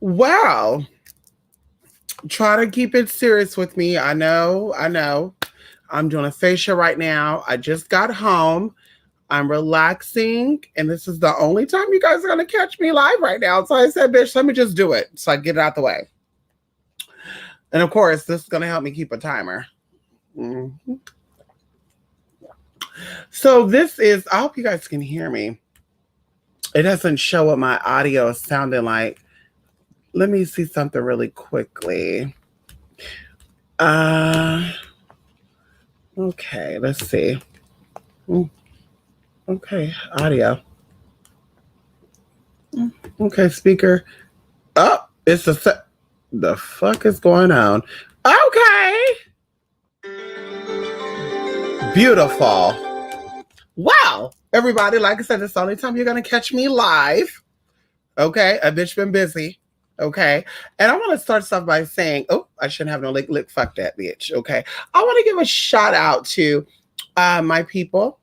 Wow. Try to keep it serious with me. I know. I'm doing a facial right now. I just got home. I'm relaxing, and this is the only time you guys are gonna catch me live right now. So I said, bitch, let me just do it. So I get it out the way. And of course, this is gonna help me keep a timer. Mm-hmm. So this is, I hope you guys can hear me. It doesn't show what my audio is sounding like. Let me see something really quickly. Uh okay, let's see. Okay, audio. Okay, speaker. Oh, it's the fuck is going on? Okay. Beautiful. Wow. Everybody, like I said, it's the only time you're gonna catch me live. Okay, a bitch been busy. Okay, and I want to start off by saying, oh, I shouldn't have no lick. Fuck that bitch. Okay, I want to give a shout out to my people.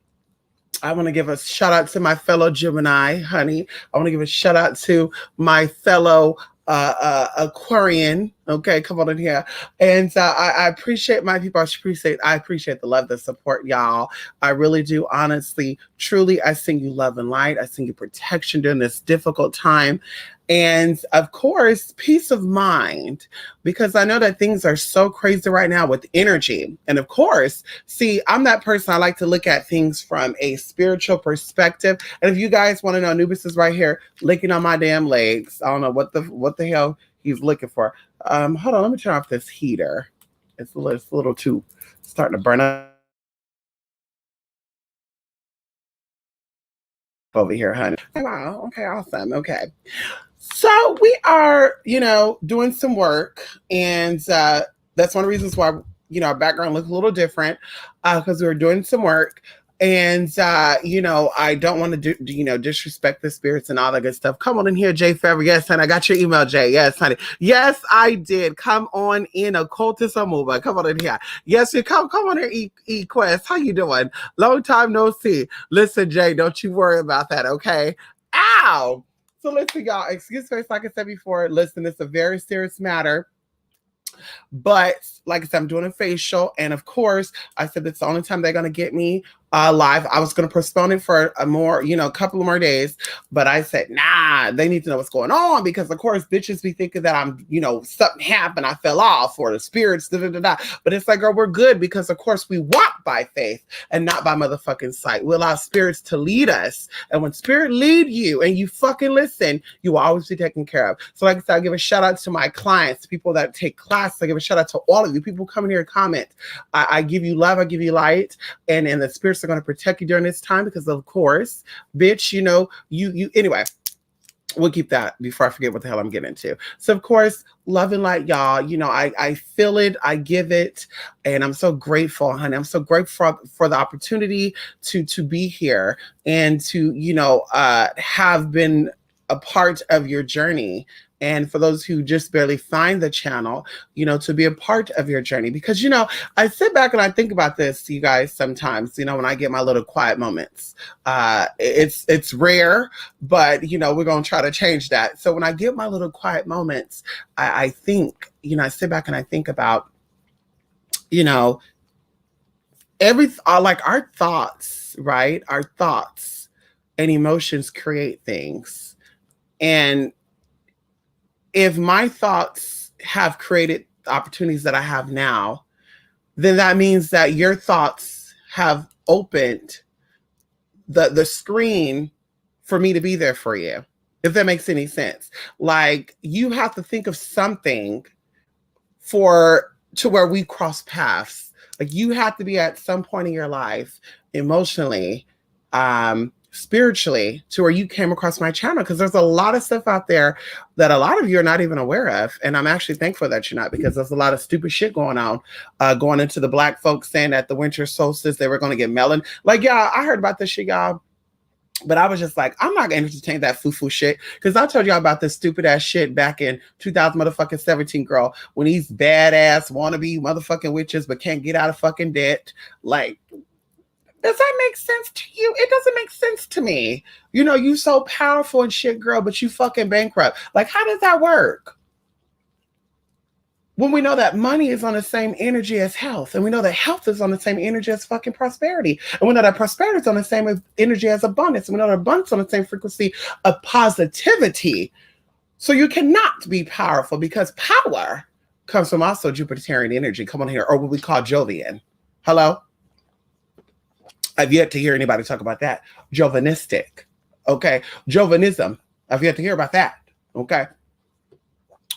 I want to give a shout out to my fellow Gemini, honey. I want to give a shout out to my fellow Aquarian. Okay, come on in here. And I appreciate my people. I appreciate the love, the support, y'all. I really do. Honestly, truly, I send you love and light. I send you protection during this difficult time. And of course, peace of mind, because I know that things are so crazy right now with energy. And of course, see, I'm that person. I like to look at things from a spiritual perspective. And if you guys want to know, Anubis is right here licking on my damn legs. I don't know what the hell he's looking for. Hold on, let me turn off this heater. It's a little too starting to burn up over here, honey. Wow. Okay. Awesome. Okay. So we are, doing some work, and that's one of the reasons why our background looks a little different because we were doing some work. And I don't want to disrespect the spirits and all that good stuff. Come on in here, Jay Favre. Yes, honey, I got your email, Jay. Yes, honey. Yes, I did. Come on in, occultist or mover. Come on in here. Yes, you come on here, Quest. How you doing? Long time no see. Listen, Jay, don't you worry about that, okay? Ow! So listen, y'all, excuse me, like I said before, listen, it's a very serious matter. But like I said, I'm doing a facial. And of course, I said it's the only time they're going to get me live. I was going to postpone it for a couple of more days. But I said, nah, they need to know what's going on. Because of course, bitches be thinking that I'm, something happened. I fell off or the spirits, da, da, da, da. But it's like, girl, we're good. Because of course, we walk by faith and not by motherfucking sight. We allow spirits to lead us. And when spirit lead you and you fucking listen, you will always be taken care of. So like I said, I give a shout out to my clients, people that take classes. I give a shout out to all of you people coming here and comment. I give you love, I give you light, and the spirits are going to protect you during this time because of course, bitch, you anyway. We'll keep that before I forget what the hell I'm getting into. So of course, love and light, y'all. I feel it, I give it, and I'm so grateful, honey. I'm so grateful for the opportunity to be here and to have been a part of your journey. And for those who just barely find the channel, to be a part of your journey. Because, I sit back and I think about this, you guys, sometimes, when I get my little quiet moments. It's rare, but, we're going to try to change that. So when I get my little quiet moments, I think, I sit back and I think about, like our thoughts, right? Our thoughts and emotions create things. And if my thoughts have created the opportunities that I have now, then that means that your thoughts have opened the screen for me to be there for you, if that makes any sense. Like, you have to think of something to where we cross paths. Like, you have to be at some point in your life emotionally, spiritually, to where you came across my channel, because there's a lot of stuff out there that a lot of you are not even aware of, and I'm actually thankful that you're not, because there's a lot of stupid shit going on, going into the black folks saying that the winter solstice they were going to get melon. Like, y'all, I heard about this shit, y'all, but I was just like, I'm not going to entertain that foo-foo shit, because I told y'all about this stupid ass shit back in 2017, girl, when these badass wannabe motherfucking witches but can't get out of fucking debt. Like, Does that make sense to you? It doesn't make sense to me. You know, you so powerful and shit, girl, but you fucking bankrupt. Like, how does that work? When we know that money is on the same energy as health, and we know that health is on the same energy as fucking prosperity, and we know that prosperity is on the same energy as abundance, and we know that abundance is on the same frequency of positivity. So you cannot be powerful because power comes from also Jupiterian energy. Come on here, or what we call Jovian. Hello? I've yet to hear anybody talk about that. Jovanistic. Okay. Jovanism. I've yet to hear about that. Okay.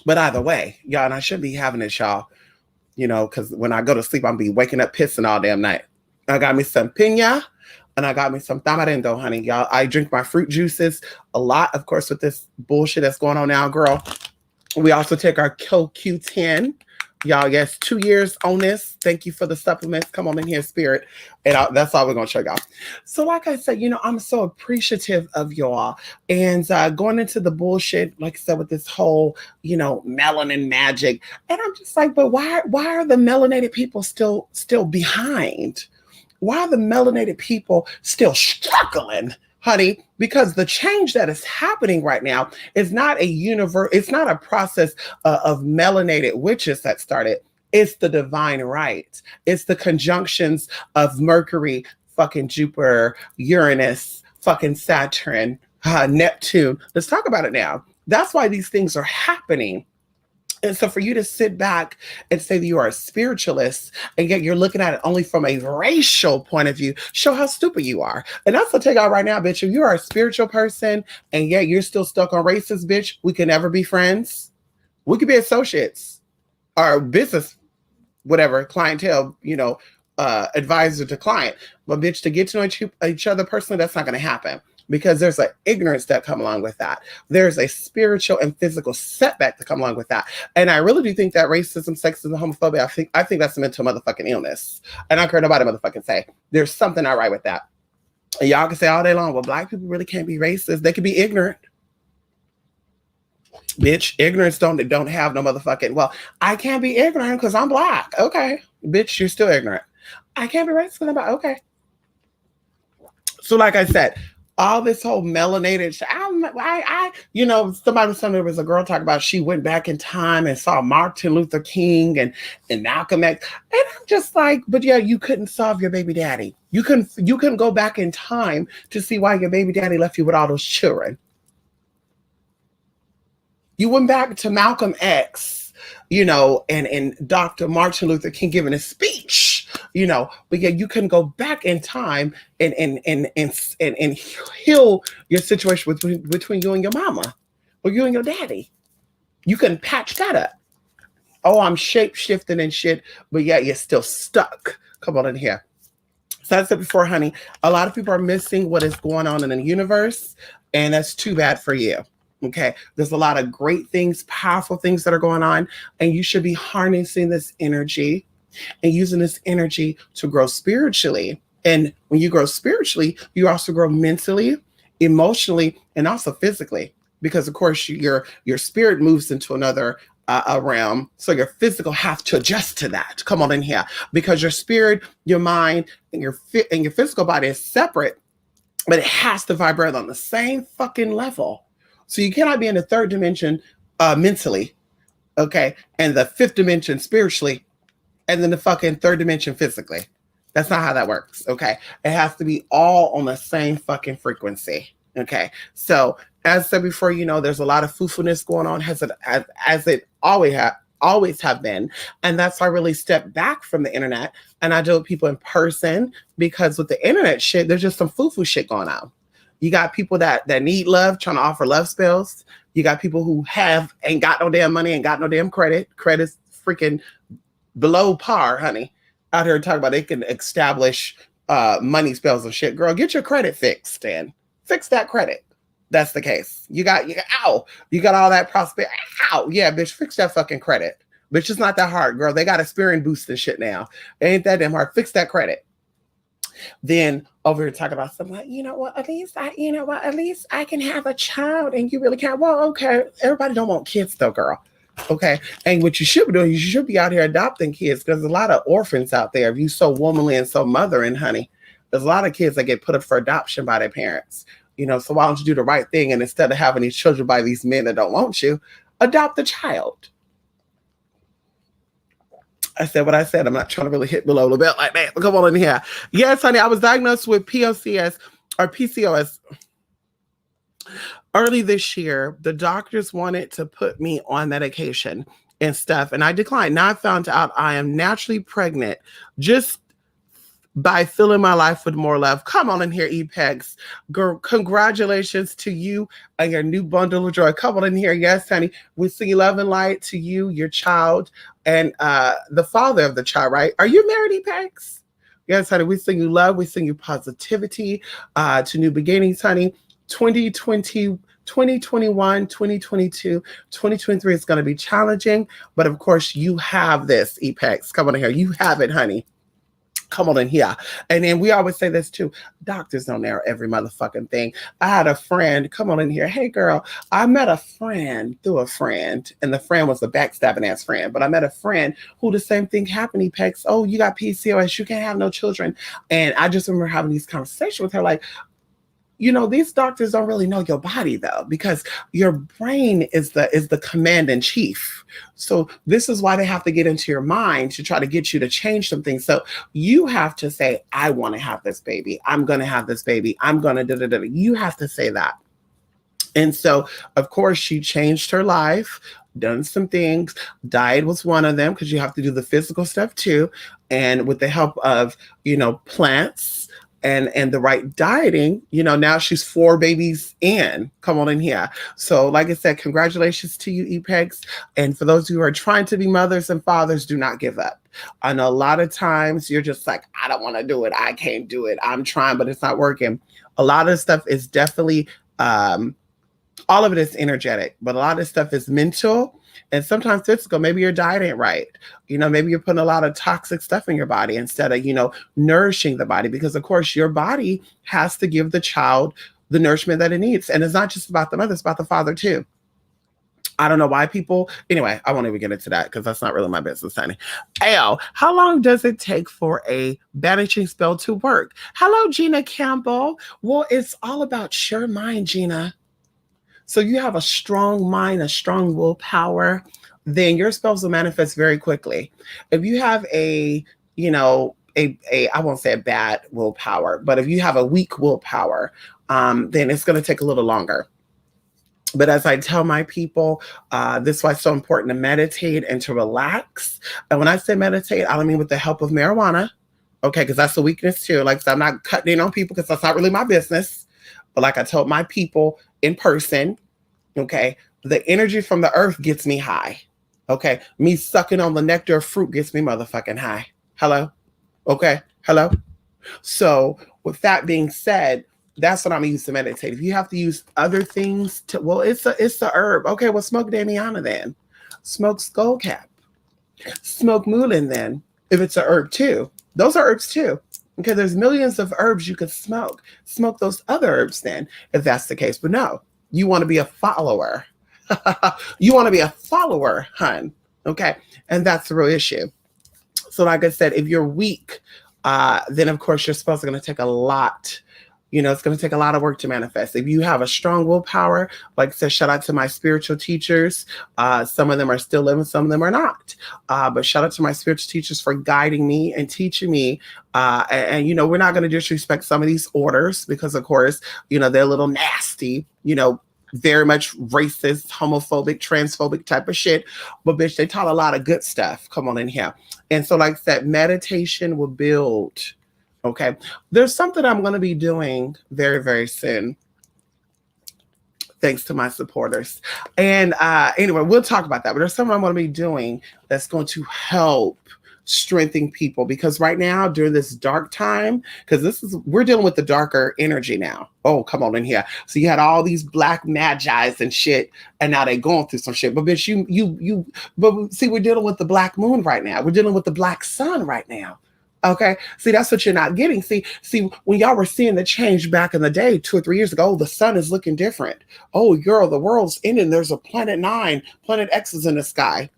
But either way, y'all, and I should be having this, y'all, you know, because when I go to sleep, I'm be waking up pissing all damn night. I got me some piña and I got me some tamarindo, honey. Y'all, I drink my fruit juices a lot, of course, with this bullshit that's going on now, girl. We also take our CoQ10. Y'all, yes, 2 years on this. Thank you for the supplements. Come on in here, spirit. And that's all we're going to show y'all. So like I said, you know, I'm so appreciative of y'all. And going into the bullshit, like I said, with this whole, you know, melanin magic. And I'm just like, but why are the melanated people still behind? Why are the melanated people still struggling? Honey, because the change that is happening right now is not it's not a process of melanated witches that started. It's the divine right. It's the conjunctions of Mercury, fucking Jupiter, Uranus, fucking Saturn, Neptune. Let's talk about it now. That's why these things are happening. And so for you to sit back and say that you are a spiritualist and yet you're looking at it only from a racial point of view, show how stupid you are. And that's what I tell y'all right now, bitch. If you are a spiritual person and yet you're still stuck on racist, bitch, we can never be friends. We could be associates or business, whatever, clientele, you know, advisor to client. But bitch, to get to know each other personally, that's not going to happen. Because there's an ignorance that come along with that. There's a spiritual and physical setback to come along with that. And I really do think that racism, sexism, homophobia, I think that's a mental motherfucking illness. And I don't care nobody motherfucking say. There's something not right with that. And y'all can say all day long, well, Black people really can't be racist. They can be ignorant. Bitch, ignorance don't have no motherfucking, well, I can't be ignorant because I'm Black. Okay. Bitch, you're still ignorant. I can't be racist because I'm Black. Okay. So like I said, all this whole melanated shit. You know, somebody was saying there was a girl talking about she went back in time and saw Martin Luther King and Malcolm X. And I'm just like, but yeah, you couldn't solve your baby daddy. You couldn't go back in time to see why your baby daddy left you with all those children. You went back to Malcolm X, you know, and Dr. Martin Luther King giving a speech, you know, but yeah, you can go back in time and heal your situation between you and your mama or you and your daddy. You can patch that up. Oh, I'm shape shifting and shit, but yeah, you're still stuck. Come on in here. So I said before, honey, a lot of people are missing what is going on in the universe, and that's too bad for you. Okay, there's a lot of great things, powerful things that are going on, and you should be harnessing this energy and using this energy to grow spiritually. And when you grow spiritually, you also grow mentally, emotionally, and also physically, because of course your spirit moves into another realm, so your physical have to adjust to that. Come on in here, because your spirit, your mind, and your physical body is separate, but it has to vibrate on the same fucking level. So you cannot be in the third dimension mentally, okay, and the fifth dimension spiritually, and then the fucking third dimension physically. That's not how that works, okay? It has to be all on the same fucking frequency, okay? So as I said before, you know, there's a lot of foofiness going on as it always have been. And that's why I really stepped back from the internet and I deal with people in person, because with the internet shit, there's just some foo-foo shit going on. You got people that need love, trying to offer love spells. You got people who ain't got no damn money, ain't got no damn credit. Credit's freaking below par, honey. Out here talking about they can establish money spells and shit. Girl, get your credit fixed, and fix that credit. That's the case. You got all that prosperity. Ow, yeah, bitch, fix that fucking credit. Bitch, it's not that hard, girl. They got Experian boost and shit now. It ain't that damn hard. Fix that credit. Then over here talking about something like, at least I can have a child, and you really can't. Well, okay, everybody don't want kids though, girl. Okay, and what you should be doing, you should be out here adopting kids, because there's a lot of orphans out there. If you so womanly and so mothering, honey, There's a lot of kids that get put up for adoption by their parents. So why don't you do the right thing? And instead of having these children by these men that don't want you, adopt the child. I said what I said. I'm not trying to really hit below the belt like that. Come on in here. Yes, honey, I was diagnosed with PCOS early this year. The doctors wanted to put me on medication and stuff, and I declined. Now I found out I am naturally pregnant just by filling my life with more love. Come on in here, Epex. Girl, congratulations to you and your new bundle of joy. Come on in here. Yes, honey. We sing love and light to you, your child, and the father of the child, right? Are you married, Epex? Yes, honey. We sing you love. We sing you positivity to new beginnings, honey. 2020, 2021, 2022, 2023 is going to be challenging. But of course, you have this, Epex. Come on in here. You have it, honey. Come on in here. And then we always say this too. Doctors don't know every motherfucking thing. I had a friend, come on in here. Hey girl, I met a friend through a friend, and the friend was a backstabbing ass friend. But I met a friend who the same thing happened. Pex, oh, you got PCOS, you can't have no children. And I just remember having these conversations with her, like, these doctors don't really know your body though, because your brain is the command in chief. So this is why they have to get into your mind to try to get you to change some things. So you have to say, I want to have this baby. I'm going to have this baby. I'm going to da-da-da. You have to say that. And so, of course, she changed her life, done some things. Diet was one of them, because you have to do the physical stuff too. And with the help of, plants, and the right dieting, now she's 4 babies in. Come on in here. So like I said, congratulations to you, Epex. And for those who are trying to be mothers and fathers, do not give up. I know a lot of times you're just like, I don't want to do it. I can't do it. I'm trying, but it's not working. A lot of stuff is definitely, all of it is energetic, but a lot of stuff is mental. And sometimes physical. Maybe your diet ain't right. Maybe you're putting a lot of toxic stuff in your body instead of, nourishing the body. Because, of course, your body has to give the child the nourishment that it needs. And it's not just about the mother, it's about the father, too. I don't know why people... Anyway, I won't even get into that because that's not really my business, honey. Al, how long does it take for a banishing spell to work? Hello, Gina Campbell. Well, it's all about your mind, Gina. So you have a strong mind, a strong willpower, then your spells will manifest very quickly. If you have I won't say a bad willpower, but if you have a weak willpower, then it's going to take a little longer. But as I tell my people, this is why it's so important to meditate and to relax. And when I say meditate, I don't mean with the help of marijuana, okay, because that's a weakness too. Like, so I'm not cutting in on people because that's not really my business. But like I told my people in person, okay, the energy from the earth gets me high. Okay, me sucking on the nectar of fruit gets me motherfucking high. Hello? Okay, hello? So with that being said, that's what I'm going to use to meditate. If you have to use other things it's a herb. Okay, well, smoke Damiana then. Smoke skullcap. Smoke mullein then, if it's a herb too. Those are herbs too. Okay, there's millions of herbs you could smoke. Smoke those other herbs then, if that's the case. But no, you want to be a follower. You want to be a follower, hun. Okay, and that's the real issue. So like I said, if you're weak, then of course your spells are going to take a lot. It's going to take a lot of work to manifest. If you have a strong willpower, like I said, shout out to my spiritual teachers. Some of them are still living, some of them are not. But shout out to my spiritual teachers for guiding me and teaching me. And we're not going to disrespect some of these orders because, of course, they're a little nasty, very much racist, homophobic, transphobic type of shit. But bitch, they taught a lot of good stuff. Come on in here. And so like I said, meditation will build. Okay. There's something I'm going to be doing very, very soon. Thanks to my supporters. And anyway, we'll talk about that. But there's something I'm going to be doing that's going to help strengthen people, because right now during this dark time, because we're dealing with the darker energy now. Oh, come on in here. So you had all these black magi's and shit, and now they're going through some shit. But bitch, but see, we're dealing with the black moon right now. We're dealing with the black sun right now. Okay. See, that's what you're not getting. See, when y'all were seeing the change back in the day, 2 or 3 years ago, the sun is looking different. Oh, girl, the world's ending. There's a planet 9, planet X is in the sky.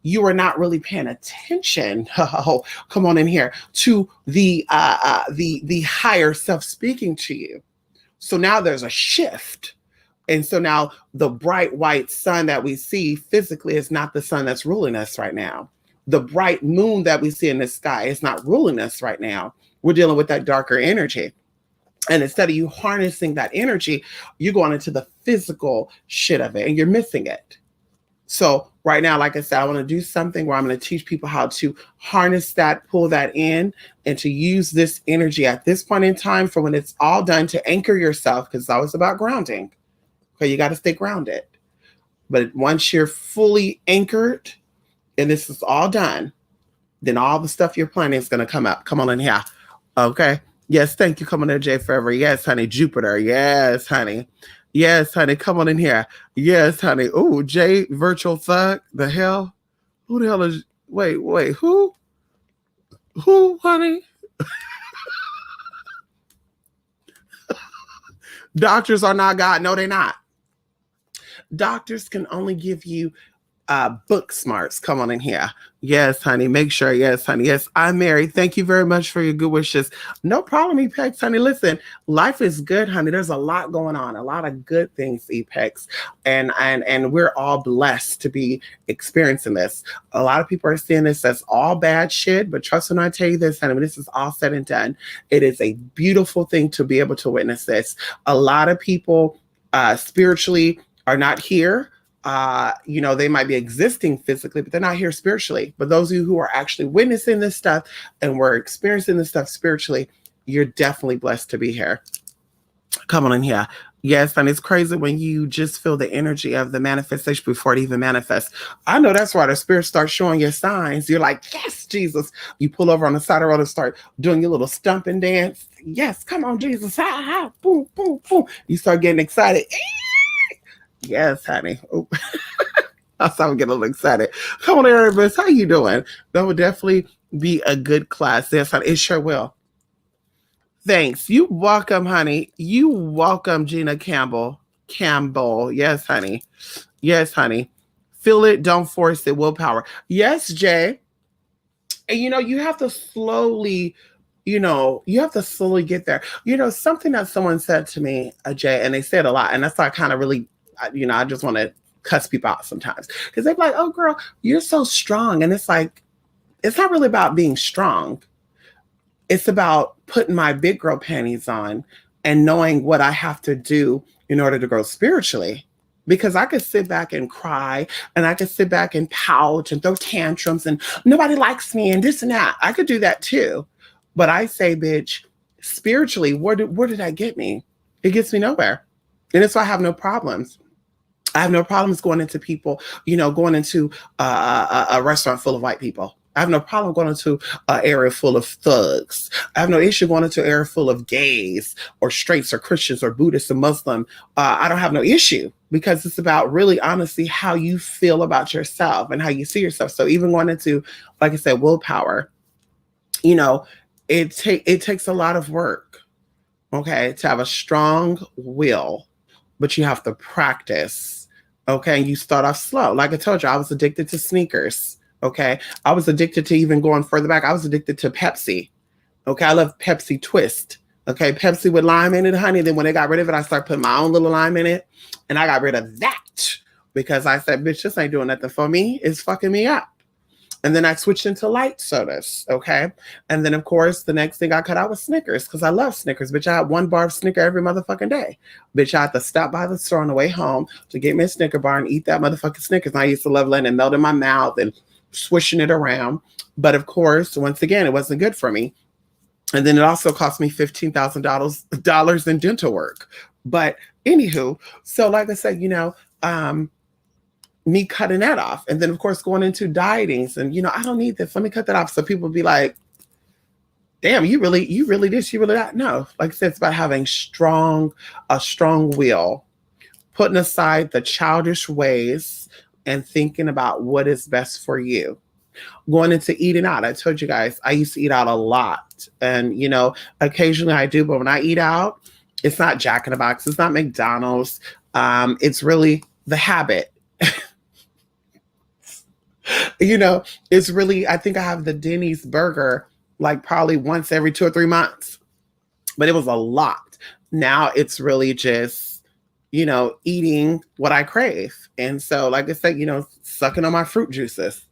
you are not really paying attention. Oh, come on in here to the higher self speaking to you. So now there's a shift. And so now the bright white sun that we see physically is not the sun that's ruling us right now. The bright moon that we see in the sky is not ruling us right now. We're dealing with that darker energy. And instead of you harnessing that energy, you're going into the physical shit of it and you're missing it. So right now, like I said, I want to do something where I'm going to teach people how to harness that, pull that in, and to use this energy at this point in time for when it's all done to anchor yourself, because it's always about grounding. Okay, you got to stay grounded. But once you're fully anchored and this is all done, then all the stuff you're planning is going to come up. Come on in here. Okay. Yes, thank you. Come on in, Jay Forever. Yes, honey. Jupiter. Yes, honey. Yes, honey. Come on in here. Yes, honey. Oh, Jay, virtual thug. The hell? Who the hell is? Wait. Who? Who, honey? Doctors are not God. No, they're not. Doctors can only give you book smarts. Come on in here. Yes, honey. Make sure. Yes, honey. Yes, I'm married. Thank you very much for your good wishes. No problem, Epex, honey. Listen, life is good, honey. There's a lot going on, a lot of good things, Epex. And we're all blessed to be experiencing this. A lot of people are seeing this as all bad shit, but trust me when I tell you this, honey, when this is all said and done, it is a beautiful thing to be able to witness this. A lot of people spiritually are not here. They might be existing physically, but they're not here spiritually. But those of you who are actually witnessing this stuff and we're experiencing this stuff spiritually, you're definitely blessed to be here. Come on in here. Yes, and it's crazy when you just feel the energy of the manifestation before it even manifests. I know that's why the spirit starts showing you signs. You're like, yes, Jesus. You pull over on the side of the road and start doing your little stumping dance. Yes, come on, Jesus. Ha, ha, boom, boom, boom. You start getting excited. Yes, honey. I saw him get a little excited. Come on, everybody. How you doing? That would definitely be a good class. Yes, honey. It sure will. Thanks. You welcome, honey. You welcome, Gina Campbell. Yes, honey. Yes, honey. Feel it. Don't force it. Willpower. Yes, Jay. And you have to slowly, get there. Something that someone said to me, Jay, and they said a lot, and that's why I kind of really, I just want to cuss people out sometimes because they're like, oh girl, you're so strong. And it's like, it's not really about being strong. It's about putting my big girl panties on and knowing what I have to do in order to grow spiritually. Because I could sit back and cry and I could sit back and pout and throw tantrums and nobody likes me and this and that. I could do that too. But I say, bitch, spiritually, where did that get me? It gets me nowhere. And that's why I have no problems. I have no problems going into people, going into a restaurant full of white people. I have no problem going into an area full of thugs. I have no issue going into an area full of gays or straights or Christians or Buddhists or Muslim. I don't have no issue because it's about really honestly how you feel about yourself and how you see yourself. So even going into, like I said, willpower, it takes a lot of work, okay, to have a strong will, but you have to practice. Okay, and you start off slow. Like I told you, I was addicted to sneakers. Okay, I was addicted to even going further back. I was addicted to Pepsi. Okay, I love Pepsi Twist. Okay, Pepsi with lime in it, honey. Then when they got rid of it, I started putting my own little lime in it, and I got rid of that because I said, "Bitch, this ain't doing nothing for me. It's fucking me up." And then I switched into light sodas, okay? And then, of course, the next thing I cut out was Snickers because I love Snickers. Bitch, I had one bar of Snicker every motherfucking day. Bitch, I had to stop by the store on the way home to get me a Snicker bar and eat that motherfucking Snickers. And I used to love letting it melt in my mouth and swishing it around. But, of course, once again, it wasn't good for me. And then it also cost me $15,000 in dental work. But anywho, so like I said, me cutting that off. And then, of course, going into dietings and, I don't need this. Let me cut that off. So people be like, damn, you really this, you really that. No, like I said, it's about having a strong will, putting aside the childish ways and thinking about what is best for you. Going into eating out. I told you guys, I used to eat out a lot. And, occasionally I do, but when I eat out, it's not Jack in the Box. It's not McDonald's. It's really the habit. You know, it's really, I think I have the Denny's burger like probably once every 2 or 3 months, but it was a lot. Now it's really just, eating what I crave. And so, like I said, sucking on my fruit juices.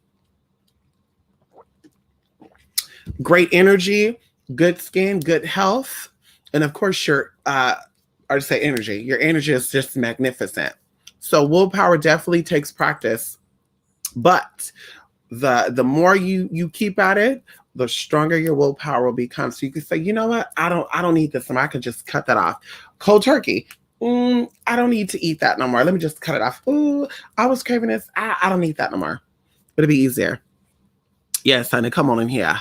Great energy, good skin, good health. And of course, or to say energy, your energy is just magnificent. So willpower definitely takes practice, but the more you keep at it, the stronger your willpower will become. So you can say, you know what, I don't need this, and I can just cut that off. Cold turkey. I don't need to eat that no more. Let me just cut it off. Ooh, I was craving this. I don't need that no more. It'll be easier. Yes, honey, come on in here.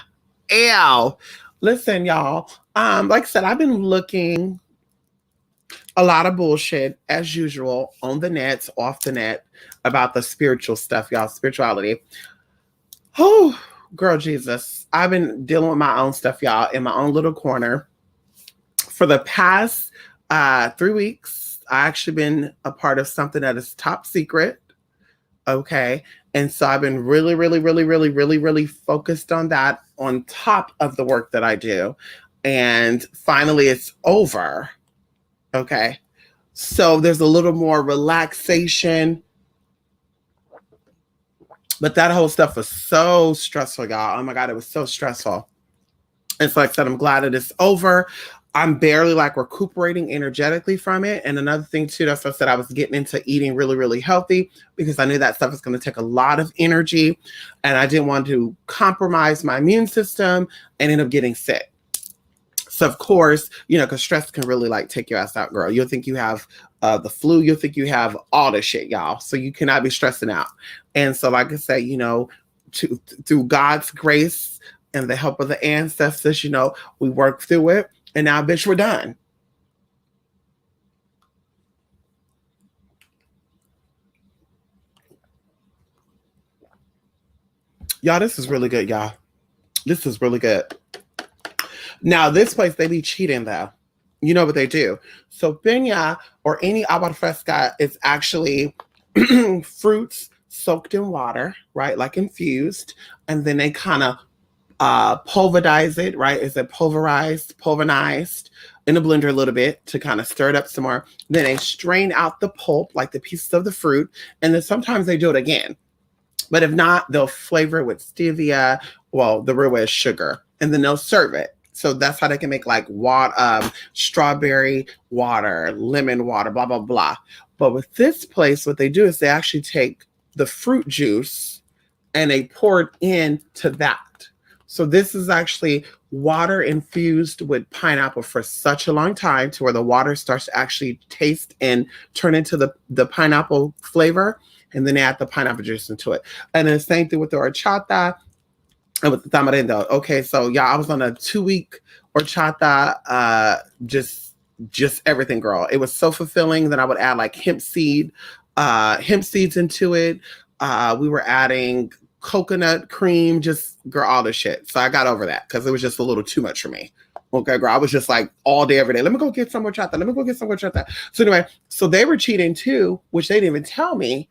Ew. Listen, y'all. Like I said, I've been looking a lot of bullshit as usual on the net, off the net about the spiritual stuff, y'all. Spirituality. Oh, girl, Jesus. I've been dealing with my own stuff, y'all, in my own little corner. For the past 3 weeks, I actually been a part of something that is top secret. Okay. And so I've been really, really, really, really, really, really focused on that on top of the work that I do. And finally, it's over. Okay. So there's a little more relaxation. But that whole stuff was so stressful, y'all. Oh my God, it was so stressful. And so, like I said, I'm glad it is over. I'm barely like recuperating energetically from it. And another thing too, that's what I said, I was getting into eating really, really healthy because I knew that stuff was going to take a lot of energy. And I didn't want to compromise my immune system and end up getting sick. So of course, because stress can really like take your ass out, girl. You'll think you have the flu. You'll think you have all this shit, y'all. So you cannot be stressing out. And so, like I said, through God's grace and the help of the ancestors, we worked through it. And now, bitch, we're done. Y'all, this is really good, y'all. This is really good. Now, this place, they be cheating, though. You know what they do. So, piña or any agua fresca is actually fruits soaked in water, right? Like infused. And then they kind of pulverize it, right? Is it pulverized in a blender a little bit to kind of stir it up some more. Then they strain out the pulp, like the pieces of the fruit. And then sometimes they do it again. But if not, they'll flavor it with stevia. Well, the real way is sugar. And then they'll serve it. So that's how they can make like water, strawberry water, lemon water, blah, blah, blah. But with this place, what they do is they actually take the fruit juice and they pour it into that. So this is actually water infused with pineapple for such a long time to where the water starts to actually taste and turn into the pineapple flavor. And then they add the pineapple juice into it. And then the same thing with the horchata and with the tamarindo. Okay, so yeah, I was on a 2-week horchata, just everything, girl. It was so fulfilling that I would add like hemp seeds into it. We were adding coconut cream, just girl, all the shit. So I got over that because it was just a little too much for me. Okay, girl, I was just like all day, every day. Let me go get some horchata. Let me go get some horchata. So anyway, so they were cheating too, which they didn't even tell me.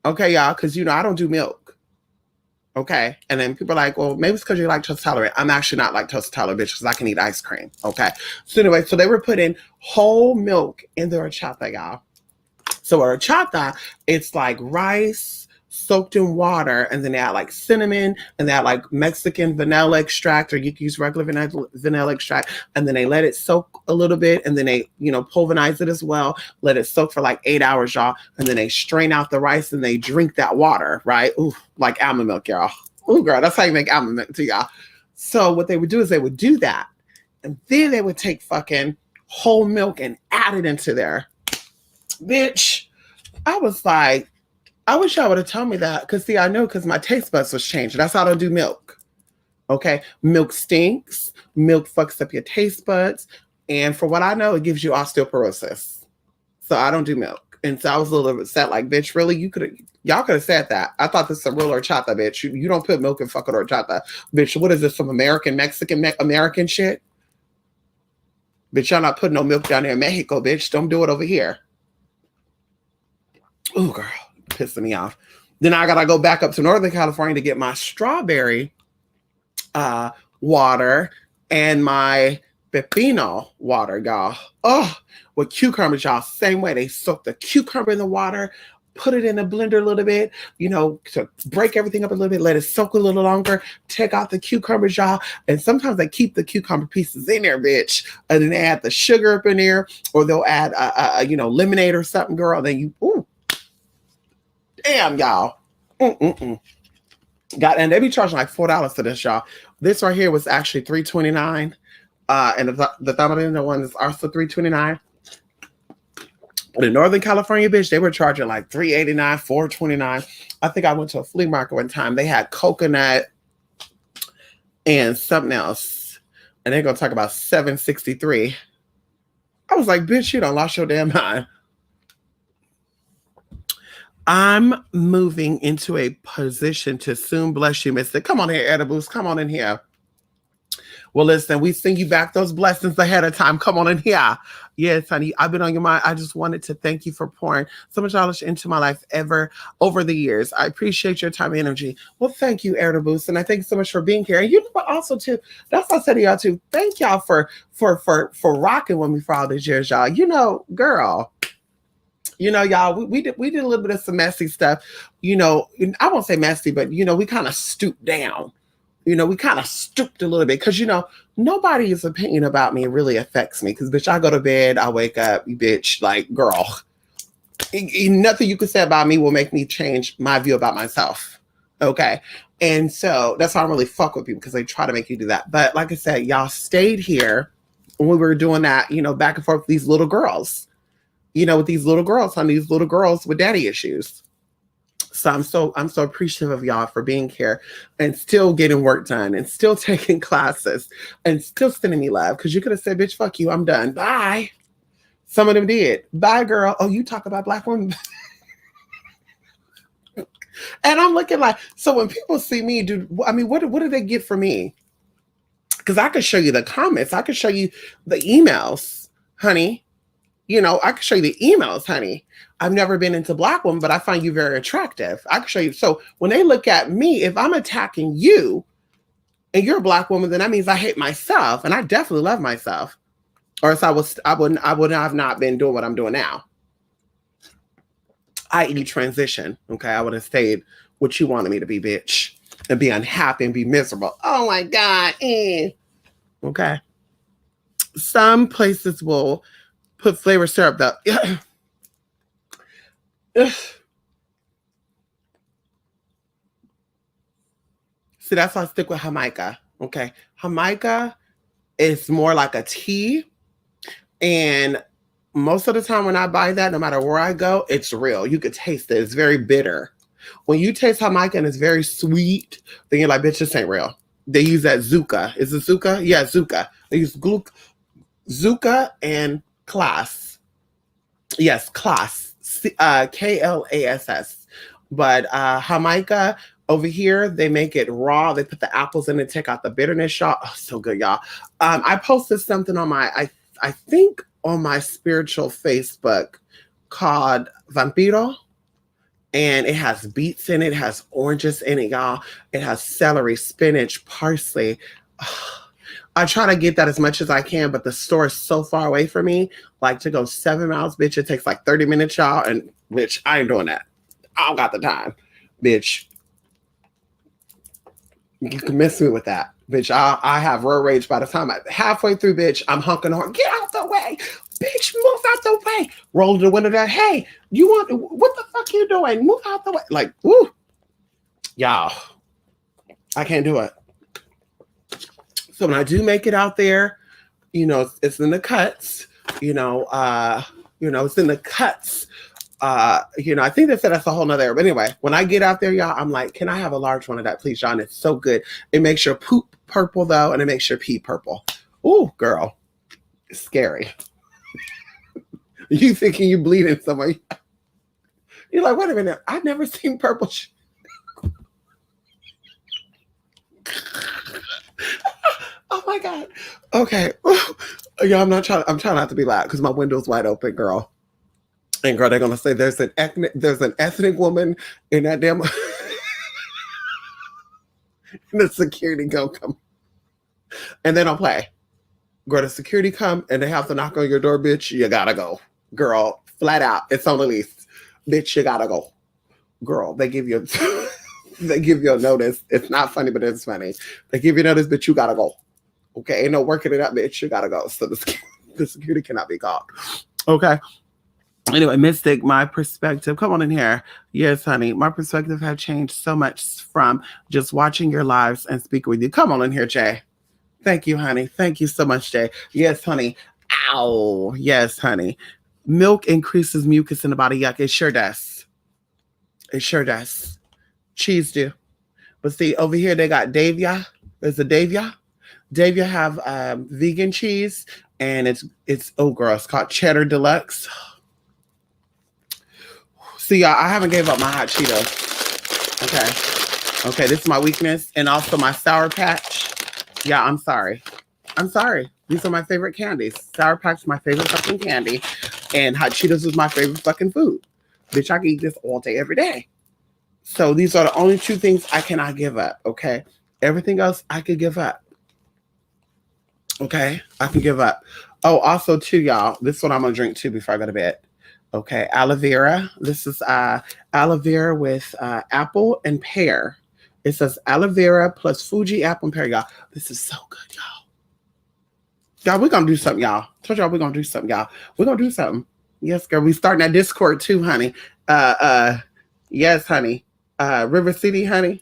Okay, y'all, because I don't do milk. Okay, and then people are like, well, maybe it's because you're lactose tolerant. I'm actually not lactose tolerant, bitch, because I can eat ice cream. Okay, so anyway, so they were putting whole milk in their horchata, y'all. So horchata, it's like rice soaked in water, and then they add like cinnamon, and they add like Mexican vanilla extract, or you can use regular vanilla extract, and then they let it soak a little bit, and then they, pulverize it as well, let it soak for like 8 hours, y'all, and then they strain out the rice and they drink that water, right? Ooh, like almond milk, y'all. Ooh, girl, that's how you make almond milk to y'all. So what they would do is they would do that, and then they would take fucking whole milk and add it into there. Bitch, I was like, I wish y'all would have told me that. Because, see, I know because my taste buds was changed. That's how I don't do milk. Okay? Milk stinks. Milk fucks up your taste buds. And for what I know, it gives you osteoporosis. So I don't do milk. And so I was a little upset, like, bitch, really? Y'all could have said that. I thought this is a real horchata, bitch. You don't put milk in fucking horchata. Bitch, what is this, some Mexican shit? Bitch, y'all not putting no milk down there in Mexico, bitch. Don't do it over here. Oh, girl. Pissing me off. Then I gotta go back up to Northern California to get my strawberry water and my pepino water, y'all. Oh, with cucumbers, y'all. Same way. They soak the cucumber in the water, put it in a blender a little bit, to break everything up a little bit, let it soak a little longer, take out the cucumbers, y'all. And sometimes they keep the cucumber pieces in there, bitch. And then they add the sugar up in there, or they'll add, lemonade or something, girl. Then ooh, damn, y'all. Mm-mm-mm. And they be charging like $4 for this, y'all. This right here was actually $3.29. And the tamarindo one is also $3.29. But in Northern California, bitch, they were charging like $3.89, $4.29. I think I went to a flea market one time. They had coconut and something else. And they're gonna talk about $7.63. I was like, bitch, you done lost your damn mind. I'm moving into a position to soon bless you, mister. Come on here, Edibles. Come on in here. Well, listen, we send you back those blessings ahead of time. Come on in here. Yes, honey, I've been on your mind. I just wanted to thank you for pouring so much knowledge into my life over the years. I appreciate your time and energy. Well, thank you, Edibles. And I thank you so much for being here. And you know what, also, too, that's what I said to y'all, too. Thank y'all for rocking with me for all these years, y'all. Girl. Y'all, we did a little bit of some messy stuff. I won't say messy, but we kind of stooped down. We kind of stooped a little bit because nobody's opinion about me really affects me. Because bitch, I go to bed, I wake up, bitch, like girl. Nothing you can say about me will make me change my view about myself. Okay. And so that's why I don't really fuck with people, because they try to make you do that. But like I said, y'all stayed here when we were doing that, back and forth with these little girls. With these little girls, these little girls with daddy issues. So I'm so appreciative of y'all for being here and still getting work done and still taking classes and still sending me love. Because you could have said, bitch, fuck you, I'm done. Bye. Some of them did. Bye, girl. Oh, you talk about Black women. And I'm looking like, so when people see me, what do they get from me? Because I could show you the comments. I could show you the emails, honey. I can show you the emails, honey. I've never been into Black women, but I find you very attractive. I can show you. So when they look at me, if I'm attacking you and you're a Black woman, then that means I hate myself, and I definitely love myself. Or else I would have not been doing what I'm doing now. I.e. transition. Okay. I would have stayed what you wanted me to be, bitch, and be unhappy and be miserable. Oh my God. Okay. Some places will put flavor syrup though. See, that's why I stick with Jamaica. Okay. Jamaica is more like a tea. And most of the time when I buy that, no matter where I go, it's real. You could taste it. It's very bitter. When you taste Jamaica and it's very sweet, then you're like, bitch, this ain't real. They use that Zuka. Is it Zuka? Yeah, Zuka. They use Zuka and Klass. Yes, Klass. Klass. But Jamaica over here, they make it raw. They put the apples in it, take out the bitterness, y'all. Oh, so good, y'all. I posted something on I think on my spiritual Facebook called Vampiro. And it has beets in it, has oranges in it, y'all. It has celery, spinach, parsley. I try to get that as much as I can, but the store is so far away from me. Like to go 7 miles, bitch, it takes like 30 minutes, y'all. And bitch, I ain't doing that. I don't got the time, bitch. You can miss me with that, bitch. I have road rage by the time halfway through, bitch. I'm honking horn. Get out the way, bitch. Move out the way. Roll to the window there. Hey, what the fuck you doing? Move out the way. Like, woo, y'all. I can't do it. So when I do make it out there, it's in the cuts. It's in the cuts. I think they said that's a whole nother area. But anyway, when I get out there, y'all, I'm like, can I have a large one of that, please, John? It's so good. It makes your poop purple, though, and it makes your pee purple. Ooh, girl. It's scary. You thinking you bleeding somewhere. You're like, wait a minute. I've never seen purple shit. Oh, my God. Okay. Yeah, I'm trying not to be loud because my window's wide open, girl. And girl, they're gonna say there's an ethnic woman in that damn and the security gonna come and they don't play. Girl, the security come and they have to knock on your door, bitch. You gotta go. Girl, flat out. It's on the list. Bitch, you gotta go. Girl, they give you they give you a notice. It's not funny, but it's funny. They give you notice, bitch, you gotta go. Okay, ain't no working it up, bitch. You gotta go. So the security cannot be called. Okay. Anyway, Mystic, my perspective, come on in here. Yes, honey, my perspective have changed so much from just watching your lives and speaking with you. Come on in here, Jay. Thank you, honey. Thank you so much, Jay. Yes, honey. Ow. Yes, honey. Milk increases mucus in the body. Yuck. It sure does. It sure does. Cheese do. But see, over here they got Davia. There's a Davia. Davia have vegan cheese, and it's oh girl, it's called Cheddar Deluxe. See, y'all, I haven't gave up my hot Cheetos. Okay, this is my weakness, and also my Sour Patch. Yeah, I'm sorry. I'm sorry. These are my favorite candies. Sour Patch is my favorite fucking candy, and hot Cheetos is my favorite fucking food. Bitch, I can eat this all day, every day. So these are the only two things I cannot give up. Okay, everything else I could give up. Okay, I can give up. Oh, also too, y'all, this is what I'm gonna drink too before I go to bed. Okay, aloe vera. This is aloe vera with apple and pear. It says aloe vera plus Fuji apple and pear, y'all. This is so good, y'all. Y'all, we're gonna do something, y'all. Told y'all we're gonna do something, y'all. We're gonna do something. Yes, girl. We starting that Discord too, honey. Yes, honey. River City, honey.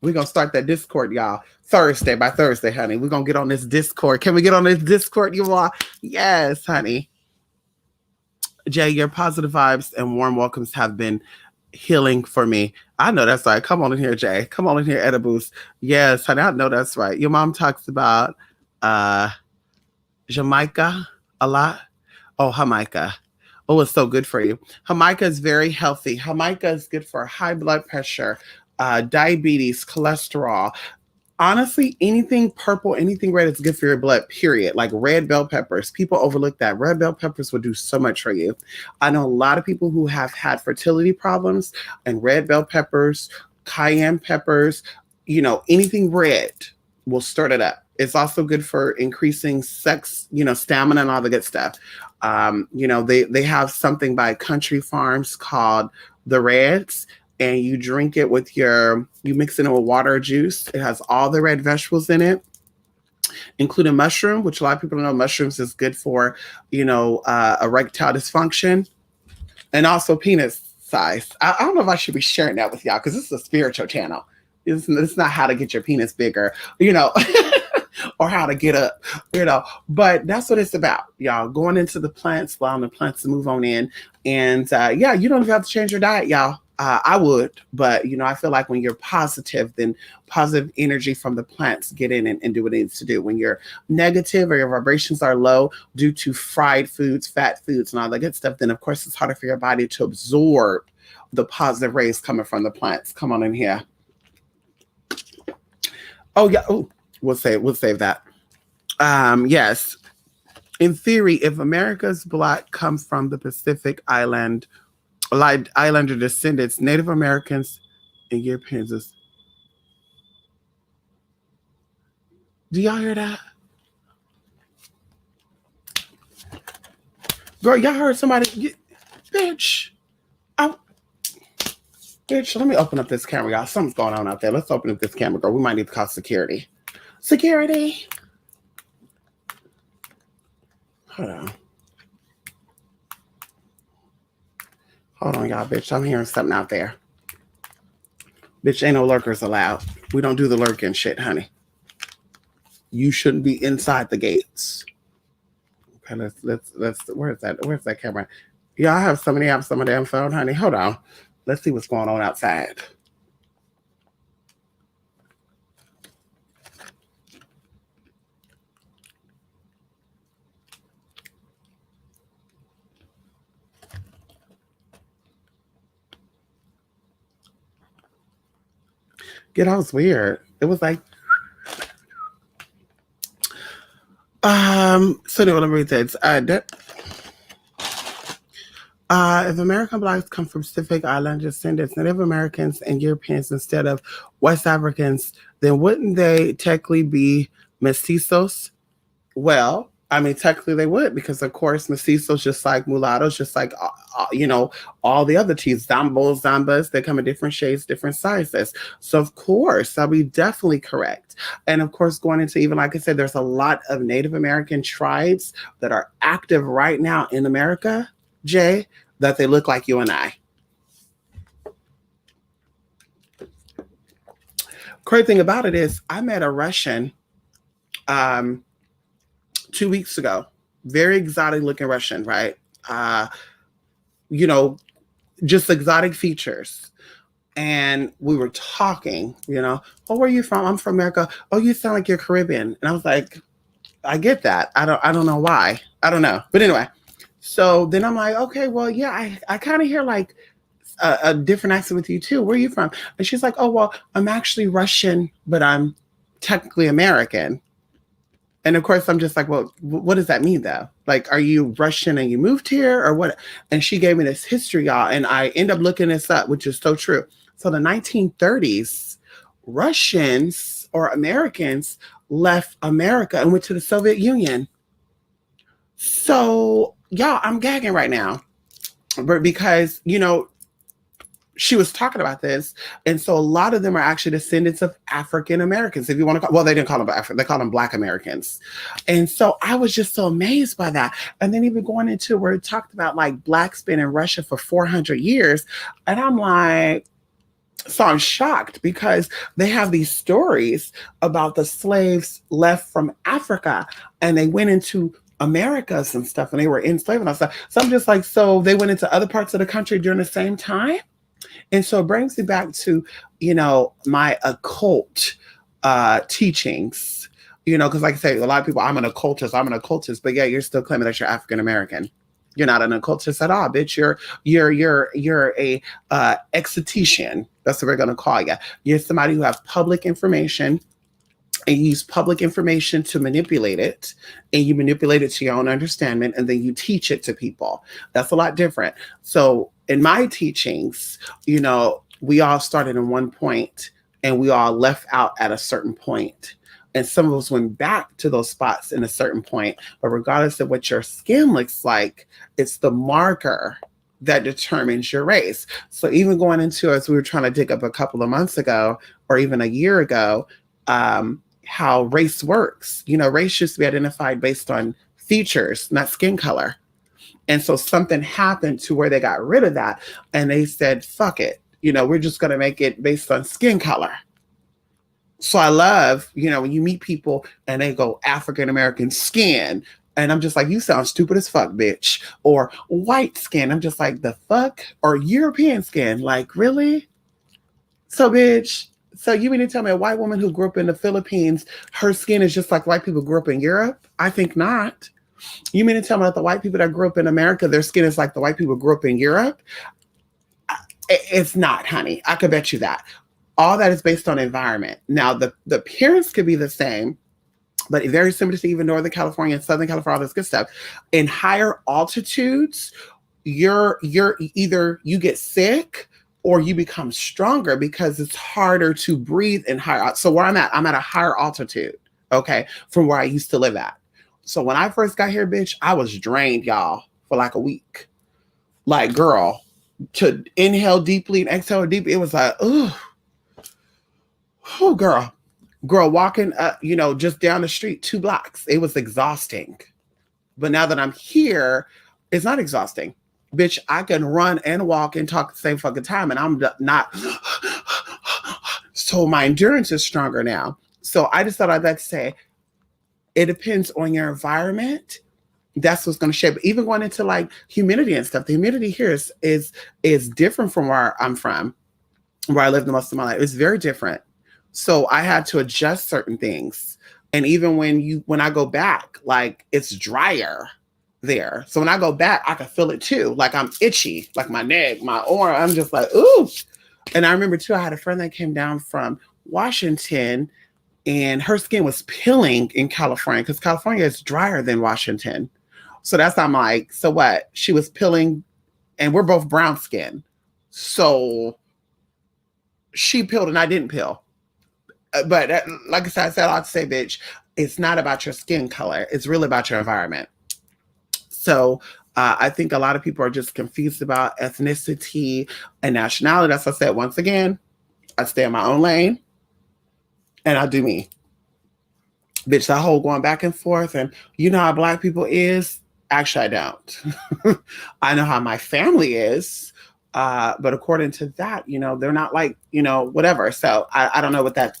We're gonna start that Discord, y'all. By Thursday, honey. We're gonna get on this Discord. Can we get on this Discord, you all? Yes, honey. Jay, your positive vibes and warm welcomes have been healing for me. I know that's right. Come on in here, Jay. Come on in here, Edibles. Yes, honey, I know that's right. Your mom talks about Jamaica a lot. Oh, Jamaica. Oh, it's so good for you. Jamaica is very healthy. Jamaica is good for high blood pressure, diabetes, cholesterol. Honestly, anything purple, anything red is good for your blood, period. Like red bell peppers. People overlook that. Red bell peppers will do so much for you. I know a lot of people who have had fertility problems, and red bell peppers, cayenne peppers, anything red will stir it up. It's also good for increasing sex, stamina and all the good stuff. They have something by Country Farms called the Reds, and you drink it you mix it in with water or juice. It has all the red vegetables in it, including mushroom, which a lot of people don't know mushrooms is good for, erectile dysfunction, and also penis size. I don't know if I should be sharing that with y'all because this is a spiritual channel. It's not how to get your penis bigger, or how to get up, but that's what it's about, y'all. Going into the plants, allowing the plants to move on in. And you don't even have to change your diet, y'all. I would, but I feel like when you're positive, then positive energy from the plants get in and do what it needs to do. When you're negative or your vibrations are low due to fried foods, fat foods, and all that good stuff, then of course it's harder for your body to absorb the positive rays coming from the plants. Come on in here. Oh yeah. Oh, we'll save that. Yes. In theory, if America's Black come from the Pacific Islander descendants, Native Americans and Europeans. Do y'all hear that? Girl, y'all heard somebody? Bitch. Bitch, let me open up this camera, y'all. Something's going on out there. Let's open up this camera, girl. We might need to call security. Security. Hold on. Hold on, y'all, bitch. I'm hearing something out there. Bitch, ain't no lurkers allowed. We don't do the lurking shit, honey. You shouldn't be inside the gates. Okay, let's where's that camera? Y'all have somebody have some of damn phone, honey. Hold on. Let's see what's going on outside. Yeah, that was weird. It was like, so anyway, let me read this. If American blacks come from Pacific Island descendants, Native Americans and Europeans instead of West Africans, then wouldn't they technically be mestizos? Well, I mean, technically they would, because of course mestizos, just like mulattoes, just like all the other teas, zambos, zambas, they come in different shades, different sizes. So of course, I'll be definitely correct. And of course, going into, even like I said, there's a lot of Native American tribes that are active right now in America, Jay, that they look like you and I. Crazy thing about it is, I met a Russian um, 2 weeks ago. Very exotic looking Russian, right? Uh, you know, just exotic features. And we were talking, oh, where are you from? I'm from America. Oh, you sound like you're Caribbean. And I was like, I get that. I don't know why. I don't know. But anyway, so then I'm like, okay, well, yeah, I kind of hear like a different accent with you too. Where are you from? And she's like, oh, well, I'm actually Russian, but I'm technically American. And of course, I'm just like, well, what does that mean though? Like, are you Russian and you moved here or what? And she gave me this history, y'all. And I end up looking this up, which is so true. So the 1930s, Russians or Americans left America and went to the Soviet Union. So, y'all, I'm gagging right now. But because, she was talking about this. And so a lot of them are actually descendants of African Americans, if you want to call, well, they didn't call them African, they call them Black Americans. And so I was just so amazed by that. And then even going into where it talked about like Blacks been in Russia for 400 years. And I'm like, so I'm shocked because they have these stories about the slaves left from Africa and they went into Americas and stuff and they were enslaved and stuff. So I'm just like, so they went into other parts of the country during the same time? And so it brings me back to, my occult teachings, because like I say, a lot of people, I'm an occultist, but yeah, you're still claiming that you're African American. You're not an occultist at all, bitch. You're a exotician. That's what we're gonna call you. You're somebody who has public information and you use public information to manipulate it, and you manipulate it to your own understanding, and then you teach it to people. That's a lot different. So in my teachings, we all started in one point and we all left out at a certain point. And some of us went back to those spots in a certain point. But regardless of what your skin looks like, it's the marker that determines your race. So even going into, as we were trying to dig up a couple of months ago, or even a year ago, how race works. Race used to be identified based on features, not skin color. And so something happened to where they got rid of that. And they said, fuck it. We're just going to make it based on skin color. So I love, when you meet people and they go African American skin. And I'm just like, you sound stupid as fuck, bitch. Or white skin. I'm just like, the fuck? Or European skin. Like, really? So, bitch. So you mean to tell me a white woman who grew up in the Philippines, her skin is just like white people grew up in Europe? I think not. You mean to tell me that the white people that grew up in America, their skin is like the white people who grew up in Europe? It's not, honey. I could bet you that. All that is based on environment. Now, the appearance could be the same, but very similar to even Northern California and Southern California, all this good stuff. In higher altitudes, you're either you get sick or you become stronger because it's harder to breathe in higher. So where I'm at a higher altitude, okay, from where I used to live at. So when I first got here, bitch, I was drained, y'all, for like a week. Like, girl, to inhale deeply and exhale deeply, it was like, oh, girl, walking, just down the street 2 blocks. It was exhausting. But now that I'm here, it's not exhausting. Bitch, I can run and walk and talk at the same fucking time, and I'm not. So my endurance is stronger now. So I just thought I'd like to say, it depends on your environment. That's what's going to shape. Even going into like humidity and stuff. The humidity here is different from where I'm from, where I lived the most of my life. It's very different. So I had to adjust certain things. And even when I go back, like it's drier there. So when I go back, I can feel it too. Like I'm itchy, like my neck, my arm. I'm just like, ooh. And I remember too, I had a friend that came down from Washington and her skin was peeling in California because California is drier than Washington. So that's, I'm like, so what? She was peeling and we're both brown skin. So she peeled and I didn't peel. But like I said, I'd say, bitch, it's not about your skin color. It's really about your environment. So I think a lot of people are just confused about ethnicity and nationality. That's what I said. Once again, I stay in my own lane and I do me. Bitch, that whole going back and forth and you know how black people is? Actually, I don't. I know how my family is. But according to that, they're not like, whatever. So I don't know what that,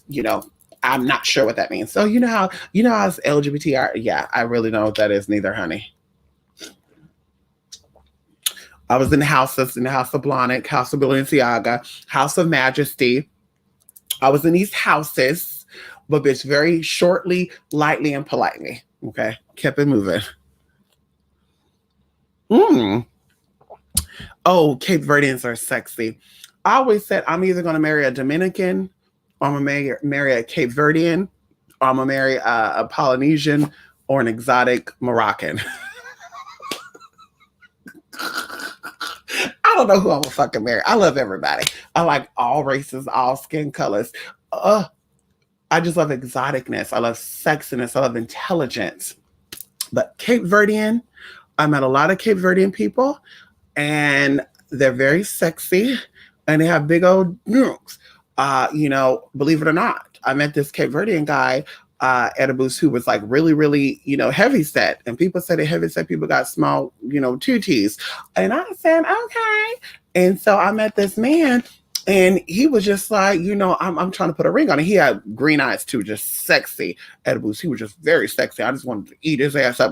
I'm not sure what that means. So how it's LGBT are. Yeah, I really know what that is neither, honey. I was in the houses, House of Blahnik, House of Balenciaga, House of Majesty. I was in these houses, but bitch, very shortly, lightly, and politely. Okay, kept it moving. Oh, Cape Verdeans are sexy. I always said I'm either going to marry a Dominican, or I'm going to marry a Cape Verdean, or I'm going to marry a Polynesian or an exotic Moroccan. I don't know who I'm gonna fucking marry. I love everybody. I like all races, all skin colors. I just love exoticness. I love sexiness. I love intelligence. But Cape Verdean, I met a lot of Cape Verdean people, and they're very sexy, and they have big old noodles. Believe it or not, I met this Cape Verdean guy at a booth who was like really, really, heavy set. And people said that heavy set people got small, tooties. And I said, okay. And so I met this man and he was just like, I'm trying to put a ring on it. He had green eyes too, just sexy at a booth. He was just very sexy. I just wanted to eat his ass up.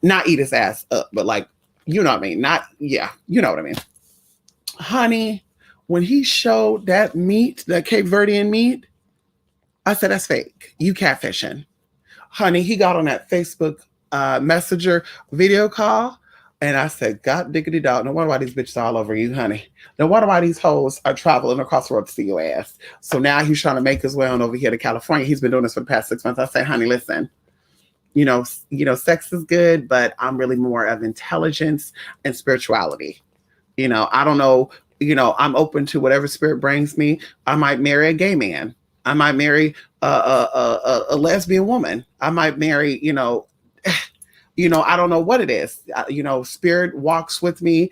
Not eat his ass up, but like, you know what I mean? You know what I mean? Honey, when he showed that meat, that Cape Verdean meat, I said, that's fake. You catfishing. Honey, he got on that Facebook Messenger video call. And I said, God diggity dog. No wonder why these bitches are all over you, honey. No wonder why these hoes are traveling across the world to see your ass. So now he's trying to make his way on over here to California. He's been doing this for the past 6 months. I say, honey, listen, sex is good, but I'm really more of intelligence and spirituality. I don't know, I'm open to whatever spirit brings me. I might marry a gay man. I might marry a lesbian woman. I might marry, I don't know what it is. Spirit walks with me.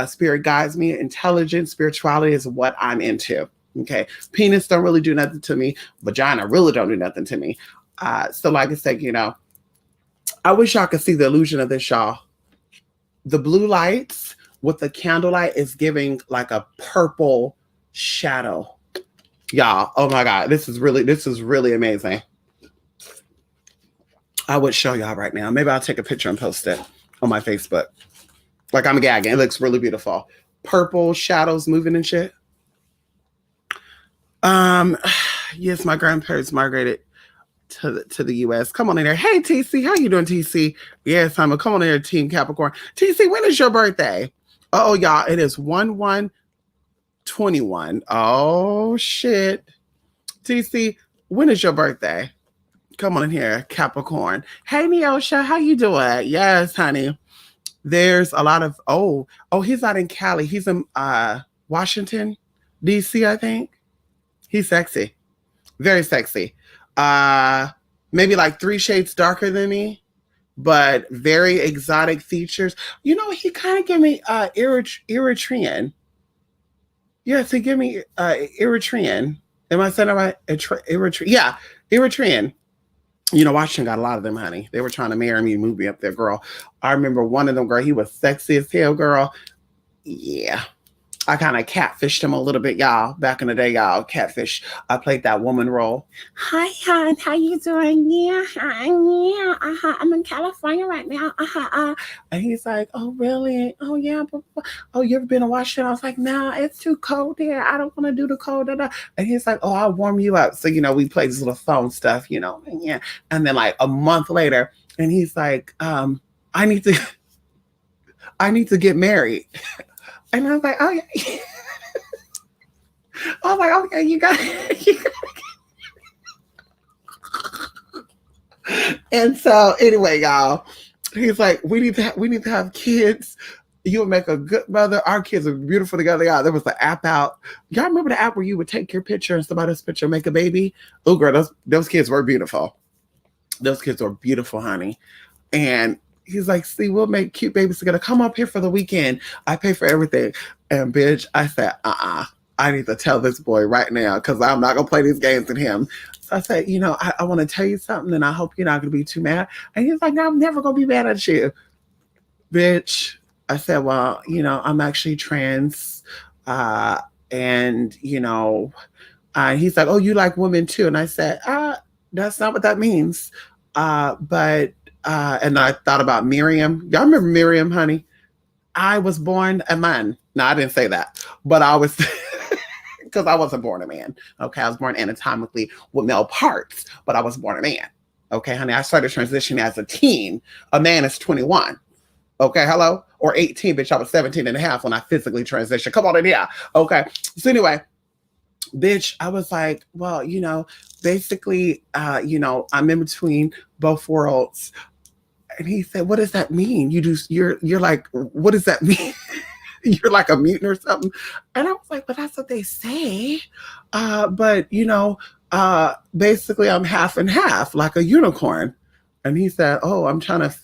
Spirit guides me. Intelligence, spirituality is what I'm into. Okay. Penis don't really do nothing to me. Vagina really don't do nothing to me. So like I said, I wish y'all could see the illusion of this, y'all. The blue lights with the candlelight is giving like a purple shadow. Y'all, oh my God, this is really amazing. I would show y'all right now. Maybe I'll take a picture and post it on my Facebook. Like I'm gagging. It looks really beautiful. Purple shadows moving and shit. Yes, my grandparents migrated to the US. Come on in there. Hey TC, how you doing, TC? Yes, I'm come on in there, Team Capricorn. TC, when is your birthday? Oh, y'all, it is 1/1/21. Oh shit. TC, when is your birthday? Come on in here, Capricorn. Hey Neosha, how you doing? Yes, honey. There's a lot of he's not in Cali. He's in Washington, DC, I think. He's sexy. Very sexy. Maybe like 3 shades darker than me, but very exotic features. He kind of gave me Eritrean. Yes, he gave me Eritrean. Am I saying that right? Eritrean. Yeah, Eritrean. Washington got a lot of them, honey. They were trying to marry me, move me up there, girl. I remember one of them, girl, he was sexy as hell, girl. Yeah. I kind of catfished him a little bit, y'all. Back in the day, y'all, catfish. I played that woman role. Hi, hon. How you doing? Yeah, I'm in California right now. And he's like, oh, really? Oh, yeah. Oh, you ever been to Washington? I was like, no, it's too cold there. I don't want to do the cold. And he's like, oh, I'll warm you up. So, we played this little phone stuff, and yeah. And then like a month later, and he's like, I need to get married. And I was like, oh yeah. I was like, okay, you got it. And so anyway, y'all, he's like, we need to have kids. You would make a good mother. Our kids are beautiful together. Y'all. There was the app out. Y'all remember the app where you would take your picture and somebody's picture, make a baby? Oh, girl, those kids were beautiful. Those kids were beautiful, honey. And he's like, see, we'll make cute babies together. Come up here for the weekend. I pay for everything. And bitch, I said, I need to tell this boy right now because I'm not gonna play these games with him. So I said, I want to tell you something, and I hope you're not gonna be too mad. And he's like, no, I'm never gonna be mad at you, bitch. I said, well, I'm actually trans, and he's like, oh, you like women too? And I said, that's not what that means. But and I thought about Miriam. Y'all remember Miriam, honey? I was born a man. No, I didn't say that, but I was because I wasn't born a man. Okay, I was born anatomically with male parts, but I was born a man. Okay, honey, I started transitioning as a teen. A man is 21. Okay, hello? Or 18, bitch. I was 17 and a half when I physically transitioned. Come on in here. Okay. So anyway, bitch, I was like, well, basically, I'm in between both worlds. And he said, what does that mean? You're like, what does that mean? You're like a mutant or something. And I was like, but that's what they say. But basically I'm half and half, like a unicorn. And he said, oh, I'm trying to,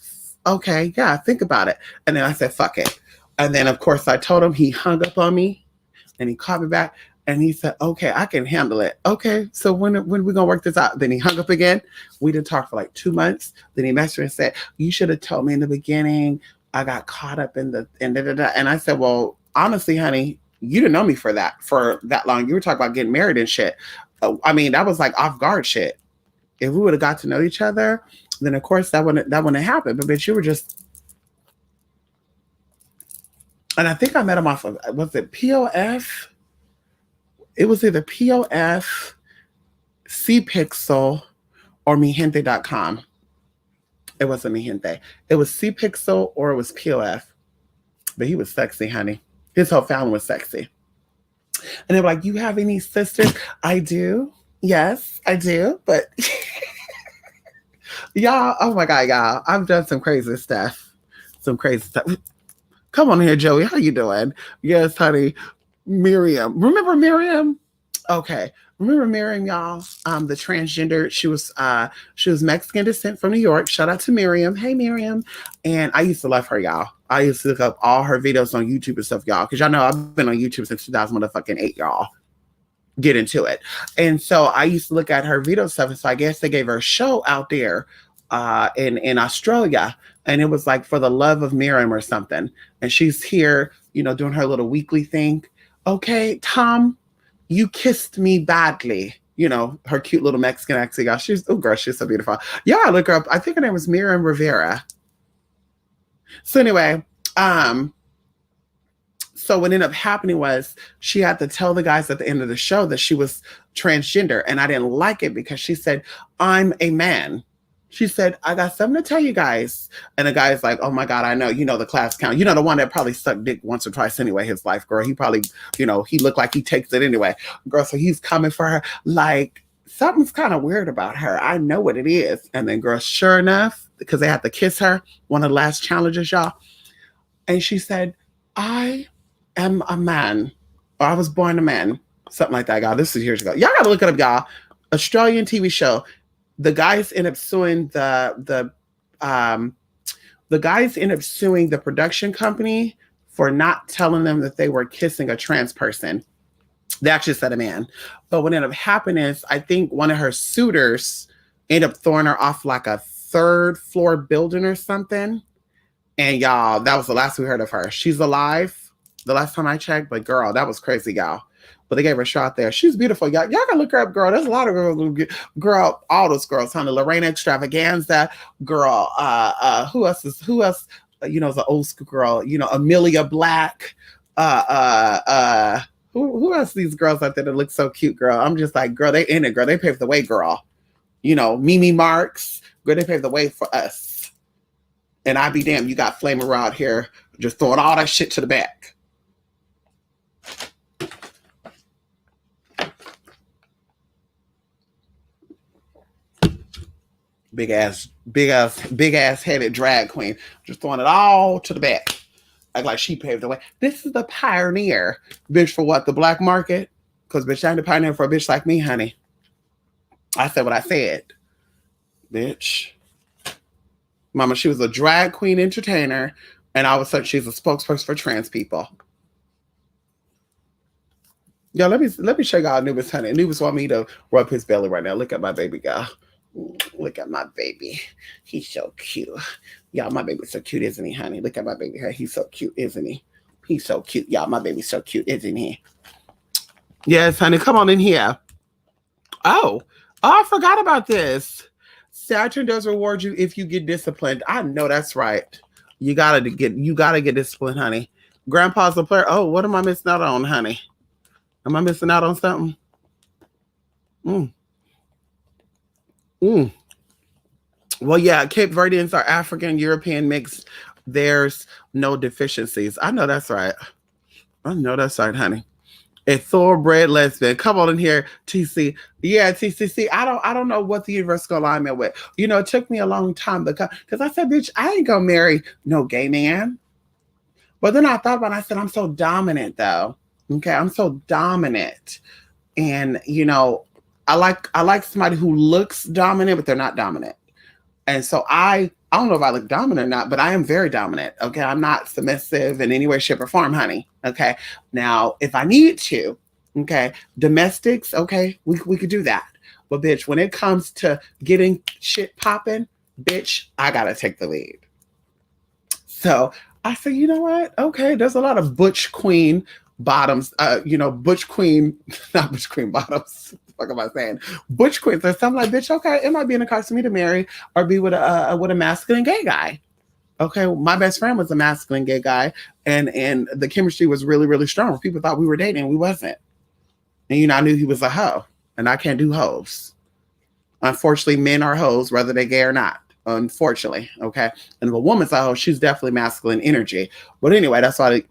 okay, yeah, think about it. And then I said, fuck it. And then of course I told him. He hung up on me and he called me back. And he said, okay, I can handle it. Okay, so when we going to work this out? Then he hung up again. We didn't talk for like 2 months. Then he messaged me and said, you should have told me in the beginning. I got caught up in the, and da, da, da. And I said, well, honestly, honey, you didn't know me for that long. You were talking about getting married and shit. I mean, that was like off guard shit. If we would have got to know each other, then of course that wouldn't happen. But bitch, you were just, and I think I met him off of, was it POF? It was either POF, CPixel, or mihente.com. It wasn't Mihente. It was CPixel or it was POF. But he was sexy, honey. His whole family was sexy. And they were like, you have any sisters? I do. Yes, I do. But y'all, oh my God, y'all. I've done some crazy stuff. Some crazy stuff. Come on here, Joey. How you doing? Yes, honey. Miriam. Remember Miriam? Okay. Remember Miriam, y'all? The transgender. She was Mexican descent from New York. Shout out to Miriam. Hey, Miriam. And I used to love her, y'all. I used to look up all her videos on YouTube and stuff, y'all. Because y'all know I've been on YouTube since 2008, y'all. Get into it. And so I used to look at her video stuff. And so I guess they gave her a show out there in Australia. And it was like For the Love of Miriam or something. And she's here, doing her little weekly thing. Okay, Tom, you kissed me badly. Her cute little Mexican accent. Y'all, she's so beautiful. Yeah, I look her up. I think her name was Miriam Rivera. So anyway, so what ended up happening was she had to tell the guys at the end of the show that she was transgender. And I didn't like it because she said, I'm a man. She said, I got something to tell you guys. And the guy's like, oh my God, I know, the class count. The one that probably sucked dick once or twice anyway, his life, girl. He probably, he looked like he takes it anyway. Girl, so he's coming for her. Like, something's kind of weird about her. I know what it is. And then, girl, sure enough, because they had to kiss her, one of the last challenges, y'all. And she said, I am a man. Or I was born a man. Something like that, y'all. This is years ago. Y'all got to look it up, y'all. Australian TV show. The guys end up suing the guys end up suing the production company for not telling them that they were kissing a trans person. They actually said a man. But what ended up happening is I think one of her suitors ended up throwing her off like a 3rd floor building or something. And y'all, that was the last we heard of her. She's alive the last time I checked, but girl, that was crazy, y'all. But they gave her a shot there. She's beautiful. Y'all gotta look her up, girl. There's a lot of girls. Girl, all those girls, honey. Lorena Extravaganza, girl. Who else? Is an old school girl. Amelia Black. Who else? These girls out there that look so cute, girl. I'm just like, girl, they in it, girl. They paved the way, girl. Mimi Marks. Girl, they paved the way for us. And I be damned, you got Flame around here just throwing all that shit to the back. Big ass headed drag queen, just throwing it all to the back. Act like she paved the way. This is the pioneer, bitch, for what? The black market? Because, bitch, I'm the pioneer for a bitch like me, honey. I said what I said, bitch. Mama, she was a drag queen entertainer, and all of a sudden she's a spokesperson for trans people. Yo, let me show y'all Anubis, honey. Anubis want me to rub his belly right now. Look at my baby girl. Look at my baby. He's so cute. Y'all, my baby's so cute, isn't he, honey? Look at my baby. He's so cute, isn't he? He's so cute. Y'all, my baby's so cute, isn't he? Yes, honey. Come on in here. Oh, I forgot about this. Saturn does reward you if you get disciplined. I know that's right. You gotta get disciplined, honey. Grandpa's a player. Oh, what am I missing out on, honey? Am I missing out on something? Well, yeah, Cape Verdeans are African European mix. There's no deficiencies. I know that's right. I know that's right, honey. A thoroughbred lesbian. Come on in here, TC. Yeah, TCC. I don't know what the universal alignment with. You know, it took me a long time to come because I said, bitch, I ain't gonna marry no gay man. But then I thought about it, I said, I'm so dominant though. Okay, I'm so dominant. And you know, I like somebody who looks dominant, but they're not dominant. And so I don't know if I look dominant or not, but I am very dominant. Okay. I'm not submissive in any way, shape, or form, honey. Okay. Now, if I need to, okay, domestics, okay, we could do that. But bitch, when it comes to getting shit popping, bitch, I gotta take the lead. So I said, you know what? Okay, there's a lot of butch queen bottoms, butch queen, not butch queen bottoms. What am I saying? Butch queens. So I'm like, bitch, okay, it might be in the cards for me to marry or be with a masculine gay guy. Okay, my best friend was a masculine gay guy, and the chemistry was really, really strong. People thought we were dating, we wasn't. And you know, I knew he was a hoe, and I can't do hoes. Unfortunately, men are hoes, whether they're gay or not. Unfortunately, okay. And if a woman's a hoe, she's definitely masculine energy. But anyway, that's why.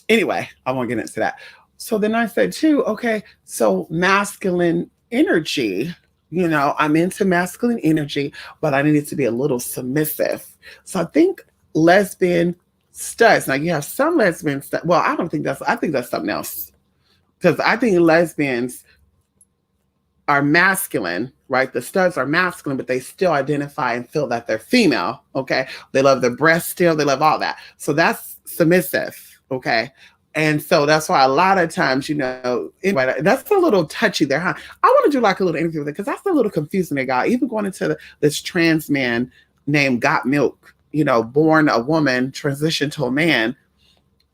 Anyway, I won't get into that. So then I said too, okay, so masculine energy, you know, I'm into masculine energy, but I needed to be a little submissive. So I think lesbian studs. Now you have some lesbian studs. Well, I think that's something else. Because I think lesbians are masculine, right? The studs are masculine, but they still identify and feel that they're female. Okay. They love their breasts still, they love all that. So that's submissive. Okay. And so that's why a lot of times, you know, anyway, that's a little touchy there, huh? I want to do like a little interview with it because that's a little confusing. They got even going into this trans man named Got Milk, you know, born a woman, transitioned to a man,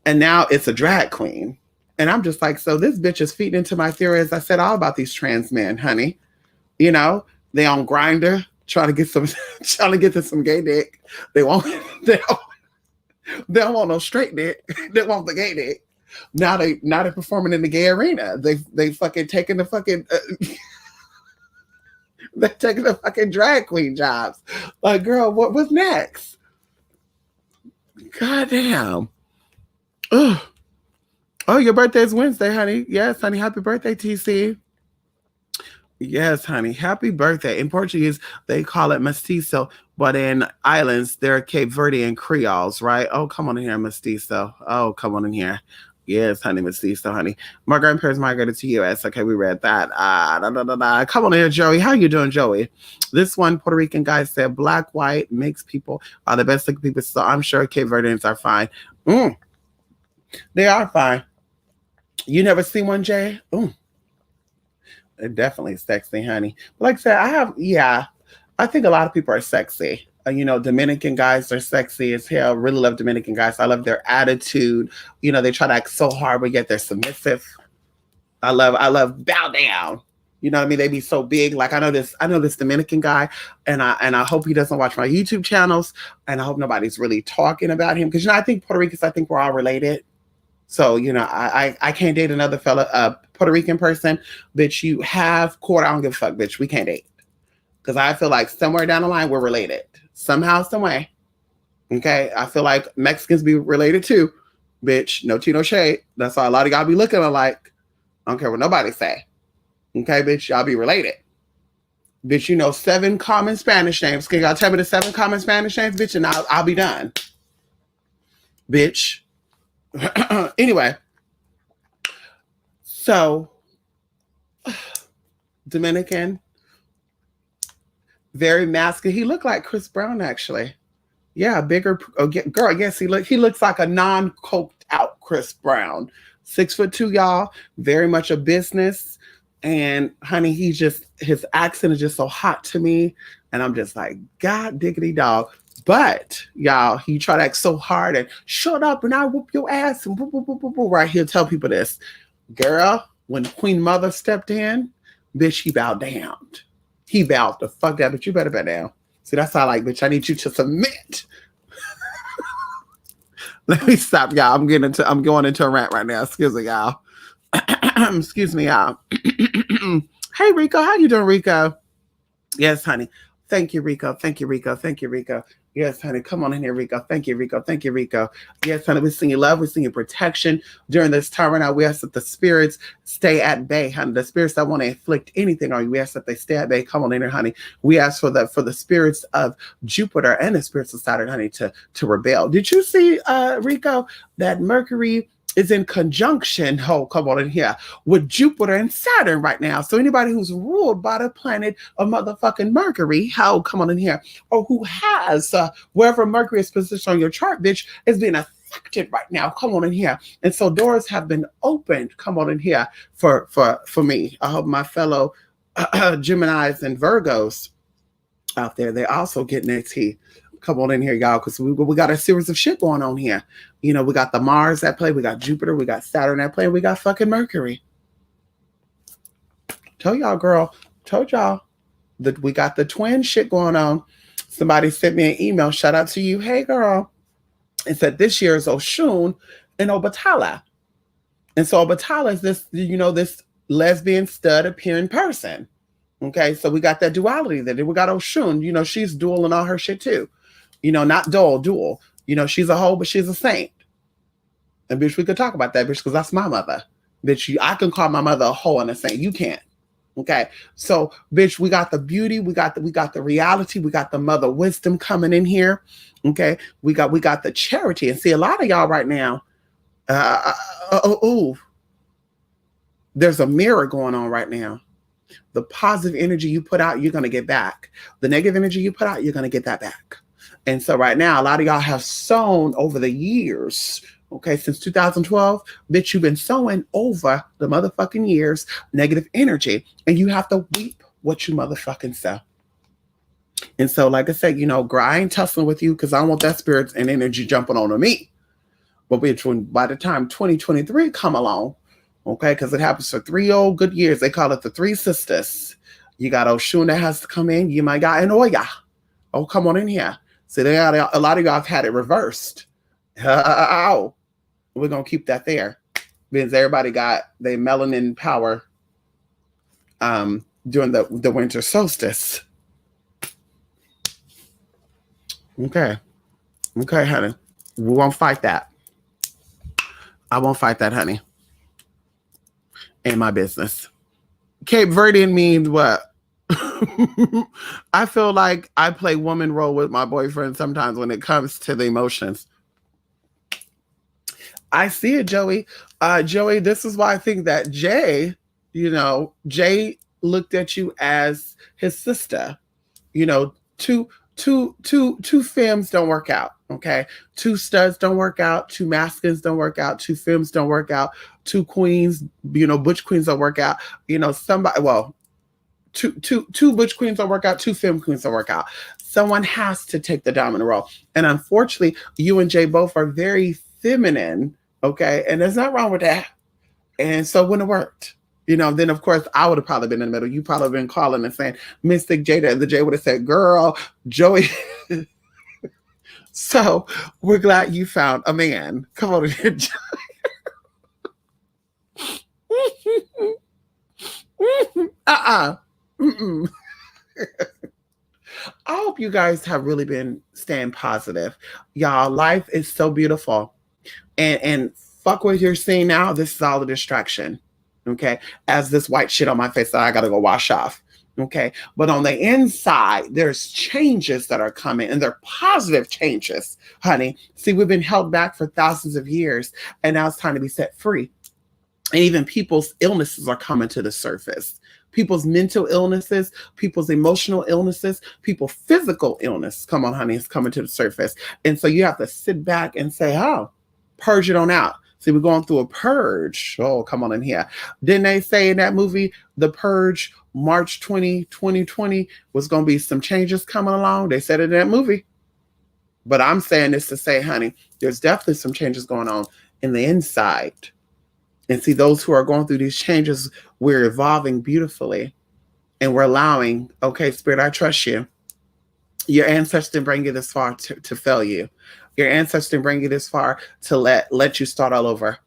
and now it's a drag queen. And I'm just like, so this bitch is feeding into my theory, as I said, all about these trans men, honey. You know, they on Grindr trying to get to some gay dick. They don't want no straight dick. They want the gay dick. Now they're performing in the gay arena. They fucking taking the fucking they're taking the fucking drag queen jobs. Like, girl, what's next? God damn. Ugh. Oh, your birthday's Wednesday, honey. Yes, honey. Happy birthday, TC. Yes, honey. Happy birthday. In Portuguese, they call it mestizo, but in islands, they're Cape Verdean Creoles, right? Oh, come on in here, mestizo. Oh, come on in here. Yes, honey, mestizo, honey. My grandparents migrated to U.S. Okay, we read that. Come on in here, Joey. How you doing, Joey? This one Puerto Rican guy said, black, white, mixed people are the best looking people, so I'm sure Cape Verdeans are fine. They are fine. You never seen one, Jay? They're definitely sexy, honey. But like I said, I think a lot of people are sexy. You know, Dominican guys are sexy as hell. Really love Dominican guys. I love their attitude. You know, they try to act so hard, but yet they're submissive. I love bow down. You know what I mean? They be so big. Like I know this Dominican guy, and I hope he doesn't watch my YouTube channels, and I hope nobody's really talking about him. Because you know, I think Puerto Ricans, I think we're all related. So, you know, I can't date another fella, Puerto Rican person, bitch. You have court. I don't give a fuck, bitch. We can't date. Because I feel like somewhere down the line, we're related. Somehow, some way. Okay? I feel like Mexicans be related too. Bitch, no tea, no shade. That's why a lot of y'all be looking alike. I don't care what nobody say. Okay, bitch? Y'all be related. Bitch, you know 7 common Spanish names. Can y'all tell me the 7 common Spanish names, bitch? And I'll be done. bitch. Anyway, so Dominican, very masculine. He looked like Chris Brown, actually. Yeah, bigger girl. Yes, he looks like a non-coked out Chris Brown. 6'2", y'all. Very much a business. And honey, his accent is just so hot to me. And I'm just like, God diggity dog. But y'all, he try to act so hard and shut up and I whoop your ass and boo, boo, boo, boo, boo. Right here, tell people this. Girl, when Queen Mother stepped in, bitch, he bowed down. He bowed the fuck down, but you better bow down. See, that's how I like, bitch. I need you to submit. Let me stop, y'all. I'm going into a rant right now. Excuse me, y'all. Excuse me, y'all. Hey, Rico. How you doing, Rico? Yes, honey. Thank you, Rico. Thank you, Rico. Thank you, Rico. Yes, honey. Come on in here, Rico. Thank you, Rico. Thank you, Rico. Yes, honey. We're singing love. We're singing protection during this time right now. We ask that the spirits stay at bay, honey. The spirits that want to inflict anything on you, we ask that they stay at bay. Come on in here, honey. We ask for the spirits of Jupiter and the spirits of Saturn, honey, to rebel. Did you see, Rico, that Mercury is in conjunction, come on in here, with Jupiter and Saturn right now. So anybody who's ruled by the planet of motherfucking Mercury, come on in here, or who has, wherever Mercury is positioned on your chart, bitch, is being affected right now. Come on in here. And so doors have been opened, come on in here, for me. I hope my fellow Geminis and Virgos out there, they're also getting their tea. Come on in here, y'all, because we got a series of shit going on here. You know, we got the Mars at play, we got Jupiter, we got Saturn at play, and we got fucking Mercury. Told y'all, girl. Told y'all that we got the twin shit going on. Somebody sent me an email. Shout out to you. Hey, girl. It said this year is Oshun and Obatala. And so Obatala is this, this lesbian stud appearing person. Okay, so we got that duality there. We got Oshun. She's dual and all her shit too. Not dual. She's a hoe, but she's a saint. And bitch, we could talk about that, bitch, because that's my mother. Bitch, I can call my mother a hoe and a saint. You can't. Okay. So, bitch, we got the beauty, we got the reality, we got the mother wisdom coming in here. Okay. We got the charity. And see, a lot of y'all right now, there's a mirror going on right now. The positive energy you put out, you're going to get back. The negative energy you put out, you're going to get that back. And so right now, a lot of y'all have sown over the years, okay, since 2012, bitch, you've been sowing over the motherfucking years negative energy, and you have to reap what you motherfucking sow. And so, like I said, girl, I ain't tussling with you because I don't want that spirit and energy jumping on me. But bitch, by the time 2023 come along, okay, because it happens for 3 old good years. They call it the three sisters. You got Oshun that has to come in. You might got Oya. Oh, come on in here. See, a lot of y'all have had it reversed. We're going to keep that there. Because everybody got their melanin power during the winter solstice. Okay. Okay, honey. We won't fight that. I won't fight that, honey. In my business. Cape Verdean means what? I feel like I play woman role with my boyfriend sometimes when it comes to the emotions. I see it, Joey. Joey, this is why I think that Jay looked at you as his sister. Two femmes don't work out. Okay. 2 studs don't work out. 2 masculines don't work out. 2 femmes don't work out. 2 queens, butch queens don't work out. Two butch queens don't work out. 2 femme queens don't work out. Someone has to take the dominant role. And unfortunately, you and Jay both are very feminine. Okay. And there's nothing wrong with that. And so when it worked, then of course I would have probably been in the middle. You probably been calling and saying, Mystic Jada, and the Jay would have said, girl, Joey. So we're glad you found a man. Come on in. I hope you guys have really been staying positive. Y'all, life is so beautiful. And fuck what you're seeing now. This is all a distraction. Okay. As this white shit on my face that I gotta go wash off. Okay. But on the inside, there's changes that are coming and they're positive changes, honey. See, we've been held back for thousands of years and now it's time to be set free. And even people's illnesses are coming to the surface. People's mental illnesses, people's emotional illnesses, people's physical illness. Come on, honey, it's coming to the surface. And so you have to sit back and say, oh, purge it on out. See, we're going through a purge. Oh, come on in here. Didn't they say in that movie, The Purge, March 2020, was going to be some changes coming along? They said it in that movie. But I'm saying this to say, honey, there's definitely some changes going on in the inside. And see, those who are going through these changes, we're evolving beautifully. And we're allowing, okay, Spirit, I trust you. Your ancestors didn't bring you this far to fail you. Your ancestors didn't bring you this far to let you start all over.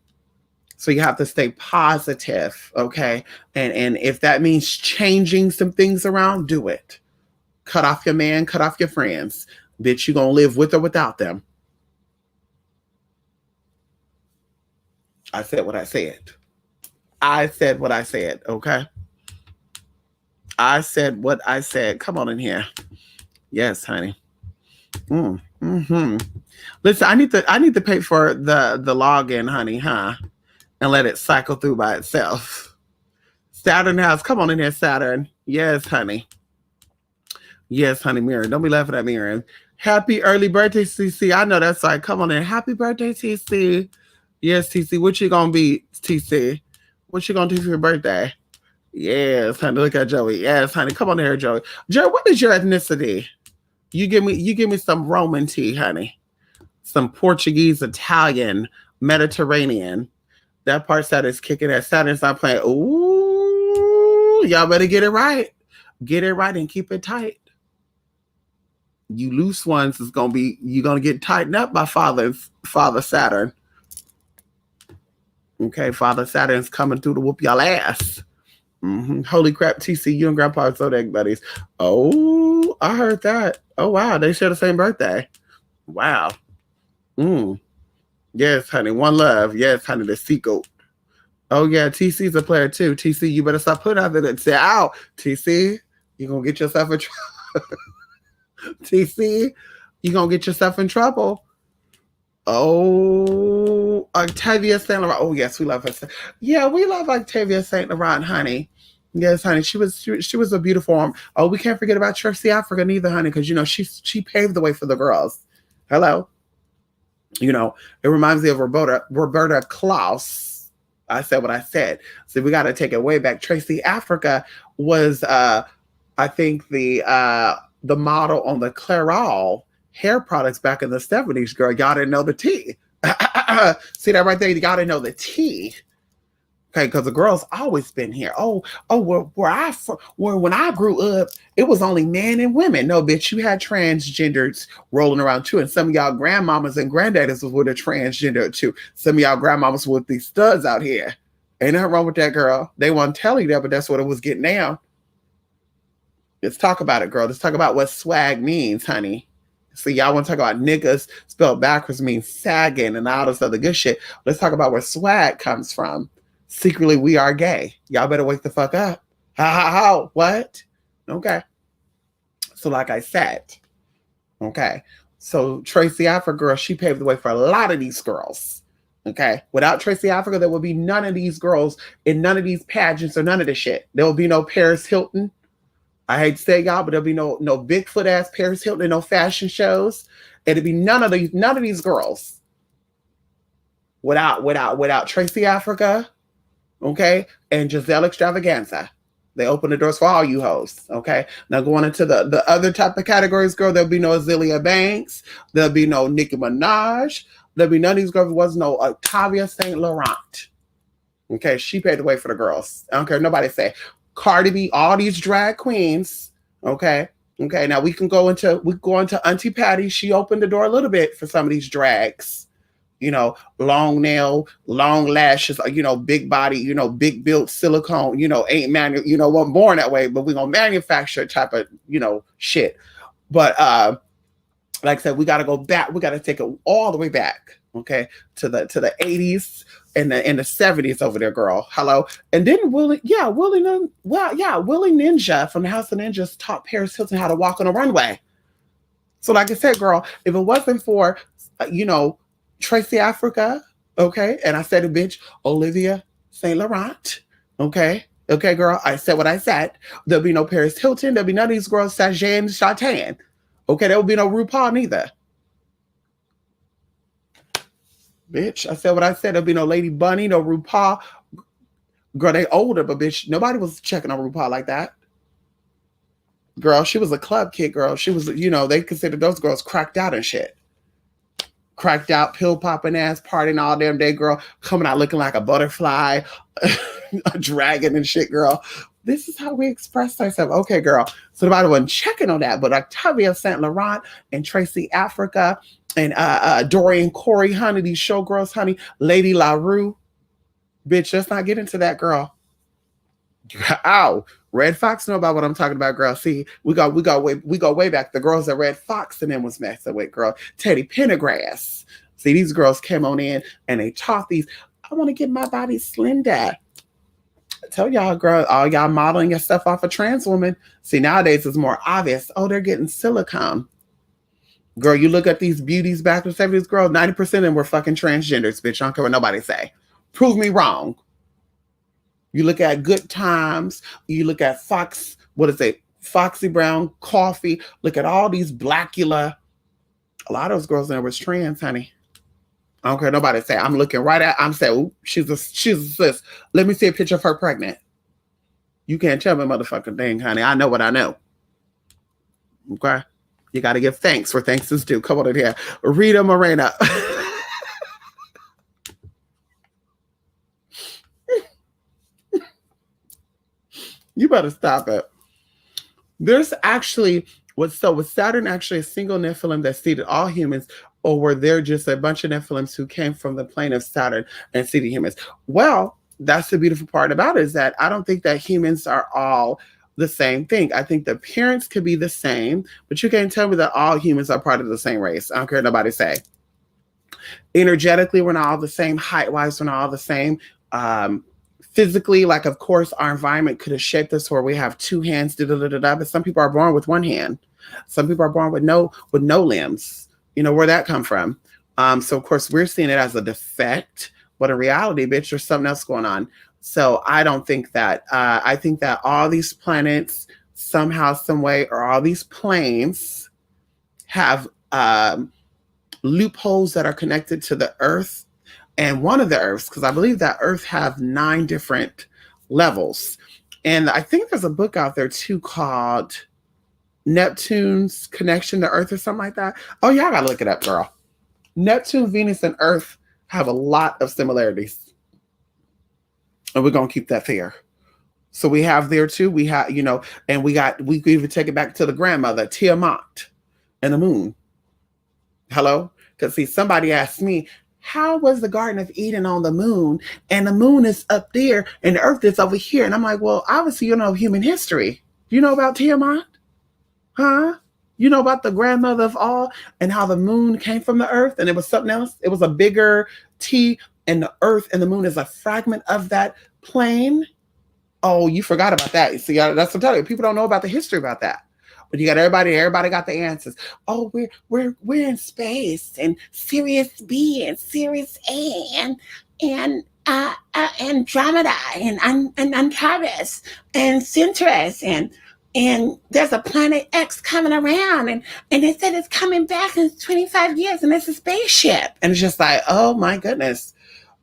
So you have to stay positive, okay? And if that means changing some things around, do it. Cut off your man, cut off your friends. Bitch, you gonna live with or without them. I said what I said. I said what I said, okay? I said what I said. Come on in here. Yes, honey. Mm-hmm. Listen, I need to pay for the login, honey, huh? And let it cycle through by itself. Saturn house, come on in here, Saturn. Yes, honey. Yes, honey, Miriam. Don't be laughing at Miriam. Happy early birthday, CC. I know that's right. Come on in. Happy birthday, TC. Yes, TC. What you gonna be, TC? What you gonna do for your birthday? Yes, honey. Look at Joey. Yes, honey. Come on here, Joey. Joey, what is your ethnicity? You give me some Roman tea, honey. Some Portuguese, Italian, Mediterranean. That part Saturn's kicking at Saturn's not playing. Ooh, y'all better get it right. Get it right and keep it tight. You loose ones is gonna be you're gonna get tightened up by Father Saturn. Okay, Father Saturn's coming through to whoop y'all ass. Mm-hmm. Holy crap, TC, you and Grandpa are Zodiac buddies. Oh, I heard that. Oh wow, they share the same birthday. Wow. Yes, honey. One love. Yes, honey. The seagoat. Oh yeah, TC's a player too. TC, you better stop putting out there and say, "Ow, TC, you gonna get yourself in trouble." TC, you gonna get yourself in trouble. Oh, Octavia Saint Laurent. Oh yes, we love her. Yeah, we love Octavia Saint Laurent, honey. Yes, honey. She was a beautiful woman. Oh, we can't forget about Tracy Africa neither, honey, because you know she paved the way for the girls. Hello. You know, it reminds me of Roberta Klaus. I said what I said. So we got to take it way back. Tracy Africa was, I think, the model on the Clairol hair products back in the 70s, girl. Y'all didn't know the tea. See that right there? Y'all didn't know the tea. Okay, because the girl's always been here. When I grew up, it was only men and women. No, bitch, you had transgenders rolling around too. And some of y'all grandmamas and granddaddies was with a transgender too. Some of y'all grandmamas with these studs out here. Ain't nothing wrong with that, girl. They won't tell you that, but that's what it was getting down. Let's talk about it, girl. Let's talk about what swag means, honey. See, y'all want to talk about niggas spelled backwards means sagging and all this other good shit. Let's talk about where swag comes from. Secretly, we are gay. Y'all better wake the fuck up. How? What? Okay. So like I said, okay. So Tracy Africa, girl, she paved the way for a lot of these girls. Okay. Without Tracy Africa, there would be none of these girls in none of these pageants or none of this shit. There will be no Paris Hilton. I hate to say y'all, but there'll be no Bigfoot ass Paris Hilton, no fashion shows. It'll be none of these girls without Tracy Africa. Okay, and Giselle Extravaganza. They open the doors for all you hoes. Okay, now going into the other type of categories, girl, there'll be no Azealia Banks. There'll be no Nicki Minaj. There'll be none of these girls. There was no Octavia Saint Laurent. Okay, she paved the way for the girls. I don't care nobody say. Cardi B, all these drag queens. Okay, now we go into Auntie Patty. She opened the door a little bit for some of these drags. You know, long nail, long lashes, you know, big body, you know, big built silicone, you know, wasn't born that way, but we're gonna manufacture type of, you know, shit. But like I said, we gotta go back, we gotta take it all the way back, okay, to the 80s in the 70s over there, girl. Hello. And then Willie Ninja from the House of Ninjas taught Paris Hilton how to walk on a runway. So, like I said, girl, if it wasn't for, Tracy Africa, okay, and I said a bitch, Olivia Saint Laurent, okay, okay, girl, I said what I said. There'll be no Paris Hilton. There'll be none of these girls, Sajay and Shatan. Okay, there will be no RuPaul neither. Bitch, I said what I said. There'll be no Lady Bunny, no RuPaul. Girl, they older, but bitch, nobody was checking on RuPaul like that. Girl, she was a club kid, girl. She was, they considered those girls cracked out and shit. Cracked out, pill popping ass, partying all damn day, girl. Coming out looking like a butterfly, a dragon and shit, girl. This is how we express ourselves. Okay, girl. So nobody wasn't checking on that, but Octavia Saint Laurent and Tracy Africa and Dorian Corey, honey, these showgirls, honey, Lady LaRue. Bitch, let's not get into that, girl. Ow. Red Fox know about what I'm talking about, girl. See, we go way back. The girls that Red Fox and them was messing with, girl. Teddy Pendergrass. See, these girls came on in and they taught these. I want to get my body slender. I tell y'all, girl, all y'all modeling your stuff off a trans woman. See, nowadays it's more obvious. Oh, they're getting silicone. Girl, you look at these beauties back in the 70s, girl, 90% of them were fucking transgenders, bitch. I don't care what nobody say. Prove me wrong. You look at Good Times. You look at Foxy Brown Coffee. Look at all these Blackula. A lot of those girls there was trans, honey. I don't care what nobody say. I'm looking right at. I'm saying, ooh, she's a sis. Let me see a picture of her pregnant. You can't tell me motherfucking thing, honey. I know what I know. Okay, you got to give thanks where thanks is due. Come on in here, Rita Morena. You better stop it. There's actually with Saturn actually a single Nephilim that seeded all humans, or were there just a bunch of Nephilims who came from the plane of Saturn and seeded humans? Well, that's the beautiful part about it, is that I don't think that humans are all the same thing. I think the parents could be the same, but you can't tell me that all humans are part of the same race. I don't care what nobody say. Energetically, we're not all the same. Height-wise, we're not all the same. Physically, like, of course, our environment could have shaped us where we have two hands, but some people are born with one hand. Some people are born with no limbs. You know, where that come from? So, of course, we're seeing it as a defect, but in reality, bitch, there's something else going on. So I don't think that. I think that all these planets, somehow, some way, or all these planes have loopholes that are connected to the Earth. And one of the Earths, because I believe that Earth have 9 different levels. And I think there's a book out there too called Neptune's Connection to Earth or something like that. Oh yeah, I gotta look it up, girl. Neptune, Venus, and Earth have a lot of similarities. And we're gonna keep that fair. So we have there too, we have, and we could even take it back to the grandmother, Tiamat, and the moon. Hello? Because see, somebody asked me, how was the Garden of Eden on the moon? And the moon is up there and the Earth is over here. And I'm like, well, obviously you know human history. You know about Tiamat? Huh? You know about the grandmother of all and how the moon came from the Earth and it was something else? It was a bigger T, and the Earth and the moon is a fragment of that plane. Oh, you forgot about that. See, that's what I'm telling you. People don't know about the history about that. But you got everybody got the answers. Oh, we're in space, and Sirius B and Sirius A and Andromeda and Antares and Centaurus and there's a planet X coming around and they said it's coming back in 25 years and it's a spaceship. And it's just like, oh my goodness.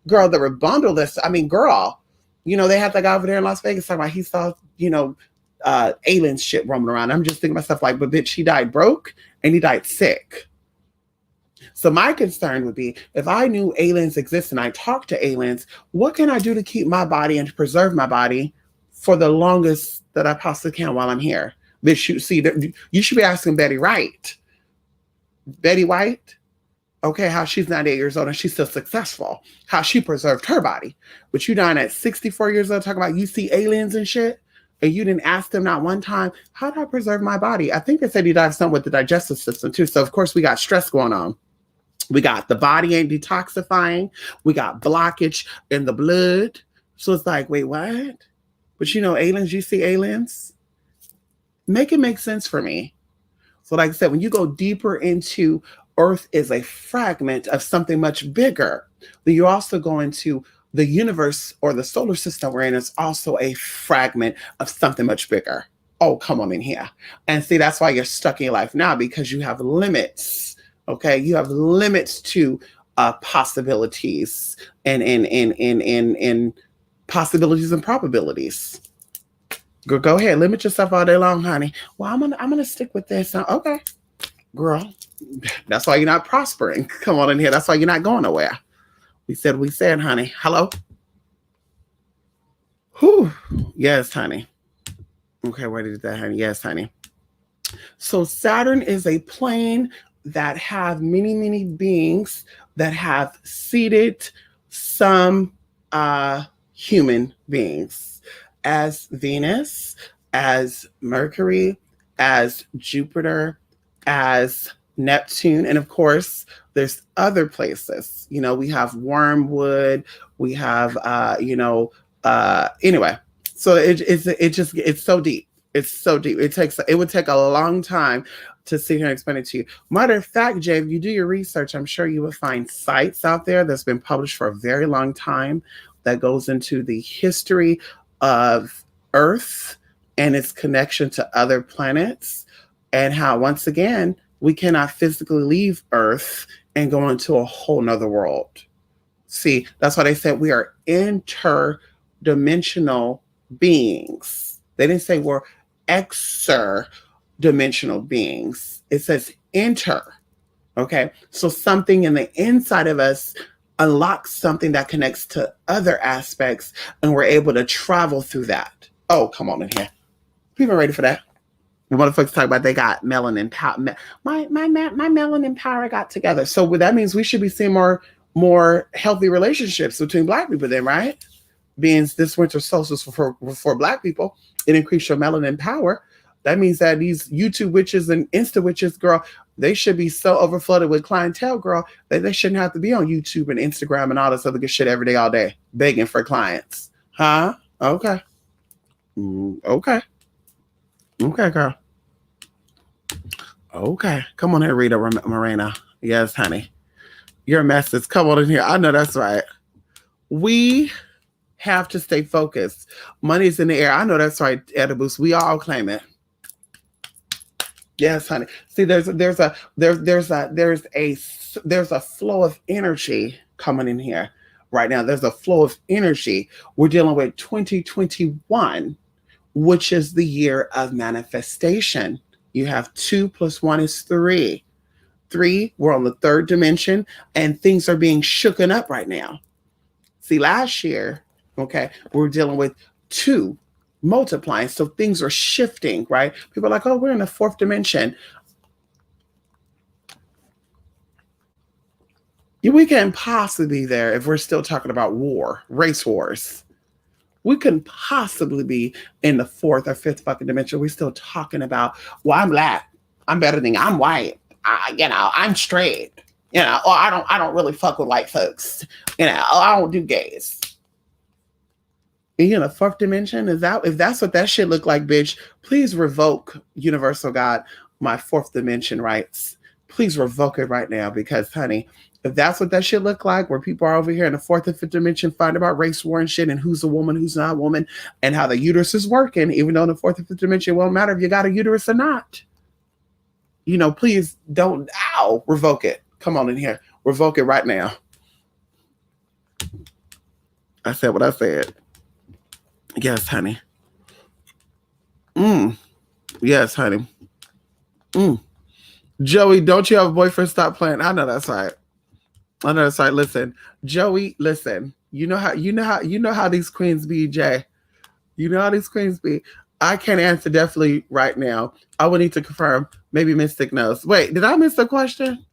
Girl, the rebundle this, I mean, girl, they had that guy over there in Las Vegas talking about he saw, alien shit roaming around. I'm just thinking to myself like, but bitch, he died broke and he died sick. So my concern would be if I knew aliens exist and I talked to aliens, what can I do to keep my body and to preserve my body for the longest that I possibly can while I'm here? Bitch, you should be asking Betty White. Betty White? Okay, how she's 98 years old and she's still successful. How she preserved her body. But you dying at 64 years old talking about you see aliens and shit? And you didn't ask them not one time, how do I preserve my body? I think they said he died something with the digestive system too. So of course we got stress going on. We got the body ain't detoxifying. We got blockage in the blood. So it's like, wait, what? But aliens, you see aliens? Make it make sense for me. So, like I said, when you go deeper into Earth is a fragment of something much bigger, then you also go into the universe or the solar system we're in is also a fragment of something much bigger. Oh, come on in here. And see, that's why you're stuck in your life now because you have limits. Okay. You have limits to possibilities and possibilities and probabilities. Go ahead, limit yourself all day long, honey. Well, I'm gonna stick with this. Okay, girl. That's why you're not prospering. Come on in here. That's why you're not going nowhere. We said, honey. Hello? Whew. Yes, honey. Okay, where did that, honey? Yes, honey. So Saturn is a plane that have many beings that have seeded some human beings as Venus, as Mercury, as Jupiter, as Neptune, and of course, there's other places. We have Wormwood, we have, anyway. So it's so deep. It's so deep. It would take a long time to sit here and explain it to you. Matter of fact, Jay, if you do your research, I'm sure you will find sites out there that's been published for a very long time that goes into the history of Earth and its connection to other planets, and how, once again, we cannot physically leave Earth and go into a whole nother world. See, that's why they said we are interdimensional beings. They didn't say we're extra-dimensional beings. It says inter. Okay, so something in the inside of us unlocks something that connects to other aspects, and we're able to travel through that. Oh, come on in here. People ready for that? The motherfuckers talk about they got melanin power. My melanin power got together. So that means we should be seeing more healthy relationships between Black people then, right? Being this winter solstice for Black people, it increased your melanin power. That means that these YouTube witches and Insta witches, girl, they should be so overflooded with clientele, girl, that they shouldn't have to be on YouTube and Instagram and all this other good shit every day, all day, begging for clients. Huh? Okay. Okay. Okay, girl. Okay. Come on here, Rita Morena. Yes, honey. Your message. Come on in here. I know that's right. We have to stay focused. Money's in the air. I know that's right, Edibus. We all claim it. Yes, honey. See, there's a flow of energy coming in here right now. There's a flow of energy. We're dealing with 2021, which is the year of manifestation. You have 2 + 1 is 3. 3, we're on the third dimension, and things are being shooken up right now. See, last year, okay, we were dealing with 2 multiplying. So things are shifting, right? People are like, oh, we're in the 4th dimension. We can't possibly be there if we're still talking about war, race wars. We couldn't possibly be in the 4th or 5th fucking dimension. We're still talking about, well, I'm Black. I'm better than you. I'm white. I'm straight. Or I don't really fuck with white folks. I don't do gays. In the 4th dimension, if that's what that shit look like, bitch, please revoke Universal God my 4th dimension rights. Please revoke it right now, because, honey, if that's what that shit look like, where people are over here in the 4th and 5th dimension fighting about race war and shit, and who's a woman, who's not a woman, and how the uterus is working, even though in the 4th and 5th dimension it won't matter if you got a uterus or not. Please don't revoke it. Come on in here, revoke it right now. I said what I said. Yes, honey. Yes, honey. Joey, don't you have a boyfriend? Stop playing. I know that's right. Listen, Joey, listen. You know how these queens be, Jay. You know how these queens be. I can't answer definitely right now. I would need to confirm. Maybe Mystic knows. Wait, did I miss the question?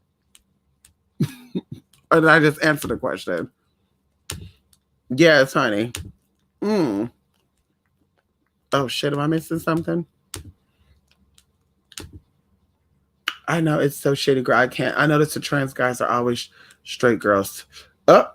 Or did I just answer the question? Yes, honey. Oh shit, am I missing something? I know it's so shitty, girl. I can't. I notice the trans guys are always straight girls. Oh,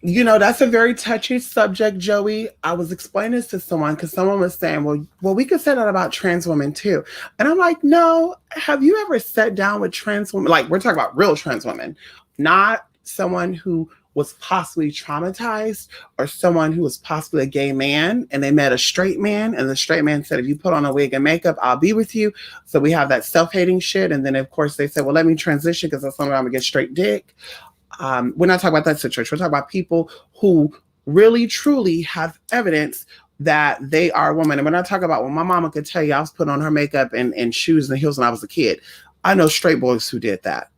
that's a very touchy subject, Joey. I was explaining this to someone because someone was saying, well, we could say that about trans women too. And I'm like, no, have you ever sat down with trans women? Like, we're talking about real trans women, not someone who was possibly traumatized or someone who was possibly a gay man and they met a straight man and the straight man said, if you put on a wig and makeup, I'll be with you. So we have that self-hating shit. And then of course they said, well, let me transition because that's something I'm gonna get straight dick. We're not talking about that situation. We're talking about people who really, truly have evidence that they are a woman. And we're not talking about, well, my mama could tell you I was putting on her makeup and shoes and heels when I was a kid. I know straight boys who did that.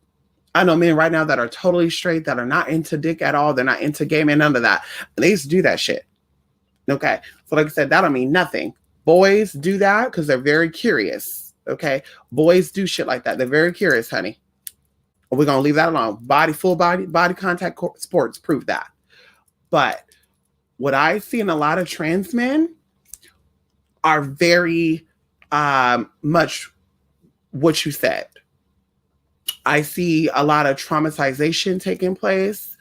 I know men right now that are totally straight, that are not into dick at all. They're not into gay men, none of that. And they used to do that shit. Okay. So like I said, that don't mean nothing. Boys do that because they're very curious. Okay. Boys do shit like that. They're very curious, honey. We're going to leave that alone. Full body contact sports prove that. But what I see in a lot of trans men are very much what you said. I see a lot of traumatization taking place.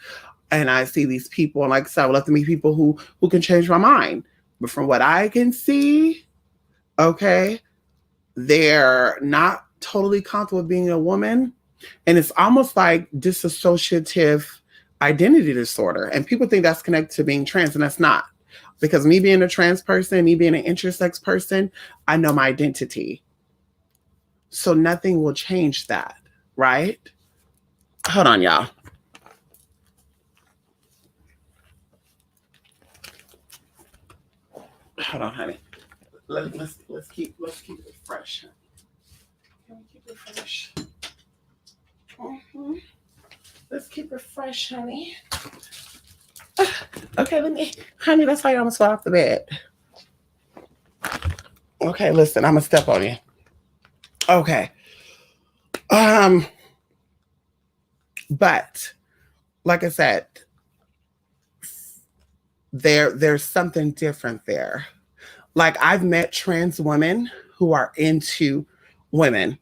And I see these people, and like I said, I would love to meet people who can change my mind. But from what I can see, okay, they're not totally comfortable with being a woman. And it's almost like dissociative identity disorder. And people think that's connected to being trans, and that's not. Because me being a trans person, me being an intersex person, I know my identity. So nothing will change that, right? Hold on, y'all. Hold on, honey. Let's keep it fresh. Can we keep it fresh? Mm-hmm. Let's keep it fresh, honey. Okay, honey, that's how you almost fell off the bed. Okay, listen, I'm gonna step on you. Okay. But like I said, there's something different there. Like I've met trans women who are into women.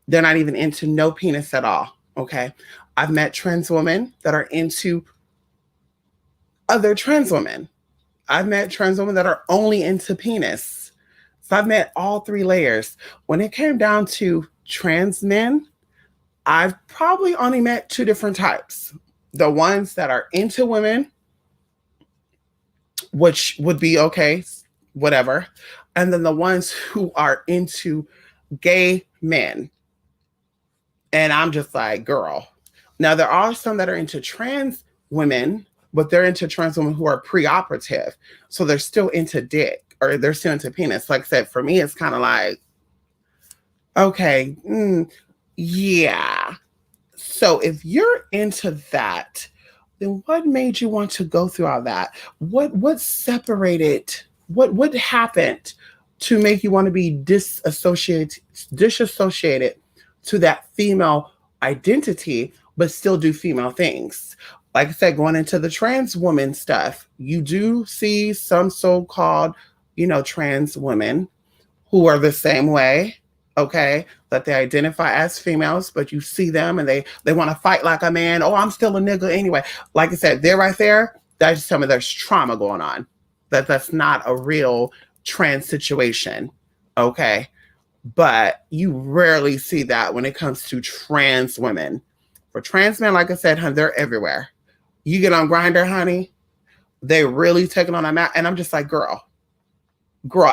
They're not even into no penis at all. Okay. I've met trans women that are into other trans women. I've met trans women that are only into penis. So I've met all three layers. When it came down to trans men, I've probably only met two different types. The ones that are into women, which would be okay, whatever. And then the ones who are into gay men. And I'm just like, girl. Now, there are some that are into trans women, but they're into trans women who are preoperative. So they're still into dick or they're still into penis. Like I said, for me, it's kind of like, okay, yeah. So if you're into that, then what made you want to go through all that? What separated? What happened to make you want to be disassociated to that female identity, but still do female things? Like I said, going into the trans woman stuff, you do see some so-called, trans women who are the same way, okay, that they identify as females, but you see them and they want to fight like a man. Oh, I'm still a nigga anyway. Like I said, they're right there. That's just some of there's trauma going on. That's not a real trans situation, okay? But you rarely see that when it comes to trans women. For trans men, like I said, honey, they're everywhere. You get on Grindr, honey, they really taking on that map. And I'm just like, girl,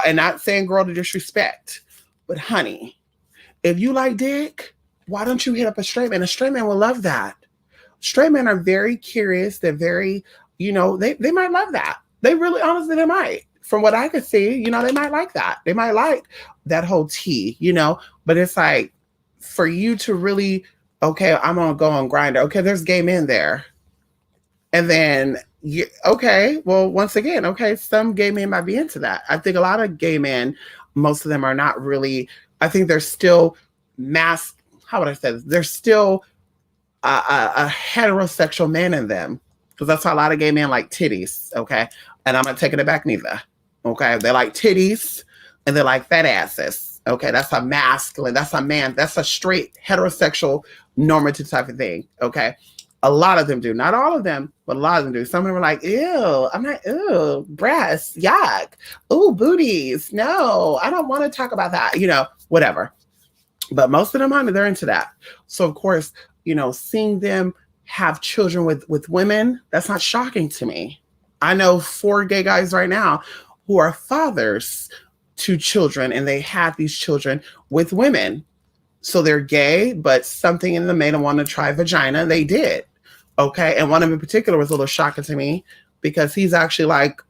and not saying girl to disrespect, but honey, if you like dick, why don't you hit up a straight man? A straight man will love that. Straight men are very curious. They're very, they might love that. They really, honestly, they might. From what I could see, they might like that. They might like that whole tea, but it's like for you to really, okay, I'm going to go on Grindr. Okay, there's gay men there. And then, okay, well, once again, okay, some gay men might be into that. I think a lot of gay men, most of them are not really, I think they're still how would I say this? There's still a heterosexual man in them. Because that's how a lot of gay men like titties, okay? And I'm not taking it back neither, okay? They like titties and they're like fat asses. Okay, that's a masculine, that's a man, that's a straight heterosexual normative type of thing. Okay. A lot of them do. Not all of them, but a lot of them do. Some of them are like, ew, I'm not, ew, breasts, yuck. Ooh, booties. No, I don't want to talk about that, whatever. But most of them, honey, they're into that. So, of course, seeing them have children with women, that's not shocking to me. I know 4 gay guys right now who are fathers to children, and they have these children with women. So they're gay, but something in them made them want to try vagina. They did. Okay. And one of them in particular was a little shocking to me because he's actually like,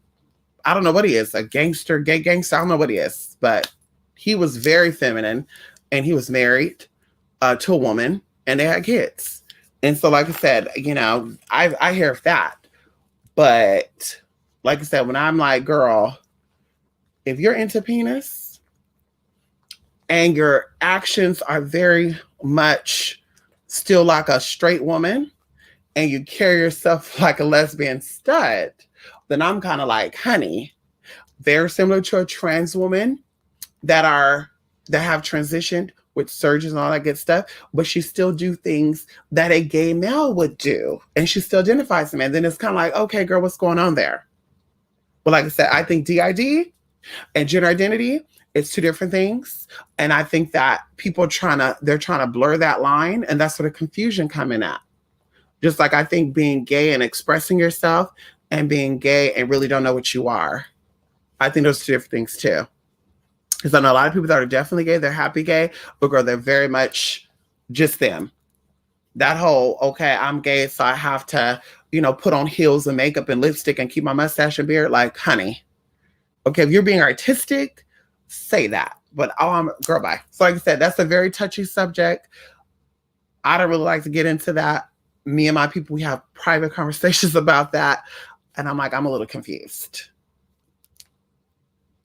I don't know what he is, a gangster, gay gangster. I don't know what he is, but he was very feminine and he was married to a woman and they had kids. And so, like I said, I hear that. But like I said, when I'm like, girl, if you're into penis and your actions are very much still like a straight woman and you carry yourself like a lesbian stud, then I'm kind of like, honey, very similar to a trans woman that have transitioned with surgeries and all that good stuff, but she still do things that a gay male would do. And she still identifies as a man. Then it's kind of like, okay, girl, what's going on there? But like I said, I think DID and gender identity, it's 2 different things. And I think that people they're trying to blur that line. And that's where the confusion coming at. Just like I think being gay and expressing yourself and being gay and really don't know what you are. I think those 2 different things too. Because I know a lot of people that are definitely gay, they're happy gay, but girl, they're very much just them. That whole, okay, I'm gay, so I have to, put on heels and makeup and lipstick and keep my mustache and beard. Like, honey, okay, if you're being artistic, say that. But girl, bye. So like I said, that's a very touchy subject. I don't really like to get into that. Me and my people, we have private conversations about that. And I'm like, I'm a little confused.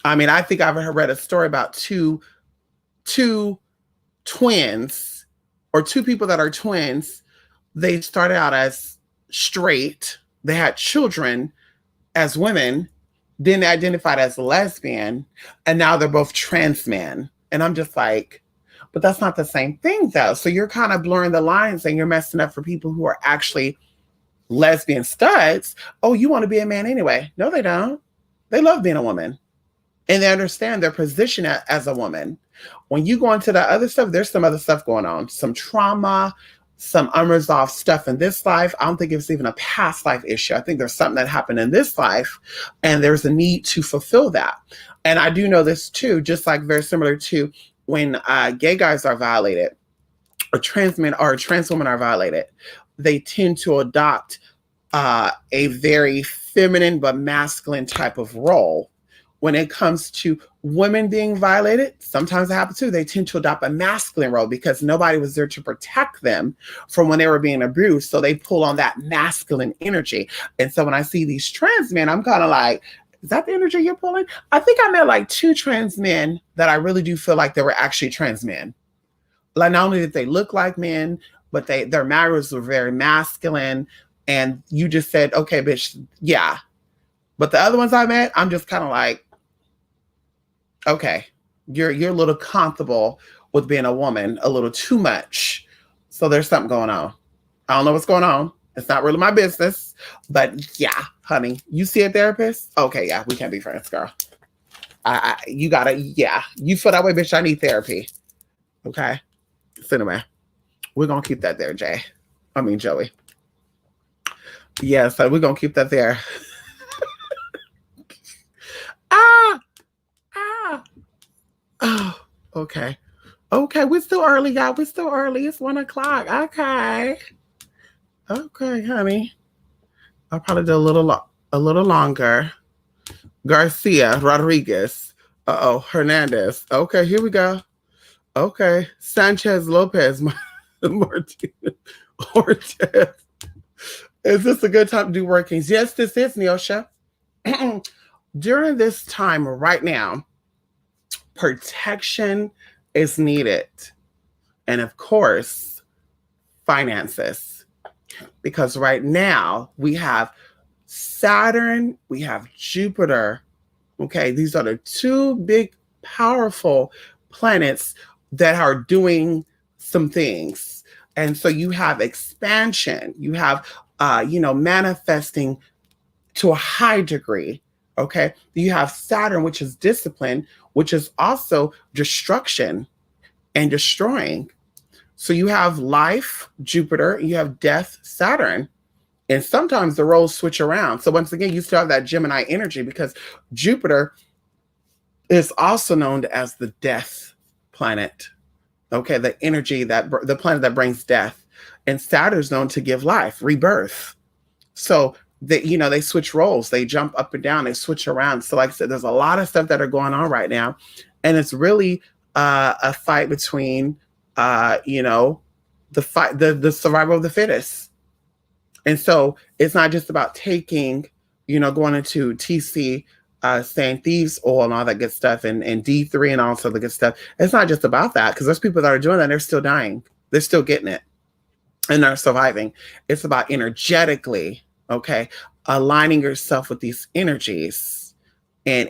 I mean, I think I've read a story about two twins or 2 people that are twins. They started out as straight. They had children as women. Then they identified as lesbian. And now they're both trans men. And I'm just like, but that's not the same thing though. So you're kind of blurring the lines and you're messing up for people who are actually lesbian studs. Oh, you want to be a man anyway. No, they don't. They love being a woman. And they understand their position as a woman. When you go into that other stuff, there's some other stuff going on. Some trauma, some unresolved stuff in this life. I don't think it's even a past life issue. I think there's something that happened in this life, and there's a need to fulfill that. And I do know this too, just like very similar to when gay guys are violated, or trans men or trans women are violated, they tend to adopt a very feminine but masculine type of role. When it comes to women being violated, sometimes it happens too. They tend to adopt a masculine role because nobody was there to protect them from when they were being abused. So they pull on that masculine energy. And so when I see these trans men, I'm kind of like, is that the energy you're pulling? I think I met like 2 trans men that I really do feel like they were actually trans men. Like not only did they look like men, but their marriages were very masculine. And you just said, okay, bitch, yeah. But the other ones I met, I'm just kind of like, okay, you're a little comfortable with being a woman, a little too much. So there's something going on. I don't know what's going on. It's not really my business. But yeah, honey, you see a therapist? Okay, yeah, we can't be friends, girl. You gotta, yeah. You feel that way, bitch, I need therapy. Okay? So anyway, we're going to keep that there, Joey. Yeah, so we're going to keep that there. Oh, okay. Okay, we're still early, y'all. We're still early. It's 1:00. Okay. Okay, honey. I'll probably do a little longer. Garcia Rodriguez. Hernandez. Okay, here we go. Okay. Sanchez Lopez Martinez Ortez. Is this a good time to do workings? Yes, this is, Neosha. During this time right now, protection is needed. And of course, finances. Because right now we have Saturn, we have Jupiter. Okay, these are the 2 big powerful planets that are doing some things. And so you have expansion, you have, manifesting to a high degree. Okay. You have Saturn, which is discipline, which is also destruction and destroying. So you have life, Jupiter, you have death, Saturn. And sometimes the roles switch around. So once again, you still have that Gemini energy because Jupiter is also known as the death planet. Okay, the energy that the planet that brings death. And Saturn is known to give life, rebirth. So they switch roles, they jump up and down, they switch around. So like I said, there's a lot of stuff that are going on right now. And it's really a fight between the survival of the fittest. And so it's not just about taking, going into TC, saying thieves oil and all that good stuff, and D3 and all the good stuff. It's not just about that, because there's people that are doing that, they're still dying. They're still getting it. And they're surviving. It's about energetically, okay, aligning yourself with these energies and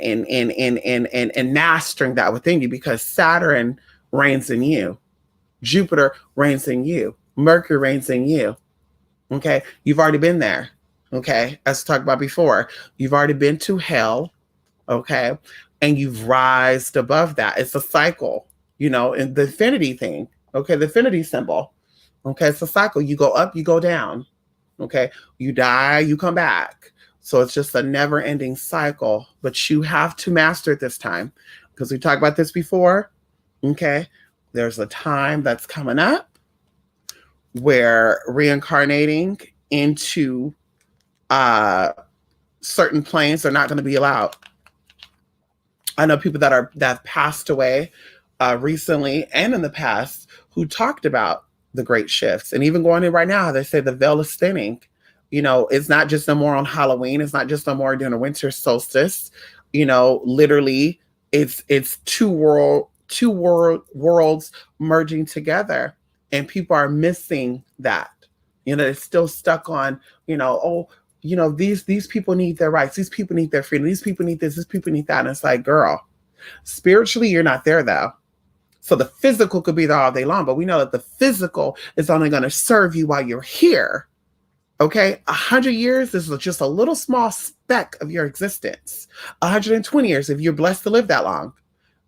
mastering that within you, because Saturn reigns in you. Jupiter reigns in you. Mercury reigns in you. Okay. You've already been there. Okay. As talked about before, you've already been to hell. Okay. And you've rised above that. It's a cycle, in the infinity thing. Okay. The infinity symbol. Okay. It's a cycle. You go up, you go down. Okay. You die, you come back. So it's just a never ending cycle, but you have to master it this time, because we talked about this before. Okay. There's a time that's coming up where reincarnating into certain planes are not going to be allowed. I know people that have passed away recently and in the past who talked about the great shifts, and even going in right now, they say the veil is thinning. It's not just no more on Halloween. It's not just no more during the winter solstice. Literally, it's two worlds merging together, and people are missing that. They're still stuck on, these people need their rights. These people need their freedom. These people need this. These people need that. And it's like, girl, spiritually, you're not there though. So the physical could be there all day long, but we know that the physical is only going to serve you while you're here. Okay. 100 years is just a little small speck of your existence. 120 years, if you're blessed to live that long,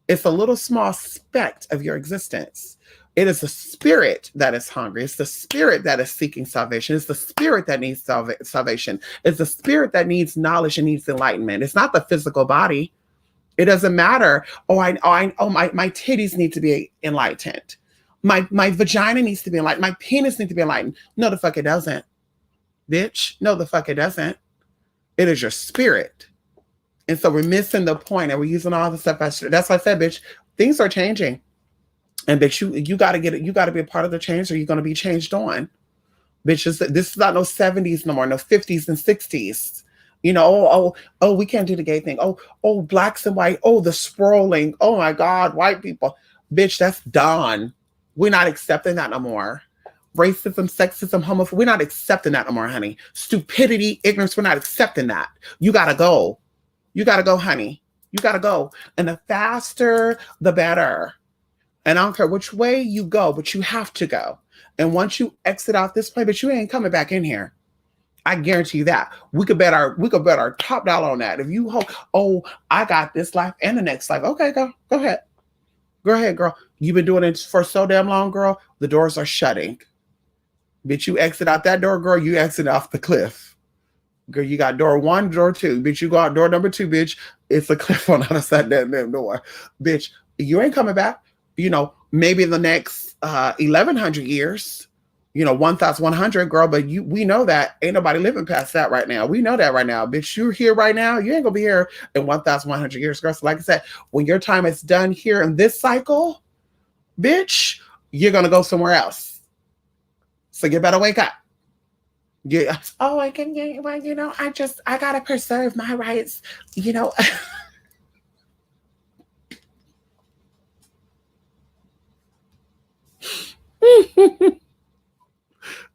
it's a little small speck of your existence. It is the spirit that is hungry. It's the spirit that is seeking salvation. It's the spirit that needs salvation. It's the spirit that needs knowledge and needs enlightenment. It's not the physical body. It doesn't matter. My titties need to be enlightened. My vagina needs to be enlightened. My penis needs to be enlightened. No, the fuck it doesn't, bitch. No, the fuck it doesn't. It is your spirit. And so we're missing the point, and we're using all the stuff. That's why I said, bitch, things are changing. And bitch, you gotta get it. You gotta be a part of the change, or you're gonna be changed on. Bitches, this is not no 70s no more, no 50s and 60s. We can't do the gay thing. Oh, blacks and white. Oh, the sprawling. Oh my God, white people. Bitch, that's done. We're not accepting that no more. Racism, sexism, homophobia. We're not accepting that no more, honey. Stupidity, ignorance. We're not accepting that. You gotta go. You gotta go, honey. You gotta go. And the faster, the better. And I don't care which way you go, but you have to go. And once you exit out this place, but you ain't coming back in here. I guarantee you that. We could bet our top dollar on that. If you hope, I got this life and the next life. Okay, go ahead. Go ahead, girl. You've been doing it for so damn long, girl. The doors are shutting. Bitch, you exit out that door, girl. You exit off the cliff. Girl, you got door 1, door 2. Bitch, you go out door number 2, bitch. It's a cliff on the other side of that damn door. Bitch, you ain't coming back. Maybe in the next 1,100 years. 1,100, girl, but we know that ain't nobody living past that right now. We know that right now. Bitch, you're here right now. You ain't gonna be here in 1,100 years, girl. So like I said, when your time is done here in this cycle, bitch, you're gonna go somewhere else. So you better wake up. Yeah. Oh, I can get well, I gotta preserve my rights,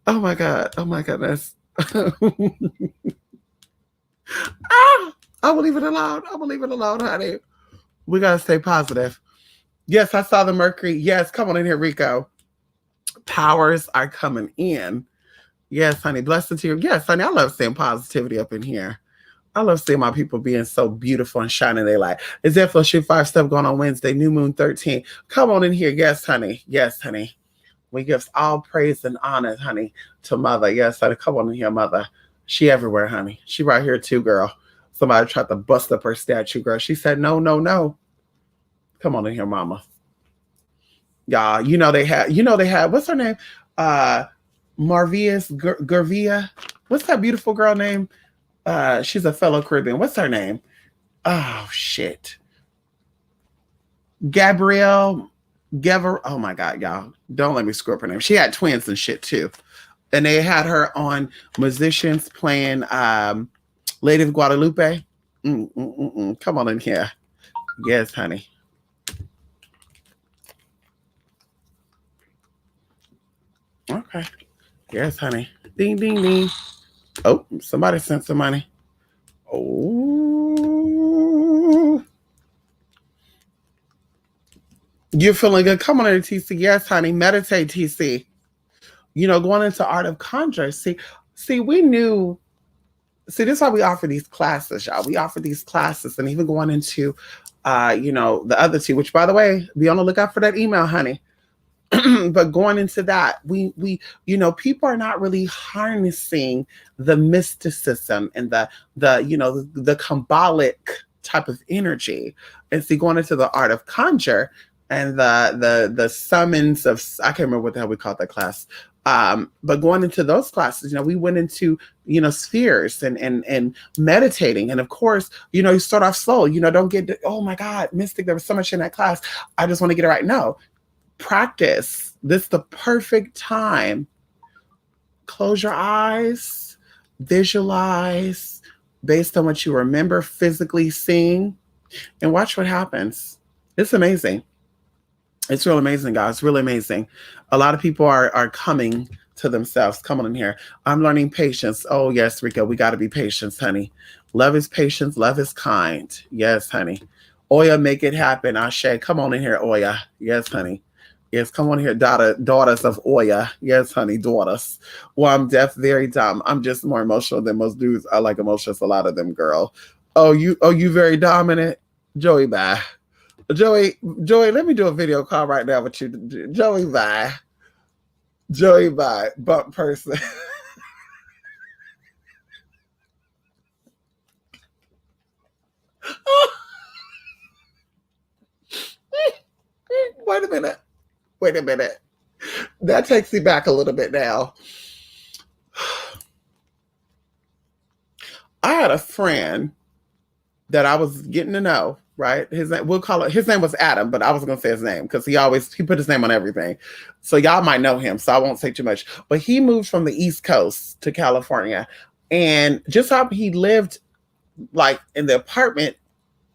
Oh my God. Oh my goodness. I will leave it alone. I will leave it alone, honey. We gotta stay positive. Yes, I saw the Mercury. Yes, come on in here, Rico. Powers are coming in. Yes, honey. Blessed to you. Yes, honey. I love seeing positivity up in here. I love seeing my people being so beautiful and shining their light. Is there for shoot 5 stuff going on Wednesday? New Moon 13. Come on in here. Yes, honey. Yes, honey. We give all praise and honor, honey, to Mother. Yes, honey. Come on in here, Mother. She everywhere, honey. She right here too, girl. Somebody tried to bust up her statue, girl. She said, no, no, no. Come on in here, Mama. Y'all, they had, what's her name? Marvius Gervia. What's that beautiful girl name? She's a fellow Caribbean. What's her name? Oh shit. Gabrielle Gever. Oh my God, y'all. Don't let me screw up her name. She had twins and shit too. And they had her on musicians playing Lady of Guadalupe. Come on in here. Yes, honey. Okay. Yes, honey. Ding, ding, ding. Oh, somebody sent some money. Oh. You're feeling good. Come on in, TC. Yes, honey. Meditate, TC. Going into Art of Conjure. See, we knew. See, this is why we offer these classes, y'all. We offer these classes, and even going into, the other two. Which, by the way, be on the lookout for that email, honey. But going into that, we people are not really harnessing the mysticism and the Kabbalic type of energy. And see, going into the Art of Conjure and the summons of, I can't remember what the hell we called that class. But going into those classes, we went into, spheres and meditating. And of course, you start off slow, don't get, oh my God, mystic, there was so much in that class. I just want to get it right. No, practice. This is the perfect time. Close your eyes, visualize based on what you remember physically seeing, and watch what happens. It's amazing. It's real amazing, guys. Really amazing. A lot of people are coming to themselves. Come on in here. I'm learning patience. Oh, yes, Rico, we got to be patient, honey. Love is patience. Love is kind. Yes, honey. Oya, make it happen. Ashe, come on in here, Oya. Yes, honey. Yes, come on here, daughters of Oya. Yes, honey, daughters. Well, I'm deaf, very dumb. I'm just more emotional than most dudes. I like emotions, a lot of them, girl. Oh, you very dominant? Joey, bye. Joey, let me do a video call right now with you. Joey, bye. Joey, bye. Bump person. Wait a minute. That takes me back a little bit now. I had a friend that I was getting to know, right? His name was Adam, but I was gonna say his name because he put his name on everything. So y'all might know him, so I won't say too much. But he moved from the East Coast to California. And just how he lived like in the apartment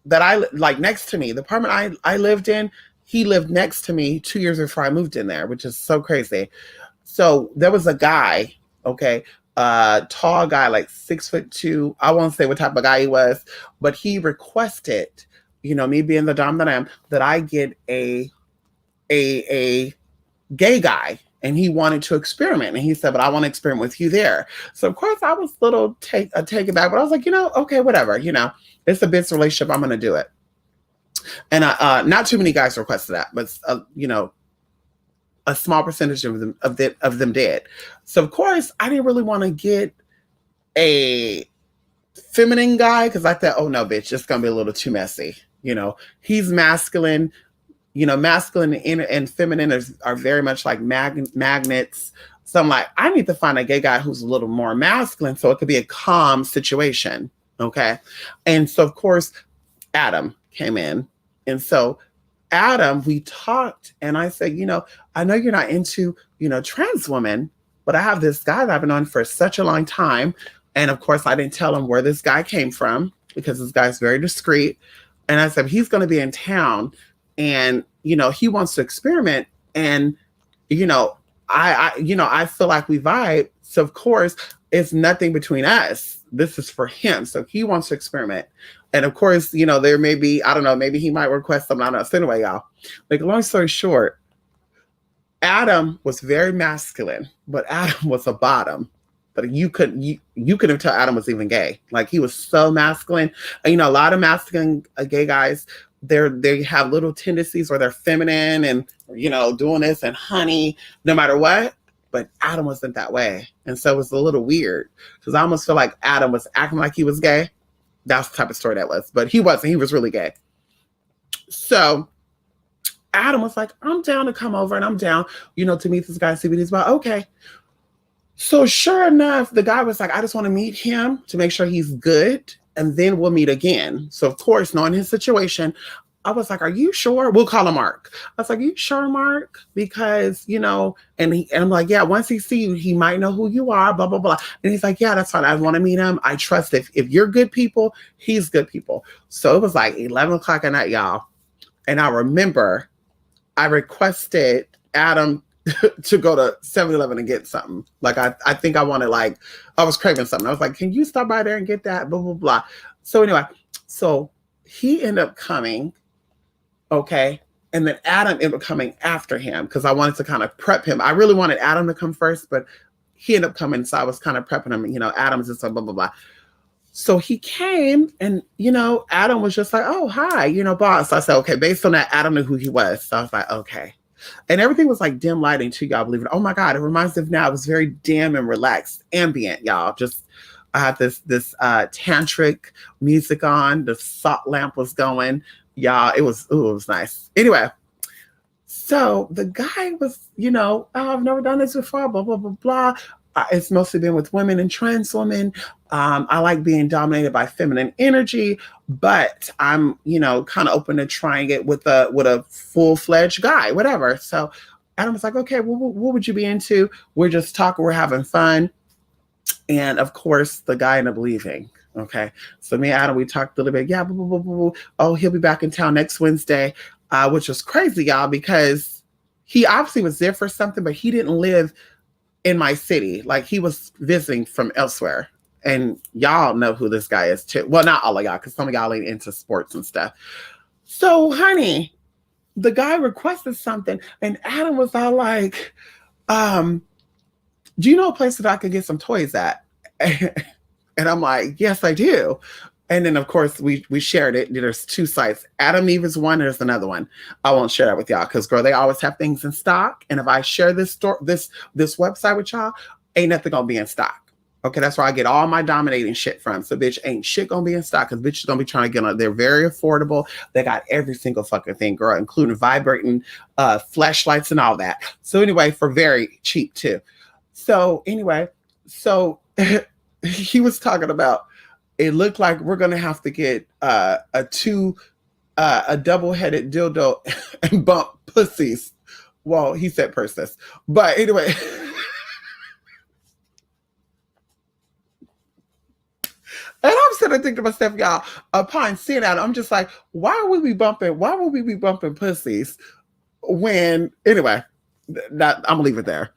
that I like next to me, the apartment I lived in, he lived next to me 2 years before I moved in there, which is so crazy. So there was a guy, okay, tall guy, like 6'2". I won't say what type of guy he was, but he requested, me being the dom that I am, that I get a gay guy, and he wanted to experiment. And he said, but I want to experiment with you there. So of course I was a little taken back, but I was like, okay, whatever, it's a business relationship. I'm going to do it. And not too many guys requested that, but a small percentage of them did. So of course I didn't really want to get a feminine guy because I thought, oh no, bitch, it's gonna be a little too messy. He's masculine. Masculine and feminine are very much like magnets. So I'm like, I need to find a gay guy who's a little more masculine so it could be a calm situation. Okay. And so of course Adam came in. And so Adam, we talked, and I said, I know you're not into, trans women, but I have this guy that I've been on for such a long time. And of course, I didn't tell him where this guy came from because this guy's very discreet. And I said, he's going to be in town and, he wants to experiment. And, I feel like we vibe. So of course, it's nothing between us. This is for him. So he wants to experiment. And of course, you know, there may be, I don't know, maybe he might request something. I don't know. So anyway, y'all, like long story short, Adam was very masculine, but Adam was a bottom. But you couldn't tell Adam was even gay. Like he was so masculine. And, you know, a lot of masculine gay guys, they have little tendencies where they're feminine and, you know, doing this and honey, no matter what. But Adam wasn't that way. And so it was a little weird because I almost feel like Adam was acting like he was gay. That's the type of story that was. But he wasn't. He was really gay. So Adam was like, I'm down to come over and I'm down, you know, to meet this guy, see what he's about. Okay. So sure enough, the guy was like, I just want to meet him to make sure he's good. And then we'll meet again. So of course, knowing his situation, I was like, are you sure? We'll call him Mark. I was like, are you sure, Mark? Because, you know, and I'm like, yeah, once he see you, he might know who you are, blah, blah, blah. And he's like, yeah, that's fine. I want to meet him. I trust if you're good people, he's good people. So it was like 11 o'clock at night, y'all. And I remember I requested Adam to go to 7-Eleven and get something. Like I think I wanted, like, I was craving something. I was like, can you stop by there and get that? Blah, blah, blah. So anyway, so he ended up coming. Okay. And then Adam ended up coming after him because I wanted to kind of prep him. I really wanted Adam to come first, but he ended up coming. So I was kind of prepping him, you know, Adam's just blah, blah, blah. So he came and, you know, Adam was just like, oh, hi, you know, boss. So I said, okay, based on that, Adam knew who he was. So I was like, okay. And everything was like dim lighting too, y'all, believe it. Oh my God, it reminds me of now. It was very dim and relaxed, ambient, y'all. Just I had this tantric music on. The salt lamp was going. Y'all, it was nice. Anyway, so the guy was, you know, oh, I've never done this before, blah, blah, blah, blah. It's mostly been with women and trans women. I like being dominated by feminine energy, but I'm, you know, kind of open to trying it with a full-fledged guy, whatever. So Adam was like, okay, well, what would you be into? We're just talking, we're having fun. And of course, the guy ended up leaving. Okay. So me and Adam, we talked a little bit. Yeah. Blah, blah, blah, blah. Oh, he'll be back in town next Wednesday, which was crazy, y'all, because he obviously was there for something, but he didn't live in my city. Like he was visiting from elsewhere. And y'all know who this guy is too. Well, not all of y'all, because some of y'all ain't into sports and stuff. So, honey, the guy requested something, and Adam was all like, do you know a place that I could get some toys at? And I'm like, yes, I do. And then, of course, we shared it. There's two sites. Adam Eve is one. There's another one. I won't share that with y'all because, girl, they always have things in stock. And if I share this website with y'all, ain't nothing gonna be in stock. Okay, that's where I get all my dominating shit from. So, bitch, ain't shit gonna be in stock because bitches gonna be trying to get on. They're very affordable. They got every single fucking thing, girl, including vibrating flashlights and all that. So anyway, for very cheap too. So anyway, he was talking about. It looked like we're gonna have to get a double-headed dildo and bump pussies. Well, he said purses, but anyway. And I'm sitting there thinking to myself, y'all, upon seeing that, I'm just like, why would we be bumping pussies when, anyway, that I'm gonna leave it there.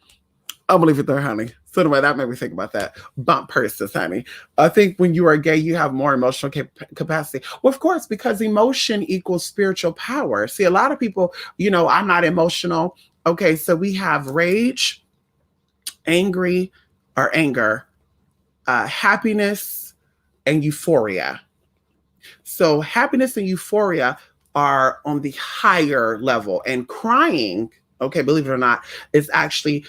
I'm gonna leave it there, honey. So anyway, that made me think about that. Bump purses, honey. I think when you are gay, you have more emotional capacity. Well, of course, because emotion equals spiritual power. See, a lot of people, you know, I'm not emotional. Okay, so we have rage, anger, happiness, and euphoria. So happiness and euphoria are on the higher level, and crying, okay, believe it or not, is actually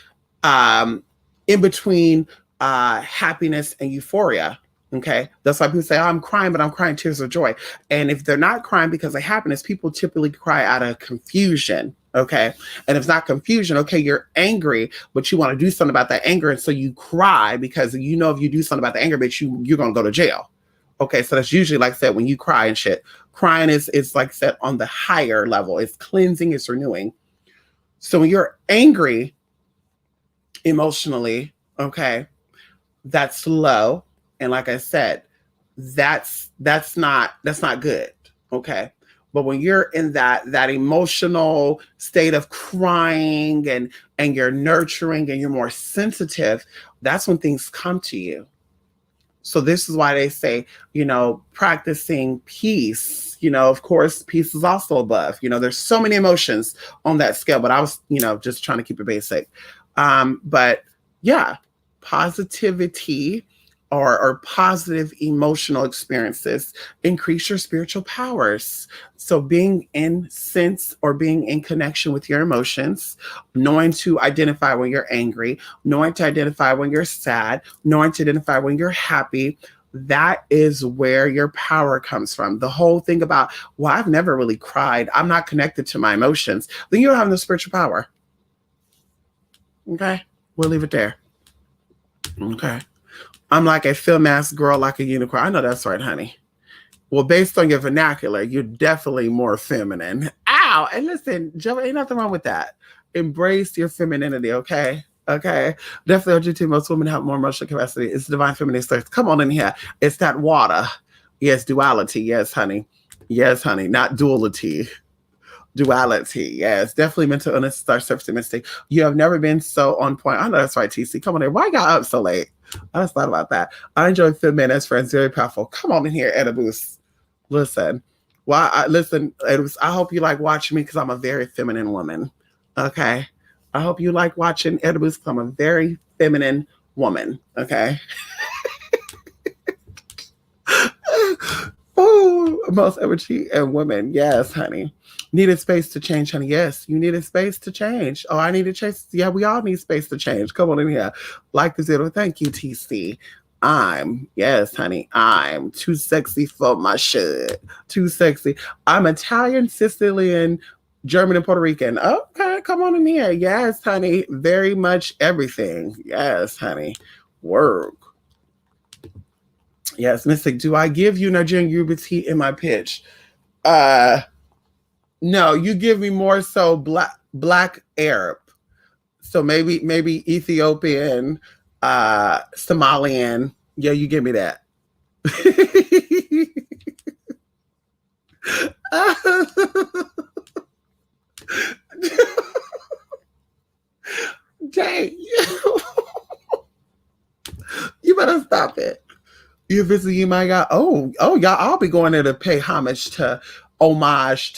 in between happiness and euphoria. Okay, that's why people say, oh, I'm crying, but I'm crying tears of joy. And if they're not crying because of happiness, people typically cry out of confusion. Okay, and if it's not confusion, okay, you're angry, but you want to do something about that anger, and so you cry because you know if you do something about the anger, bitch, you're gonna go to jail. Okay, so that's usually, like I said, when you cry and shit. Crying is like I said, on the higher level. It's cleansing, it's renewing. So when you're angry emotionally, okay, that's low. And like I said, that's not good. Okay. But when you're in that emotional state of crying and you're nurturing and you're more sensitive, that's when things come to you. So this is why they say, practicing peace, of course, peace is also above. There's so many emotions on that scale, but I was, just trying to keep it basic. But yeah, positivity or positive emotional experiences increase your spiritual powers. So being in sense or being in connection with your emotions, knowing to identify when you're angry, knowing to identify when you're sad, knowing to identify when you're happy, that is where your power comes from. The whole thing about, well, I've never really cried, I'm not connected to my emotions, then you don't have no spiritual power. Okay, we'll leave it there. Okay. I'm like a film ass girl, like a unicorn. I know that's right, honey. Well, based on your vernacular, you're definitely more feminine. Ow! And listen, Joe, ain't nothing wrong with that. Embrace your femininity, okay? Okay. Definitely LGBT, most women have more emotional capacity. It's divine feminine source. Come on in here. It's that water. Yes, duality. Yes, honey. Yes, honey. Not duality. Duality. Yes, definitely mental illness starts surfacing mistake. You have never been so on point. I know that's right, TC. Come on in. Why you got up so late? I just thought about that. I enjoy feminine as friends. Very powerful. Come on in here, Edibus. Listen. Listen, Edibus, I hope you like watching me because I'm a very feminine woman. Okay. I hope you like watching Edibus because I'm a very feminine woman. Okay. Oh, most ever cheat and women. Yes, honey. Needed space to change, honey. Yes, you needed space to change. Oh, I need to change. Yeah, we all need space to change. Come on in here. Like the zero. Thank you, TC. Yes, honey, I'm too sexy for my shit. Too sexy. I'm Italian, Sicilian, German, and Puerto Rican. Okay, come on in here. Yes, honey. Very much everything. Yes, honey. Work. Yes, Mystic. Do I give you Nigerian Yoruba tea in my pitch? No, you give me more so black Arab. So maybe Ethiopian, Somalian. Yeah, you give me that. Dang. You better stop it. You visit you my God. Oh, y'all, I'll be going there to pay homage to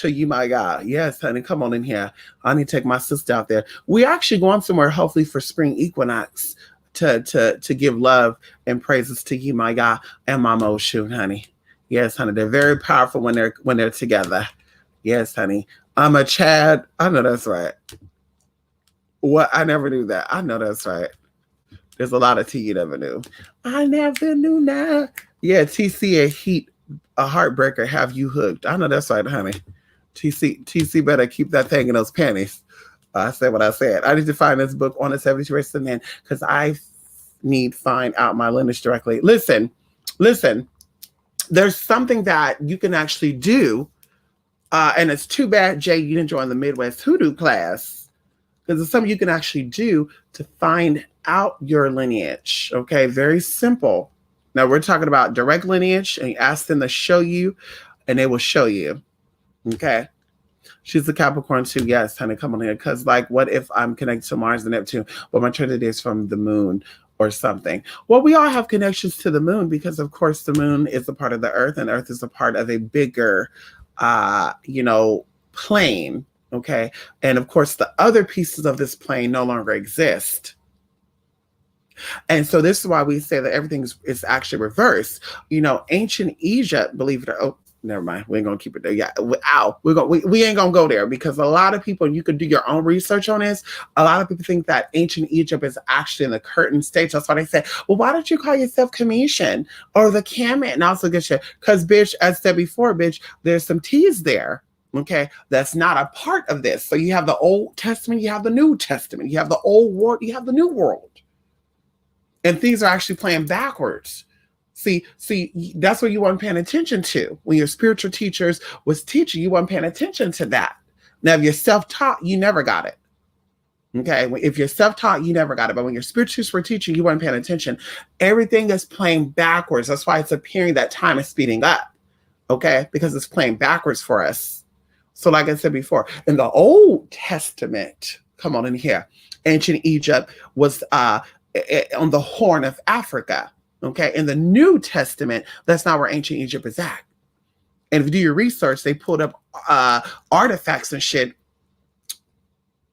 you my God. Yes, honey, come on in here. I need to take my sister out there. We actually going somewhere hopefully for spring equinox to give love and praises to you my God and Mama Oshun, honey. Yes, honey. They're very powerful when they're together. Yes, honey. I'm a Chad. I know that's right. What? I never knew that. I know that's right. There's a lot of tea you never knew. I never knew now. Yeah, TC, a heartbreaker, have you hooked. I know that's right, honey. TC better keep that thing in those panties. I said what I said. I need to find this book on the 72 races of men because I need to find out my lineage directly. Listen. There's something that you can actually do, and it's too bad, Jay, you didn't join the Midwest Hoodoo class because it's something you can actually do to find out your lineage. Okay, very simple. Now we're talking about direct lineage, and you ask them to show you, and they will show you. Okay. She's the Capricorn too. Yes, honey, come on here. Because like, what if I'm connected to Mars and Neptune, but my transit is from the moon or something? Well, we all have connections to the moon because, of course, the moon is a part of the Earth, and Earth is a part of a bigger, plane. Okay, and of course, the other pieces of this plane no longer exist. And so this is why we say that everything is actually reversed. Ancient Egypt, believe it or not, never mind. We ain't gonna keep it there. Yeah, we ain't gonna go there because a lot of people, you could do your own research on this. A lot of people think that ancient Egypt is actually in the curtain stage. That's why they say, well, why don't you call yourself Commission or the Kemet? And also get shit. Because, bitch, as I said before, bitch, there's some T's there. Okay, that's not a part of this. So you have the Old Testament, you have the New Testament, you have the Old World, you have the New World. And things are actually playing backwards. See, that's what you weren't paying attention to. When your spiritual teachers was teaching, you weren't paying attention to that. Now, if you're self-taught, you never got it. Okay, if you're self-taught, you never got it. But when your spiritual teachers were teaching, you weren't paying attention. Everything is playing backwards. That's why it's appearing that time is speeding up. Okay, because it's playing backwards for us. So like I said before, in the Old Testament, come on in here, ancient Egypt was on the Horn of Africa. Okay, in the New Testament, that's not where ancient Egypt is at. And if you do your research, they pulled up artifacts and shit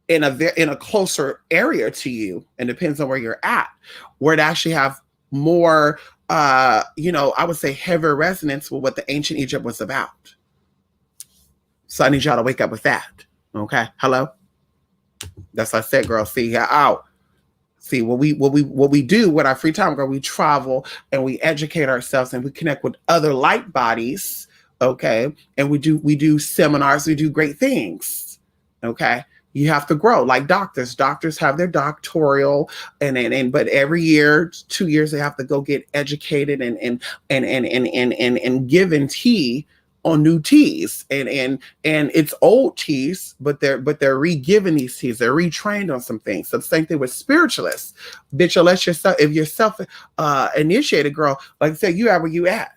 in a closer area to you, and depends on where you're at, where it actually have more, I would say heavier resonance with what the ancient Egypt was about. So I need y'all to wake up with that. Okay, hello. That's what I said, girl. See, out. See what we do with our free time, girl. We travel and we educate ourselves and we connect with other light bodies. Okay, and we do seminars. We do great things. Okay, you have to grow like doctors. Doctors have their doctoral, but every year, 2 years, they have to go get educated and given tea on new teas, and it's old teas, but they're re-given these teas. They're retrained on some things. So the same thing with spiritualists, bitch. Unless if you're self initiated, girl, like I said, you at where you at.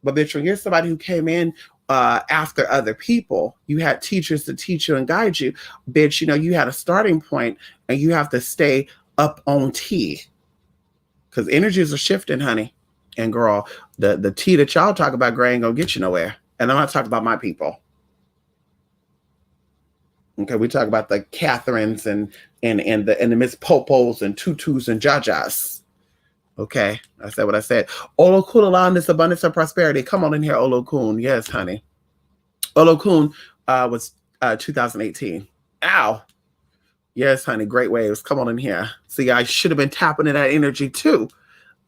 But bitch, when you're somebody who came in after other people, you had teachers to teach you and guide you. Bitch, you had a starting point, and you have to stay up on tea, because energies are shifting, honey. And girl, the tea that y'all talk about, girl, ain't gonna get you nowhere. And I'm not talking about my people. Okay, we talk about the Catherines and the Miss Popos and Tutus and Jajas. Okay, I said what I said. Olokun allowing this abundance of prosperity. Come on in here, Olokun. Yes, honey. Olokun was 2018. Ow. Yes, honey. Great waves. Come on in here. See, I should have been tapping in that energy too.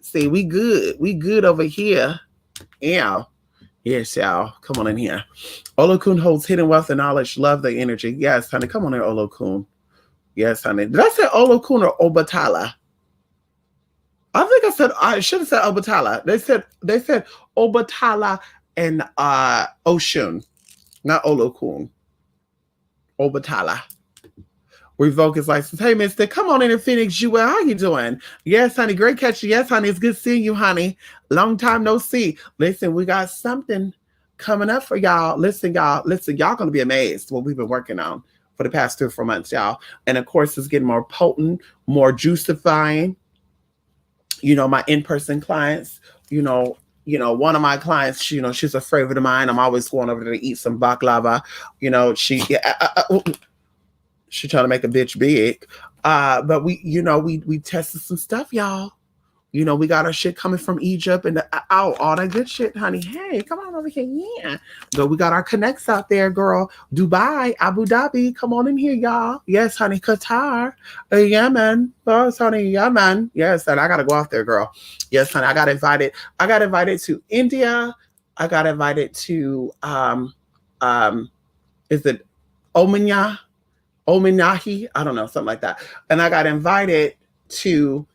See, we good. We good over here. Yeah. Yes, y'all. Come on in here. Olokun holds hidden wealth and knowledge. Love the energy. Yes, honey. Come on in, Olokun. Yes, honey. Did I say Olokun or Obatala? I should have said Obatala. They said Obatala and Oshun, not Olokun. Obatala. Revoke his license. Hey, mister, come on in and Phoenix Jewel. How you doing? Yes, honey. Great catch. Yes, honey. It's good seeing you, honey. Long time no see. Listen, we got something coming up for y'all. Listen, y'all going to be amazed what we've been working on for the past 3 or 4 months, y'all. And of course, it's getting more potent, more juicifying. My in-person clients, one of my clients, she's a favorite of mine. I'm always going over there to eat some baklava. She trying to make a bitch big. But we tested some stuff, y'all. We got our shit coming from Egypt and all that good shit, honey. Hey, come on over here. Yeah. But we got our connects out there, girl. Dubai, Abu Dhabi. Come on in here, y'all. Yes, honey. Qatar. Yemen. Yes, honey. Yemen. Yes, and I got to go out there, girl. Yes, honey. I got invited to India. I got invited to, is it Ominahi? I don't know, something like that. And I got invited to,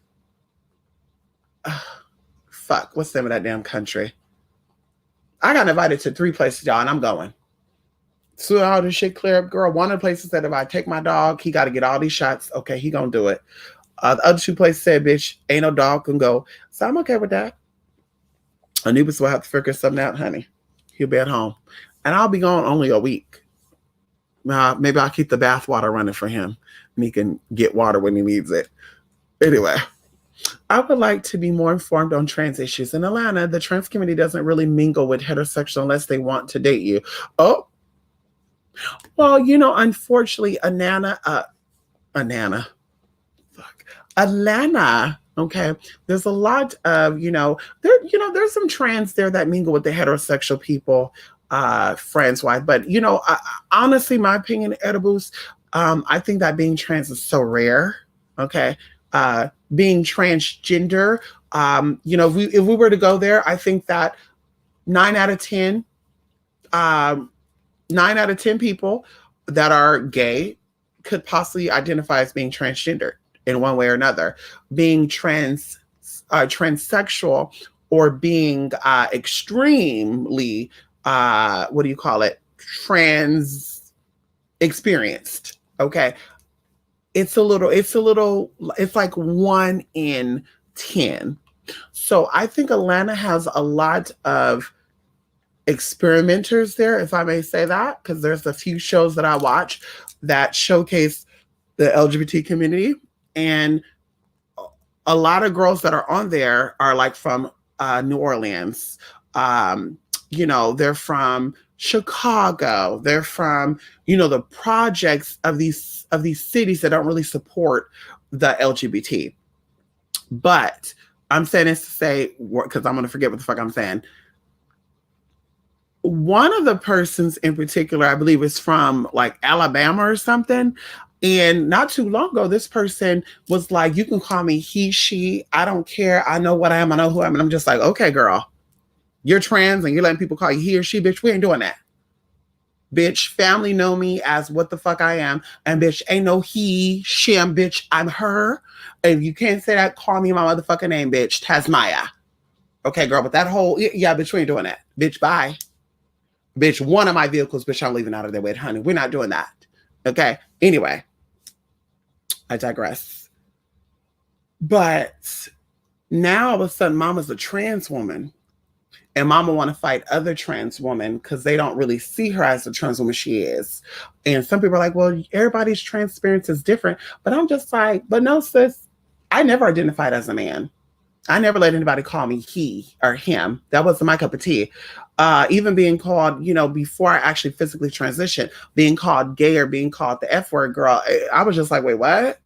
what's the name of that damn country? I got invited to 3 places, y'all, and I'm going. So all this shit clear up, girl. One of the places said if I take my dog, he got to get all these shots. Okay, he gonna do it. The other 2 places said, bitch, ain't no dog can go. So I'm okay with that. Anubis will have to figure something out, honey. He'll be at home. And I'll be gone only a week. Maybe I'll keep the bath water running for him, and he can get water when he needs it. Anyway, I would like to be more informed on trans issues. In Atlanta, the trans community doesn't really mingle with heterosexual unless they want to date you. Oh, well, unfortunately, Atlanta. Okay, there's a lot of there's some trans there that mingle with the heterosexual people. Friends wise, but honestly, my opinion, edibles, I think that being trans is so rare. Okay, being transgender, if we were to go there, I think that 9 out of 10 people that are gay could possibly identify as being transgender in one way or another. Being transsexual, or being extremely trans experienced. Okay. It's like 1 in 10. So I think Atlanta has a lot of experimenters there, if I may say that, because there's a few shows that I watch that showcase the LGBT community. And a lot of girls that are on there are like from New Orleans. Um, they're from Chicago. They're from, the projects of these cities that don't really support the LGBT. But I'm saying this to say, because I'm going to forget what the fuck I'm saying. One of the persons in particular, I believe, is from like Alabama or something. And not too long ago, this person was like, you can call me he, she. I don't care. I know what I am. I know who I am. And I'm just like, okay, girl, you're trans and you're letting people call you he or she, bitch. We ain't doing that. Bitch, family know me as what the fuck I am. And bitch, ain't no he, shim, bitch. I'm her. And you can't say that, call me my motherfucking name, bitch. Tasmaya. Okay, girl, but that whole, yeah, bitch, we ain't doing that. Bitch, bye. Bitch, one of my vehicles, bitch, I'm leaving out of their way, honey. We're not doing that. Okay. Anyway, I digress. But now all of a sudden, mama's a trans woman. And mama want to fight other trans women because they don't really see her as the trans woman she is. And some people are like, well, everybody's trans experience is different. But I'm just like, but no, sis, I never identified as a man. I never let anybody call me he or him. That wasn't my cup of tea. Even being called, before I actually physically transitioned, being called gay or being called the F word, girl, I was just like, wait, what?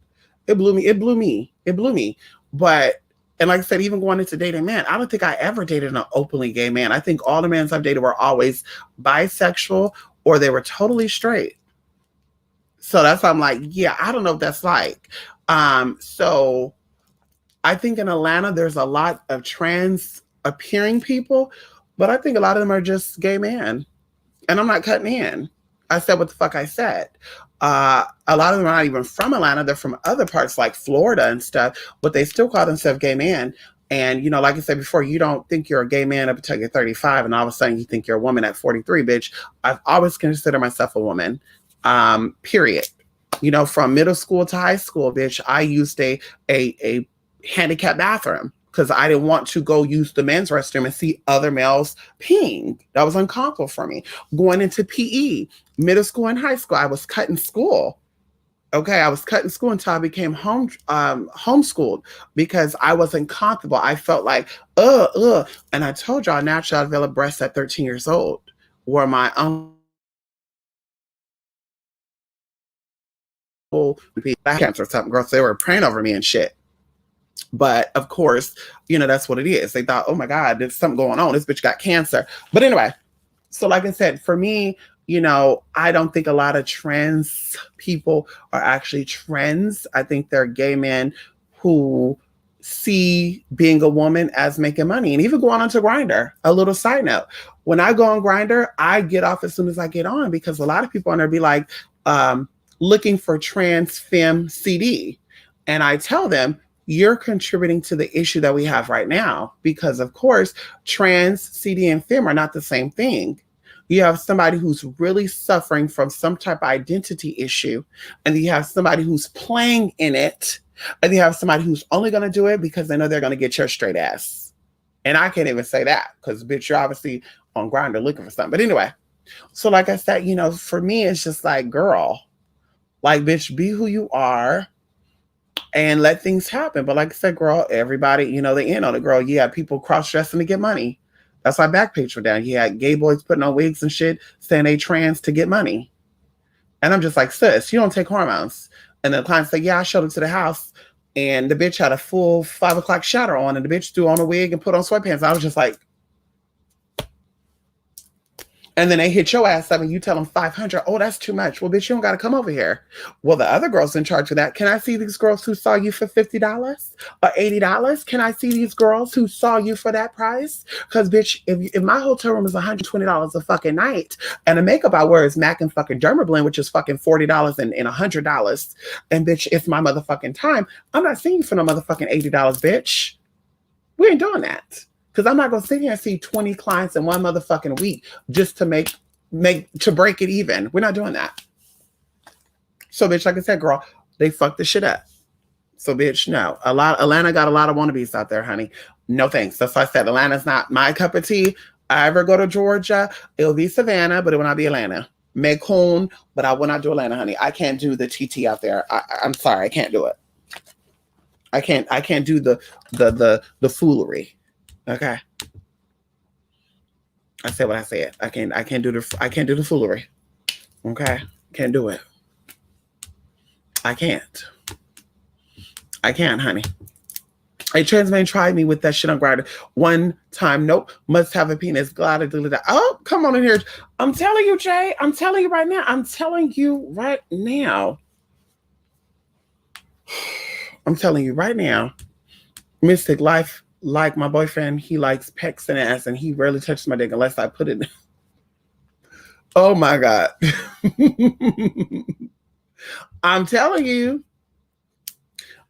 It blew me. It blew me. It blew me. But, and like I said, even going into dating man, I don't think I ever dated an openly gay man. I think all the men I've dated were always bisexual or they were totally straight. So that's why I'm like, yeah, I don't know what that's like. So I think in Atlanta, there's a lot of trans appearing people, but I think a lot of them are just gay men. And I'm not cutting in. I said what the fuck I said. A lot of them are not even from Atlanta. They're from other parts like Florida and stuff, but they still call themselves gay men. And, like I said before, you don't think you're a gay man up until you're 35, and all of a sudden you think you're a woman at 43, bitch. I've always considered myself a woman, period. From middle school to high school, bitch, I used a handicapped bathroom because I didn't want to go use the men's restroom and see other males peeing. That was uncomfortable for me. Going into PE, middle school and high school, I was cutting school. Okay, I was cutting school until I became homeschooled because I wasn't comfortable. I felt like, And I told y'all, naturally, I developed breasts at 13 years old, where my uncle back cancer or something, girl, so they were praying over me and shit. But of course, that's what it is. They thought, oh my God, there's something going on. This bitch got cancer. But anyway, so like I said, for me, I don't think a lot of trans people are actually trans. I think they're gay men who see being a woman as making money. And even going on to Grindr, a little side note. When I go on Grindr, I get off as soon as I get on because a lot of people on there be like looking for trans femme CD. And I tell them, you're contributing to the issue that we have right now because, of course, trans, CD, and femme are not the same thing. You have somebody who's really suffering from some type of identity issue, and you have somebody who's playing in it, and you have somebody who's only going to do it because they know they're going to get your straight ass. And I can't even say that because, bitch, you're obviously on Grindr looking for something. But anyway, so like I said, for me, it's just like, girl, like, bitch, be who you are. And let things happen. But like I said, girl, everybody, they in on it, girl. You had people cross-dressing to get money. That's why Backpage were down. You had gay boys putting on wigs and shit, saying they trans to get money. And I'm just like, sis, you don't take hormones. And the client said, yeah, I showed up to the house and the bitch had a full 5 o'clock shadow on and the bitch threw on a wig and put on sweatpants. I was just like, and then they hit your ass up and you tell them 500. Oh, that's too much. Well, bitch, you don't got to come over here. Well, the other girl's in charge of that. Can I see these girls who saw you for $50 or $80? Can I see these girls who saw you for that price? Because, bitch, if my hotel room is $120 a fucking night and the makeup I wear is MAC and fucking Dermablend, which is fucking $40 and $100, and, bitch, it's my motherfucking time, I'm not seeing you for no motherfucking $80, bitch. We ain't doing that. Because I'm not going to sit here and see 20 clients in one motherfucking week just to make to break it even. We're not doing that. So, bitch, like I said, girl, they fucked the shit up. So, bitch, no. Atlanta got a lot of wannabes out there, honey. No thanks. That's why I said Atlanta's not my cup of tea. I ever go to Georgia, it'll be Savannah, but it will not be Atlanta. Macon, but I will not do Atlanta, honey. I can't do the TT out there. I'm sorry, I can't do it. I can't do the foolery. Okay. I said what I said. I can't do the foolery. Okay. Can't do it. I can't. I can't, honey. A trans man tried me with that shit on Grindr one time. Nope. Must have a penis. Glad I deleted that. Oh, come on in here. I'm telling you, Jay. I'm telling you right now. I'm telling you right now. I'm telling you right now. Mystic life, like my boyfriend, he likes pecs and ass, and he rarely touches my dick unless I put it. Oh my God. I'm telling you.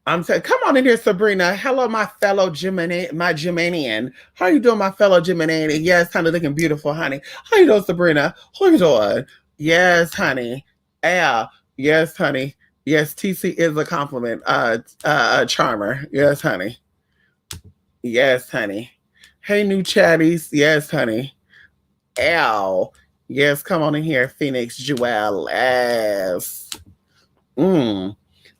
Come on in here, Sabrina. Hello, my fellow Gemini, my Geminian. How you doing, my fellow Geminian? Yes, honey, looking beautiful, honey. How you doing, Sabrina? How you doing? Yes, honey. Yeah. Yes, honey. Yes, TC is a compliment. Charmer. Yes, honey. Yes, honey. Hey, new chatties. Yes, honey. Ow. Yes, come on in here, Phoenix Jewel. Yes.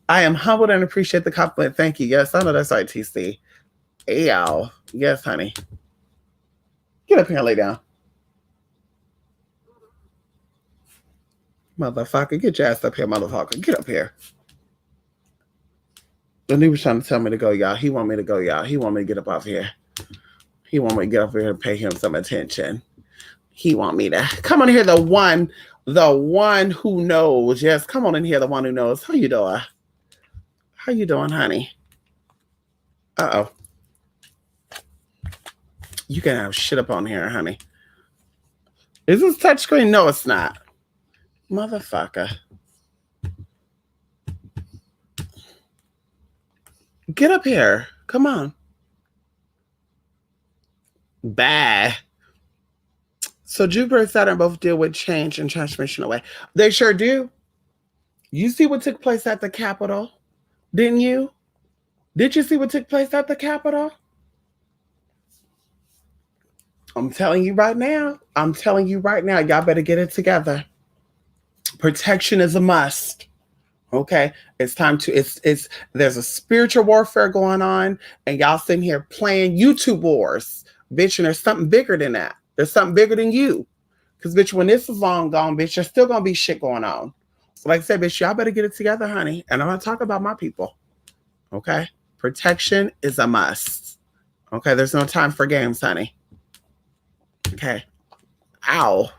I am humbled and appreciate the compliment. Thank you. Yes, I know that's right, TC. Ow. Yes, honey. Get up here and lay down. Motherfucker, get your ass up here, motherfucker. Get up here. And he was trying to tell me to go, y'all. He want me to go, y'all. He want me to get up off here. He want me to get up here and pay him some attention. He want me to come on here, the one who knows. Yes, come on in here, the one who knows. How you doing? How you doing, honey? Uh-oh. You can have shit up on here, honey. Is this touchscreen? No, it's not. Motherfucker. Get up here. Come on. Bad. So Jupiter and Saturn both deal with change and transformation away. They sure do. You see what took place at the Capitol? Didn't you? Did you see what took place at the Capitol? I'm telling you right now. I'm telling you right now. Y'all better get it together. Protection is a must. Okay, it's time to. It's. There's a spiritual warfare going on, and y'all sitting here playing YouTube wars, bitch. And there's something bigger than that. There's something bigger than you, because bitch, when this is long gone, bitch, there's still gonna be shit going on. Like I said, bitch, y'all better get it together, honey. And I'm gonna talk about my people. Okay, protection is a must. Okay, there's no time for games, honey. Okay, ow.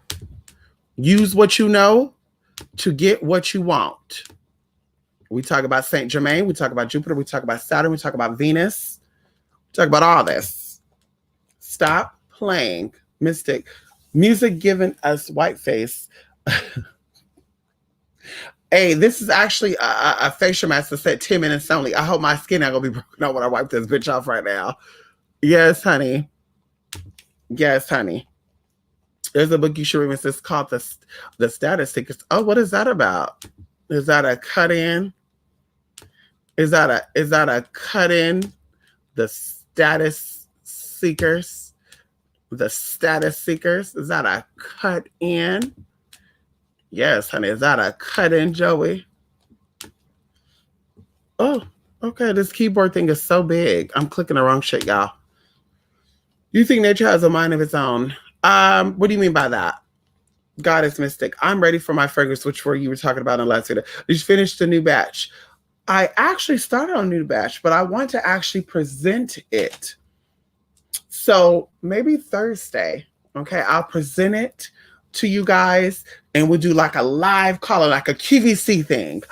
Use what you know to get what you want. We talk about Saint Germain, we talk about Jupiter, we talk about Saturn, we talk about Venus, we talk about all this. Stop playing, Mystic. Music giving us white face. Hey, this is actually a facial mask that said 10 minutes only. I hope my skin not gonna be broken out when I wipe this bitch off right now. Yes, honey. Yes, honey. There's a book you should read. It's called the Status Seekers. Oh, what is that about? Is that a cut in? Is that a cut in? The Status Seekers. The Status Seekers. Is that a cut in? Yes, honey. Is that a cut in, Joey? Oh, okay. This keyboard thing is so big. I'm clicking the wrong shit, y'all. You think nature has a mind of its own? What do you mean by that? Goddess Mystic. I'm ready for my fragrance, which were you were talking about in the last video. Did you finish the new batch? I actually started on a new batch, but I want to actually present it. So maybe Thursday, okay, I'll present it to you guys and we'll do like a live call, like a QVC thing.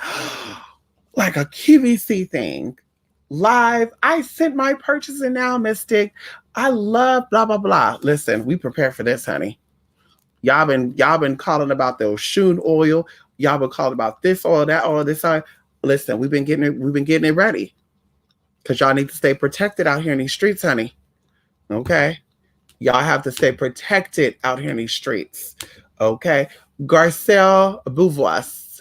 Like a QVC thing. Live. I sent my purchase in now, Mystic. I love blah, blah, blah. Listen, we prepare for this, honey. Y'all been calling about the Oshun oil. Y'all been calling about this oil, that oil, this oil. Listen, we've been getting it ready. Because y'all need to stay protected out here in these streets, honey. Okay? Y'all have to stay protected out here in these streets. Okay? Garcelle Beauvois.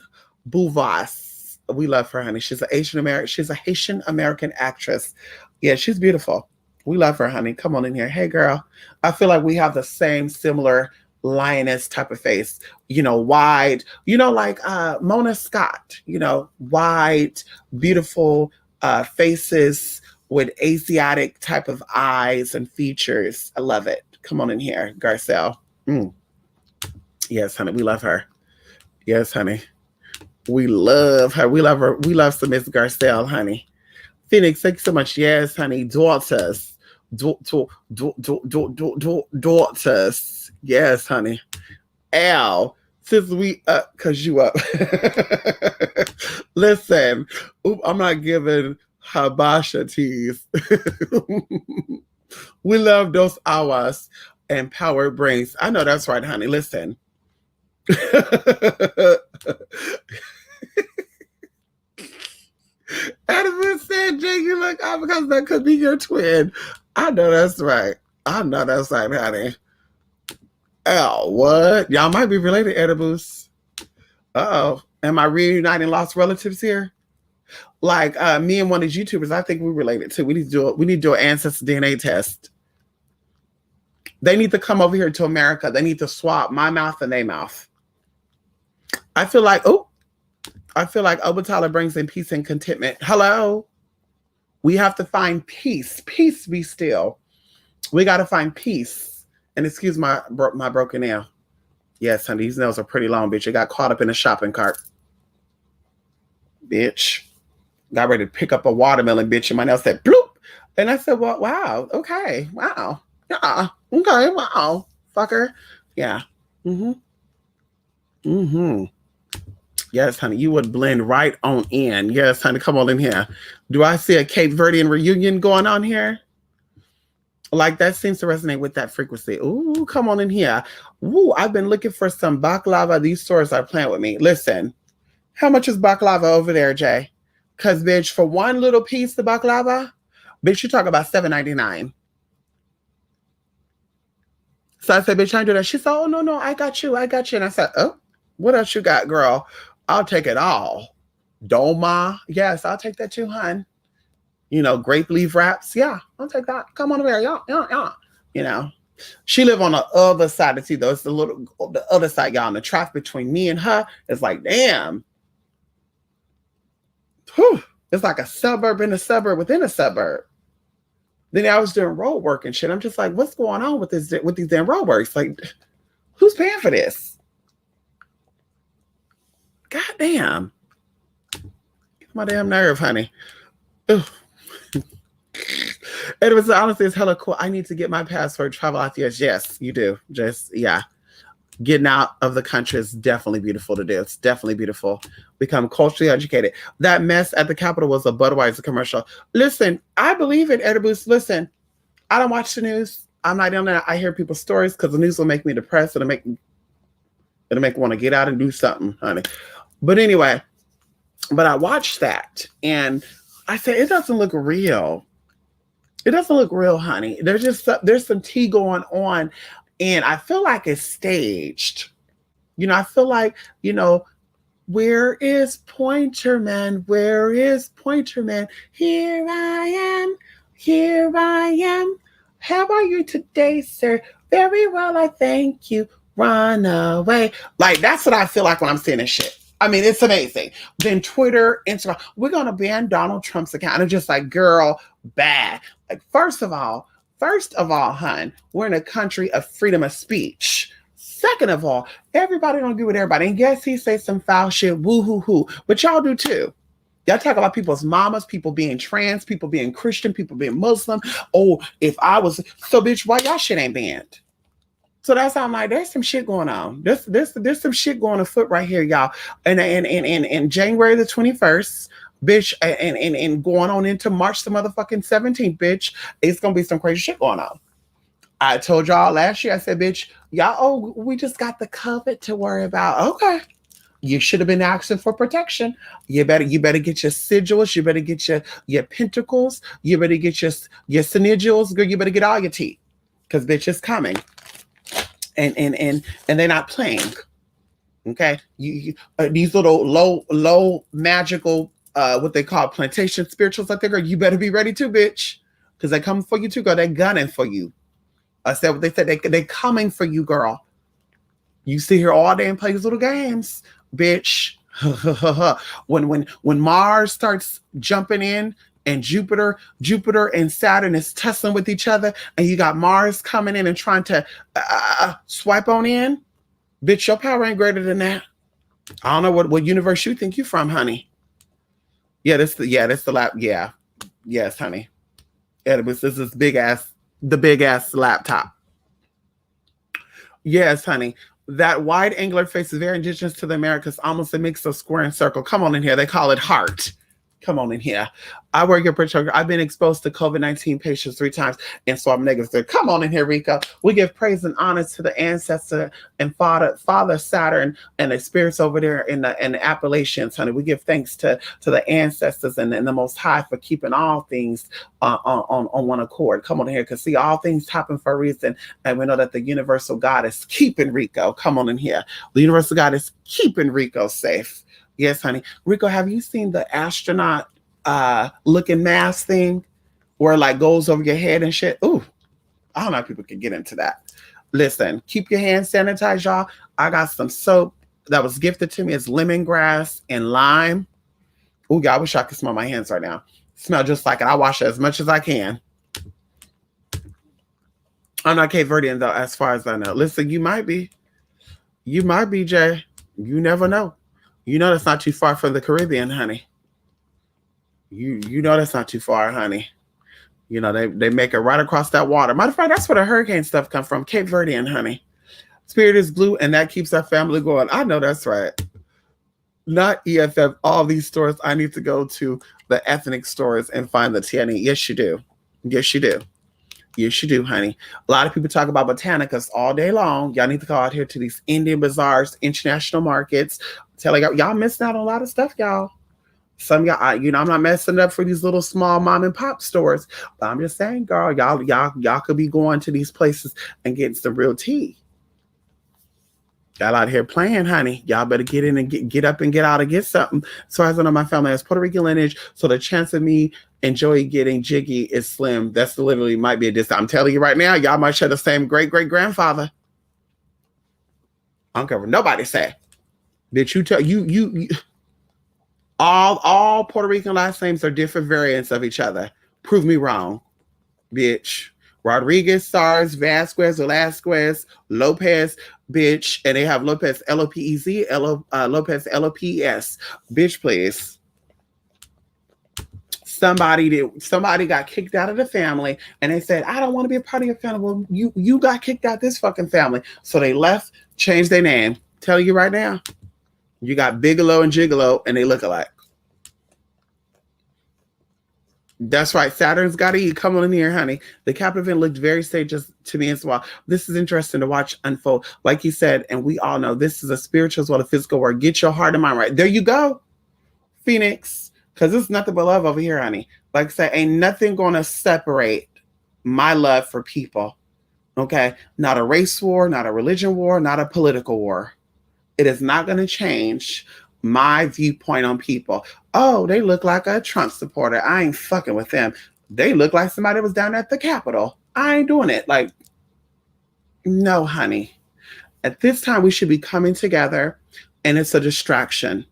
We love her, honey. She's a Haitian American actress. Yeah, she's beautiful. We love her, honey. Come on in here. Hey, girl. I feel like we have the same similar lioness type of face, wide, like Mona Scott, wide, beautiful, faces with Asiatic type of eyes and features. I love it. Come on in here, Garcelle. Mm. Yes, honey, we love her. Yes, honey. We love her. We love her. We love some Miss Garcelle, honey. Phoenix, thanks so much. Yes, honey. Daughters. Daughters. Yes, honey. Al, since we cause you up. Listen, I'm not giving Habasha teas. We love those hours and power brains. I know that's right, honey. Listen. Edison said, Jay, you look up because that could be your twin. I know that's right. I know that's right, honey. Oh, what? Y'all might be related, Edibus. Uh-oh. Am I reuniting lost relatives here? Like me and one of these YouTubers, I think we're related too. We need to do an ancestor DNA test. They need to come over here to America. They need to swap my mouth and their mouth. I feel like Obatala brings in peace and contentment. Hello. We have to find peace. Peace be still. We got to find peace. And excuse my broken nail. Yes, honey, these nails are pretty long, bitch. I got caught up in a shopping cart. Bitch. Got ready to pick up a watermelon, bitch, and my nail said, bloop. And I said, well, wow, okay, wow. Yeah, okay, wow, fucker. Yeah. Yes, honey, you would blend right on in. Yes, honey, come on in here. Do I see a Cape Verdean reunion going on here? Like, that seems to resonate with that frequency. Ooh, come on in here. Ooh, I've been looking for some baklava. These stores are playing with me. Listen, how much is baklava over there, Jay? Because, bitch, for one little piece of baklava, bitch, you talk about $7.99. So I said, bitch, I do that. She said, oh, no, I got you. And I said, oh, what else you got, girl? I'll take it all. Doma. Yes, I'll take that too, hon. You know, grape leaf wraps. Yeah, I'll take that. Come on over here. Yeah. You know, she live on the other side of the though. It's the other side, y'all. And the traffic between me and her is like, damn. Whew. It's like a suburb in a suburb within a suburb. Then I was doing road work and shit. I'm just like, what's going on with these damn road works? Like, who's paying for this? God damn. Get my damn nerve, honey. Ugh. It was honestly, it's hella cool. I need to get my passport, travel out there. Yes, you do. Just, yeah. Getting out of the country is definitely beautiful to do. It's definitely beautiful. Become culturally educated. That mess at the Capitol was a Budweiser commercial. Listen, I believe in Edibus. Listen, I don't watch the news. I'm not on there. I hear people's stories because the news will make me depressed. It'll make me want to get out and do something, honey. But anyway, I watched that and I said, it doesn't look real. It doesn't look real, honey. There's some tea going on. And I feel like it's staged. You know, I feel like, you know, where is Pointer Man? Where is Pointer Man? Here I am. How are you today, sir? Very well, I thank you. Run away. Like, that's what I feel like when I'm seeing this shit. I mean, it's amazing. Then Twitter, Instagram, we're going to ban Donald Trump's account. And just like, girl, bad. Like, first of all, hun, we're in a country of freedom of speech. Second of all, everybody don't agree with everybody. And yes, he say some foul shit, woo-hoo-hoo. But y'all do too. Y'all talk about people's mamas, people being trans, people being Christian, people being Muslim. Oh, if I was... So, bitch, why y'all shit ain't banned? So that's how I'm like, there's some shit going on. There's some shit going afoot right here, y'all. And January the 21st, bitch, and going on into March the motherfucking 17th, bitch, it's gonna be some crazy shit going on. I told y'all last year, I said, bitch, y'all, we just got the COVID to worry about. Okay. You should have been asking for protection. You better get your sigils, you better get your pentacles, you better get your sigils, girl, you better get all your teeth. Because bitch, it's coming. And they're not playing. Okay. These little low magical what they call plantation spirituals out there, girl, you better be ready too, bitch. Because they coming for you too, girl. They're gunning for you. I said what they said. They coming for you, girl. You sit here all day and play these little games, bitch. when Mars starts jumping in and Jupiter and Saturn is tussling with each other, and you got Mars coming in and trying to swipe on in. Bitch, your power ain't greater than that. I don't know what universe you think you from, honey. That's the lap. Yeah, yes, honey. Yeah, this is the big ass laptop. Yes, honey. That wide angular face is very indigenous to the Americas, almost a mix of square and circle. Come on in here. They call it heart. Come on in here. I work at Pritchard. I've been exposed to COVID-19 patients 3 times, and so I'm negative. Come on in here, Rico. We give praise and honor to the ancestor and Father Saturn and the spirits over there in the Appalachians, honey. We give thanks to the ancestors and the Most High for keeping all things on one accord. Come on in here, because see, all things happen for a reason, and we know that the universal God is keeping Rico. Come on in here. The universal God is keeping Rico safe. Yes, honey. Rico, have you seen the astronaut looking mask thing where it like goes over your head and shit? Ooh, I don't know if people can get into that. Listen, keep your hands sanitized, y'all. I got some soap that was gifted to me. It's lemongrass and lime. Ooh, y'all, I wish I could smell my hands right now. Smell just like it. I wash it as much as I can. I'm not Cape Verdean though, as far as I know. Listen, you might be. You might be, Jay. You never know. You know that's not too far from the Caribbean, honey. You know that's not too far, honey. You know, they make it right across that water. Matter of fact, that's where the hurricane stuff come from. Cape Verdean, honey. Spirit is blue, and that keeps our family going. I know that's right. Not EFF. All these stores, I need to go to the ethnic stores and find the TNE. Yes, you do. Yes, you do. Yes, you do, honey. A lot of people talk about botanicas all day long. Y'all need to go out here to these Indian bazaars, international markets. Tell y'all missing out on a lot of stuff, y'all. Some of y'all, I'm not messing up for these little small mom and pop stores, but I'm just saying, girl, y'all could be going to these places and getting some real tea. Y'all out here playing, honey. Y'all better get in and get up and get out and get something. So as I know, my family has Puerto Rican lineage, so the chance of me enjoy getting jiggy is slim. That's literally might be a distance. I'm telling you right now, y'all might share the same great-great-grandfather. I don't care what nobody say. Did you tell you all Puerto Rican last names are different variants of each other? Prove me wrong, bitch. Rodriguez, Sars, Vasquez, Velasquez, Lopez, bitch, and they have Lopez Lopez, Lopez Lopes, bitch, please. Somebody got kicked out of the family, and they said, I don't want to be a part of your family. Well, you got kicked out this fucking family, so they left, changed their name. Tell you right now, you got Bigelow and Gigolo, and they look alike. That's right. Saturn's got to eat. Come on in here, honey. The Cap event looked very stages to me as well. This is interesting to watch unfold. Like you said, and we all know this is a spiritual as well as a physical work. Get your heart and mind right. There you go, Phoenix. Because it's nothing but love over here, honey. Like I said, ain't nothing going to separate my love for people. Okay? Not a race war, not a religion war, not a political war. It is not going to change my viewpoint on people. Oh, they look like a Trump supporter. I ain't fucking with them. They look like somebody was down at the Capitol. I ain't doing it. Like, no, honey. At this time, we should be coming together, and it's a distraction.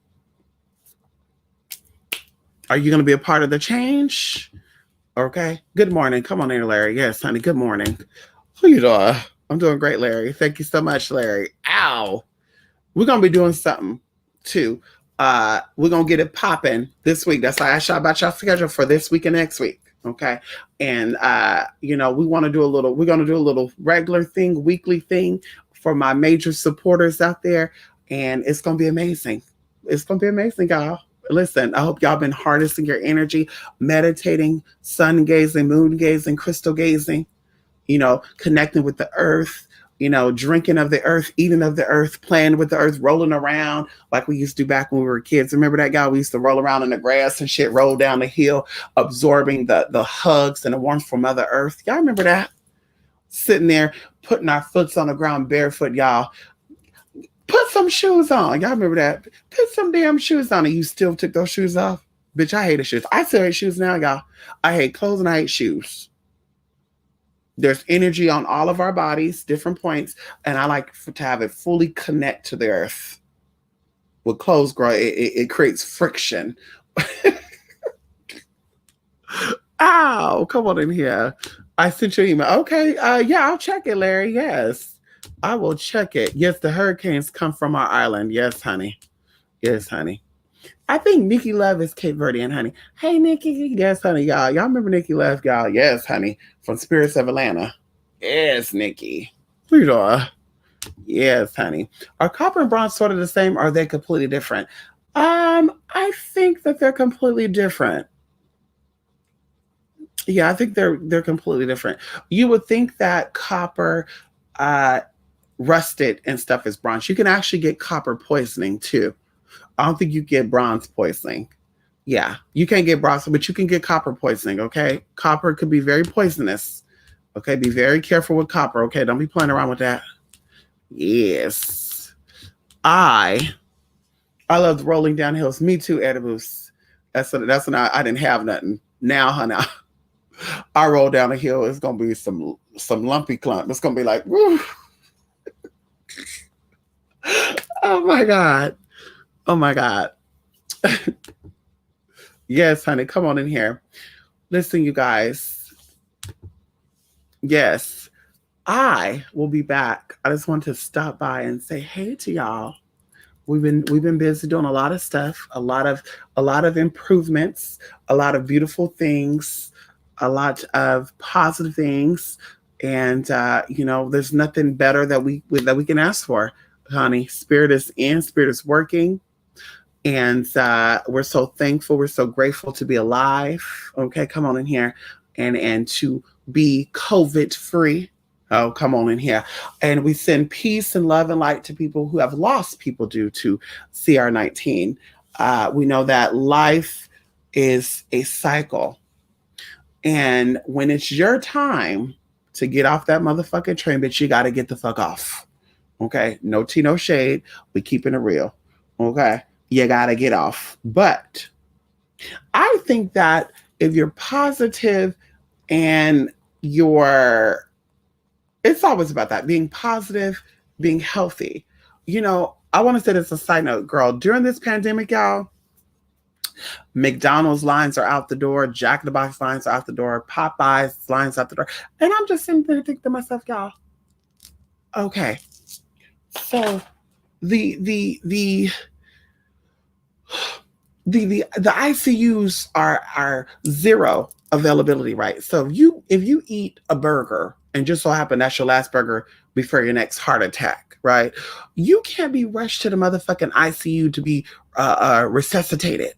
Are you going to be a part of the change? Okay. Good morning. Come on in, Larry. Yes, honey. Good morning. How you doing? I'm doing great, Larry. Thank you so much, Larry. Ow. We're going to be doing something too. We're gonna get it popping this week. That's why I asked y'all about y'all schedule for this week and next week. Okay. And we're gonna do a little regular thing, weekly thing for my major supporters out there. And it's gonna be amazing. It's gonna be amazing, y'all. Listen, I hope y'all been harnessing your energy, meditating, sun gazing, moon gazing, crystal gazing, connecting with the earth, drinking of the earth, eating of the earth, playing with the earth, rolling around like we used to do back when we were kids. Remember that guy? We used to roll around in the grass and shit, roll down the hill, absorbing the hugs and the warmth from Mother Earth. Y'all remember that? Sitting there, putting our foots on the ground barefoot, y'all. Put some shoes on. Y'all remember that? Put some damn shoes on, and you still took those shoes off? Bitch, I hated shoes. I still hate shoes now, y'all. I hate clothes and I hate shoes. There's energy on all of our bodies, different points, and I like to have it fully connect to the earth. With clothes grow, it creates friction. Ow, come on in here. I sent you an email. Okay, yeah, I'll check it, Larry. Yes, I will check it. Yes, the hurricanes come from our island. Yes, honey. Yes, honey. I think Nikki Love is Cape Verdean, honey. Hey, Nikki. Yes, honey, y'all. Y'all remember Nikki Love, y'all? Yes, honey. From Spirits of Atlanta. Yes, Nikki. You know, yes, honey. Are copper and bronze sort of the same? Or are they completely different? I think that they're completely different. Yeah, I think they're completely different. You would think that copper uh rusted and stuff is bronze. You can actually get copper poisoning too. I don't think you get bronze poisoning. Yeah, you can't get bronze, but you can get copper poisoning, okay? Copper could be very poisonous. Okay, be very careful with copper, okay? Don't be playing around with that. Yes. I I love rolling down hills. Me too, Edibus. That's when I didn't have nothing. Now, honey, I roll down a hill. It's gonna be some lumpy clump. It's gonna be like, woo. Oh my god. Oh my god. Yes, honey, come on in here. Listen, you guys. Yes, I will be back. I just want to stop by and say hey to y'all. We've been busy doing a lot of stuff, a lot of improvements, a lot of beautiful things, a lot of positive things, and there's nothing better that we can ask for, honey. Spirit is in, spirit is working, and we're so thankful, we're so grateful to be alive. Okay, come on in here, and to be COVID free. Oh, come on in here. And we send peace and love and light to people who have lost people due to CR19. We know that life is a cycle. And when it's your time to get off that motherfucking train, bitch, you got to get the fuck off. Okay? No tea, no shade. We keeping it real. Okay? You got to get off. But I think that if you're positive and you're it's always about that being positive, being healthy. I want to say this as a side note, girl. During this pandemic, y'all, McDonald's lines are out the door, Jack in the Box lines are out the door, Popeyes lines out the door, and I'm just sitting there thinking to myself, y'all, okay, so the the ICUs are zero availability, right? So if you eat a burger and just so happen that's your last burger before your next heart attack, right? You can't be rushed to the motherfucking ICU to be resuscitated.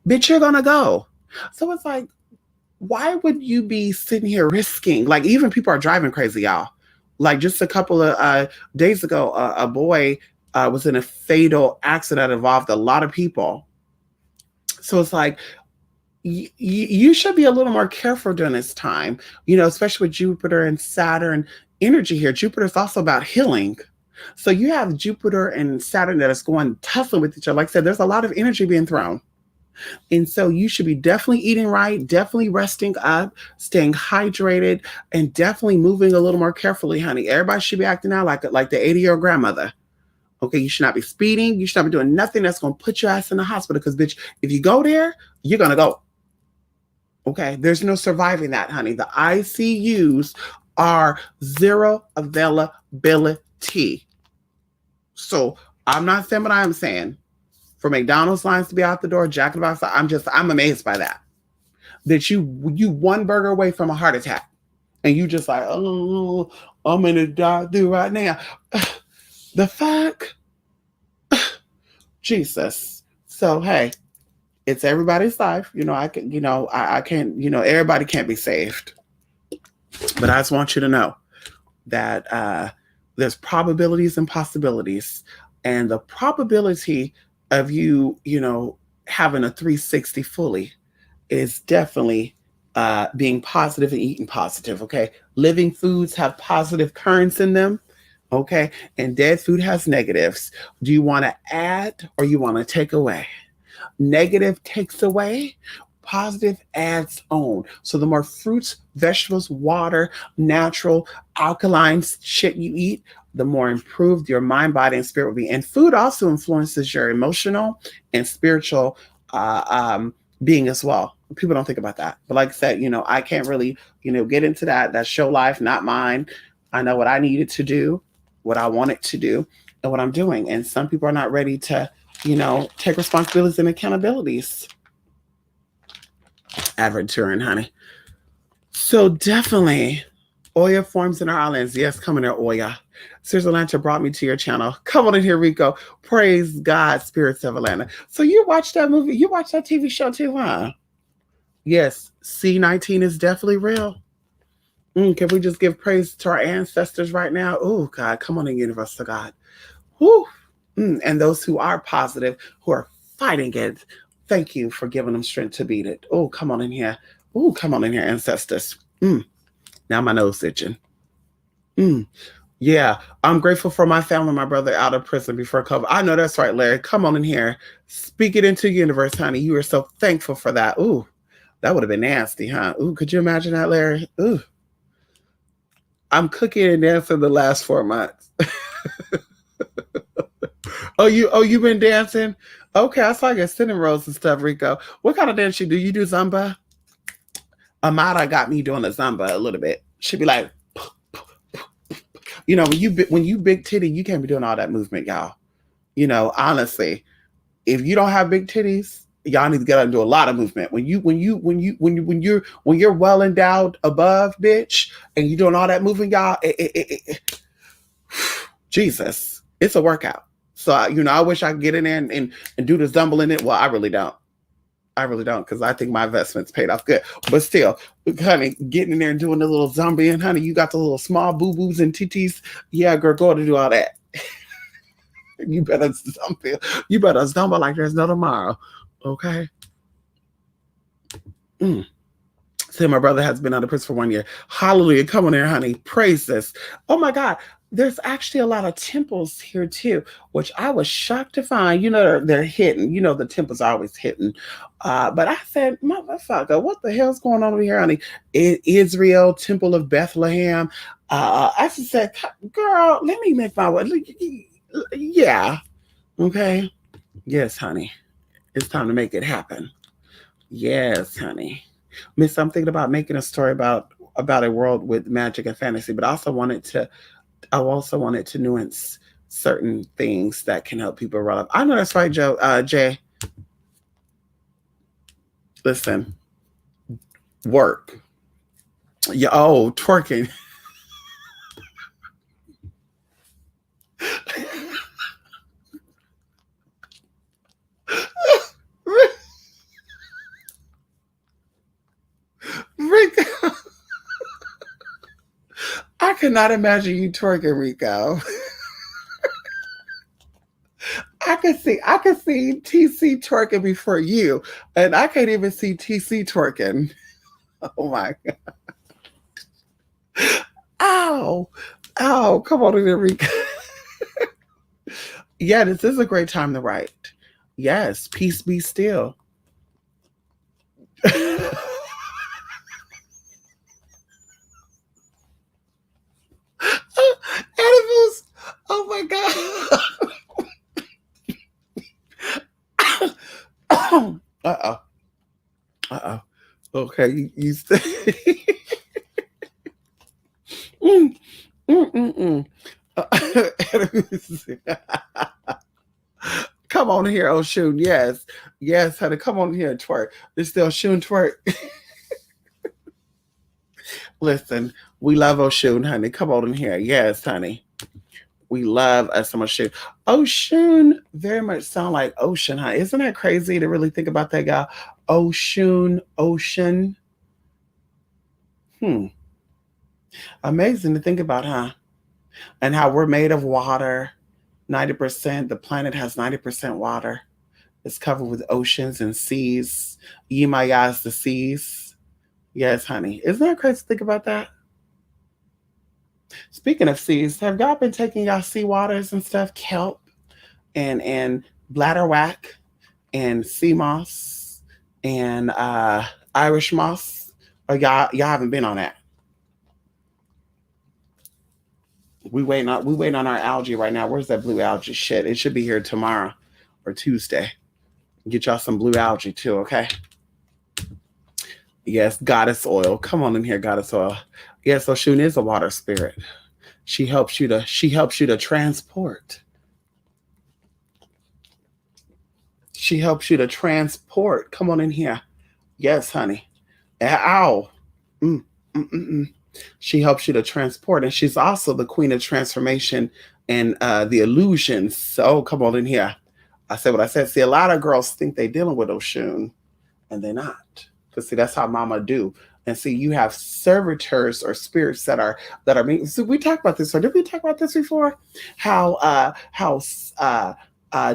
Bitch, you're gonna go. So it's like, why would you be sitting here risking? Like, even people are driving crazy, y'all. Like, just a couple of days ago, a boy was in a fatal accident that involved a lot of people. So it's like, you should be a little more careful during this time, especially with Jupiter and Saturn energy here. Jupiter is also about healing. So you have Jupiter and Saturn that is going tussling with each other. Like I said, there's a lot of energy being thrown. And so you should be definitely eating right, definitely resting up, staying hydrated, and definitely moving a little more carefully, honey. Everybody should be acting out like the 80-year-old grandmother. Okay, you should not be speeding. You should not be doing nothing that's going to put your ass in the hospital because, bitch, if you go there, you're going to go. Okay, there's no surviving that, honey. The ICUs are zero availability. So I'm not saying what I'm saying. For McDonald's lines to be out the door, Jack in the Box, I'm amazed by that. That you one burger away from a heart attack. And you just like, oh, I'm gonna die through right now. The fuck? Jesus. So hey, it's everybody's life. I can't, everybody can't be saved. But I just want you to know that there's probabilities and possibilities. And the probability of you, having a 360 fully is definitely being positive and eating positive, okay? Living foods have positive currents in them, okay? And dead food has negatives. Do you want to add or you want to take away? Negative takes away, positive adds on. So the more fruits, vegetables, water, natural, alkaline shit you eat, the more improved your mind, body, and spirit will be. And food also influences your emotional and spiritual being as well. People don't think about that. But like I said, I can't really, get into that. That's show life, not mine. I know what I needed to do, what I wanted to do, and what I'm doing. And some people are not ready to, take responsibilities and accountabilities. Advertising, honey. So definitely, Oya forms in our islands. Yes, come in there, Oya. Sister Atlanta brought me to your channel. Come on in here, Rico. Praise God, Spirits of Atlanta. So you watched that movie? You watched that TV show too, huh? Yes, C-19 is definitely real. Can we just give praise to our ancestors right now? Oh, God, come on in, Universal God. Whew. And those who are positive, who are fighting it, thank you for giving them strength to beat it. Oh, come on in here. Oh, come on in here, ancestors. Now my nose itching. Yeah, I'm grateful for my family, my brother out of prison before COVID. I know that's right, Larry. Come on in here. Speak it into the universe, honey. You are so thankful for that. Ooh, that would have been nasty, huh? Ooh, could you imagine that, Larry? Ooh. I'm cooking and dancing the last 4 months. You've been dancing? Okay, I saw your cinnamon rolls and stuff, Rico. What kind of dance you do? You do Zumba? Amada got me doing the Zumba a little bit. She'd be like, when you big titty, you can't be doing all that movement, y'all. Honestly, if you don't have big titties, y'all need to get out and do a lot of movement. When you're well endowed above, bitch, and you're doing all that moving, y'all, Jesus, it's a workout. So I wish I could get in there and do the Zumba in it. Well, I really don't. Because I think my investments paid off good. But still, honey, getting in there and doing the little zombie, and honey, you got the little small boo boos and titties. Yeah, girl, go to do all that. You better stumble. You better stumble like there's no tomorrow. Okay. So my brother has been out of prison for 1 year. Hallelujah. Come on there, honey. Praise this. Oh my God. There's actually a lot of temples here too, which I was shocked to find. They're hidden. The temples are always hidden. But I said, motherfucker, what the hell's going on over here, honey? Israel, Temple of Bethlehem. I just said, girl, let me make my way. Yeah. Okay. Yes, honey. It's time to make it happen. Yes, honey. Miss, I'm thinking about making a story about a world with magic and fantasy, but I also wanted to nuance certain things that can help people roll up. I know that's right, Jay. Listen, work. Yeah, twerking. Rico. I cannot imagine you twerking, Rico. I could see TC twerking before you, and I can't even see TC twerking. Oh my God. Ow. Ow. Come on in, Rico. Yeah, this is a great time to write. Yes, peace be still. Animals. Oh my God. Uh-oh. Uh-oh. Okay, you stay. Come on here, Oshun. Yes. Yes, honey. Come on here and twerk. This still Oshun twerk. Listen, we love Oshun, honey. Come on in here. Yes, honey. We love us so much. Oshun very much sound like ocean, huh? Isn't that crazy to really think about that guy? Oshun, ocean. Amazing to think about, huh? And how we're made of water. 90%, the planet has 90% water. It's covered with oceans and seas. Yimayas, the seas. Yes, honey. Isn't that crazy to think about that? Speaking of seas, have y'all been taking y'all sea waters and stuff? Kelp and bladderwhack and sea moss and Irish moss? Or y'all haven't been on that? We waiting on our algae right now. Where's that blue algae shit? It should be here tomorrow or Tuesday. Get y'all some blue algae too, okay? Yes, goddess oil. Come on in here, goddess oil. Yes, Oshun is a water spirit. She helps you to transport. She helps you to transport. Come on in here. Yes, honey. Ow. Mm, mm, mm, mm. She helps you to transport, and she's also the queen of transformation and the illusions. So come on in here. I said what I said. See, a lot of girls think they're dealing with Oshun, and they're not. Because see, that's how Mama do. And see, you have servitors or spirits that are being. So we talked about this, or did we talk about this before? How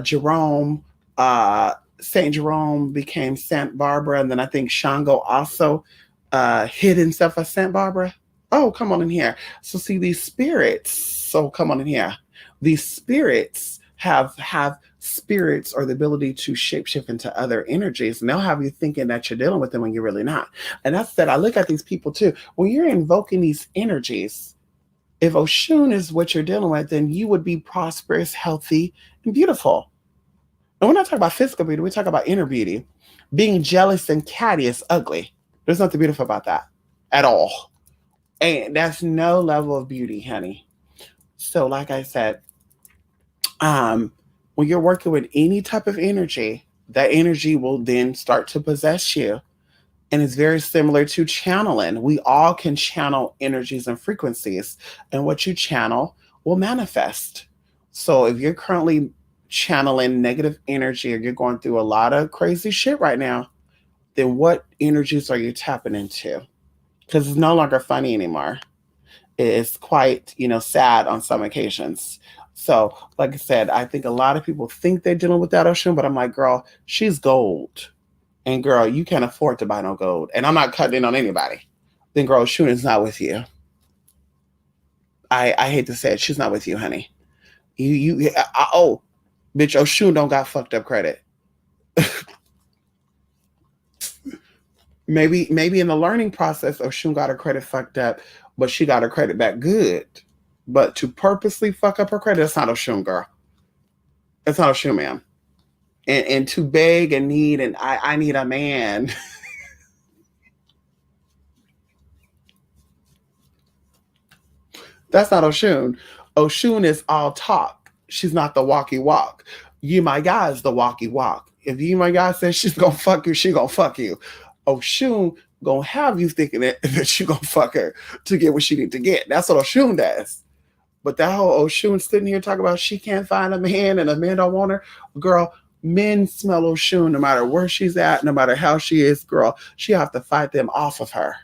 Jerome Saint Jerome became Saint Barbara, and then I think Shango also hid himself as Saint Barbara. Oh, come on in here. So see these spirits. So come on in here. These spirits have spirits or the ability to shapeshift into other energies, and they'll have you thinking that you're dealing with them when you're really not. And that's that. I look at these people too. When you're invoking these energies, if Oshun is what you're dealing with, then you would be prosperous, healthy, and beautiful. And we're not talking about physical beauty, we talk about inner beauty. Being jealous and catty is ugly. There's nothing beautiful about that at all. And that's no level of beauty, honey. So, like I said, when you're working with any type of energy, that energy will then start to possess you. And it's very similar to channeling. We all can channel energies and frequencies, and what you channel will manifest. So if you're currently channeling negative energy or you're going through a lot of crazy shit right now, then what energies are you tapping into? Because it's no longer funny anymore. It's quite, sad on some occasions. So, like I said, I think a lot of people think they're dealing with that Oshun, but I'm like, girl, she's gold. And girl, you can't afford to buy no gold. And I'm not cutting in on anybody. Then girl, Oshun is not with you. I hate to say it, she's not with you, honey. Oh, bitch, Oshun don't got fucked up credit. maybe in the learning process, Oshun got her credit fucked up, but she got her credit back good. But to purposely fuck up her credit, that's not Oshun, girl. That's not Oshun, ma'am. And to beg and need, and I need a man. That's not Oshun. Oshun is all talk. She's not the walkie walk. You my guy is the walkie walk. If you my guy says she's gonna fuck you, she gonna fuck you. Oshun gonna have you thinking that you gonna fuck her to get what she need to get. That's what Oshun does. But that whole Oshun sitting here talking about she can't find a man and a man don't want her, girl. Men smell Oshun no matter where she's at, no matter how she is, girl. She have to fight them off of her,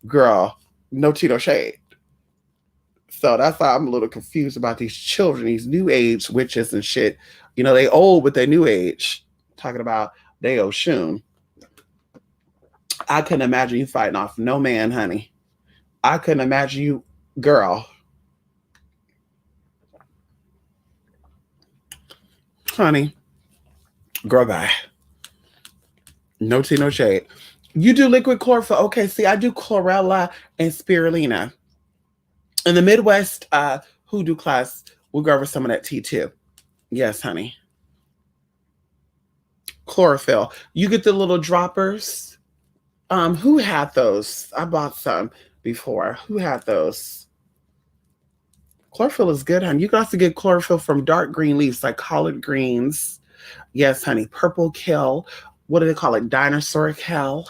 girl. No tea, no shade. So that's why I'm a little confused about these children, these new age witches and shit. They old but they new age. Talking about they Oshun. I couldn't imagine you fighting off no man, honey. I couldn't imagine you, girl. Honey, girl, bye. No tea, no shade. You do liquid chlorophyll. Okay, see, I do chlorella and spirulina. In the Midwest hoodoo class, we'll go over some of that tea too. Yes, honey. Chlorophyll. You get the little droppers. Who had those? I bought some before. Who had those? Chlorophyll is good, honey. You can also get chlorophyll from dark green leaves like collard greens. Yes, honey. Purple kale. What do they call it? Dinosaur kale.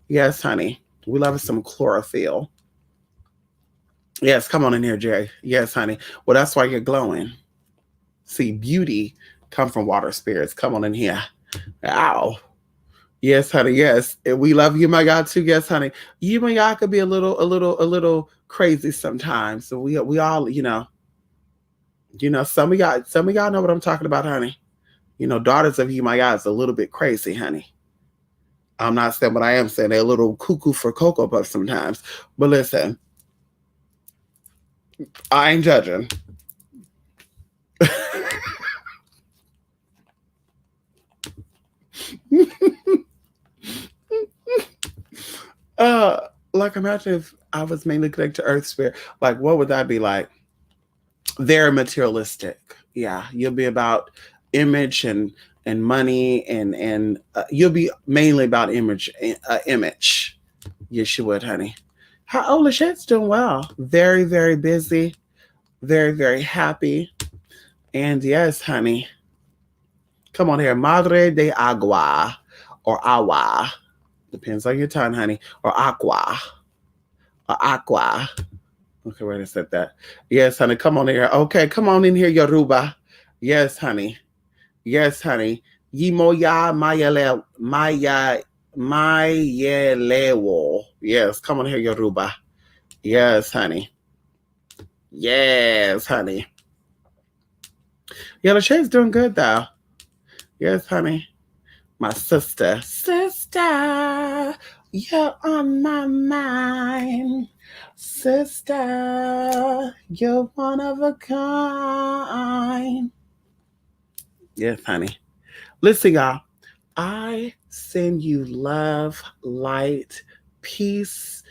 Yes, honey. We love some chlorophyll. Yes, come on in here, Jay. Yes, honey. Well, that's why you're glowing. See, beauty come from water spirits. Come on in here. Ow. Yes, honey. Yes, and we love you, my God, too. Yes, honey. You, my God, could be a little crazy sometimes. So we all, some of y'all know what I'm talking about, honey. Daughters of you, my God, is a little bit crazy, honey. I'm not saying what I am saying. They're a little cuckoo for Cocoa Puffs sometimes. But listen, I ain't judging. Like imagine if I was mainly connected to Earth Spirit. Like, what would that be like? Very materialistic. Yeah, you'll be about image and money and you'll be mainly about image. Yes, you would, honey. How old Lachette's doing well. Very, very busy. Very, very happy. And yes, honey. Come on here. Madre de agua or agua. Depends on your tongue, honey. Or aqua. Or aqua. Okay, wait a second. That. Yes, honey. Come on here. Okay, come on in here, Yoruba. Yes, honey. Yes, honey. Yimoya Mayelewo. Yes, come on here, Yoruba. Yes, honey. Yes, honey. Yeah, Lachey's doing good though. Yes, honey. My sister. Sister, you're on my mind. Sister, you're one of a kind. Yes, honey. Listen, y'all. I send you love, light, peace,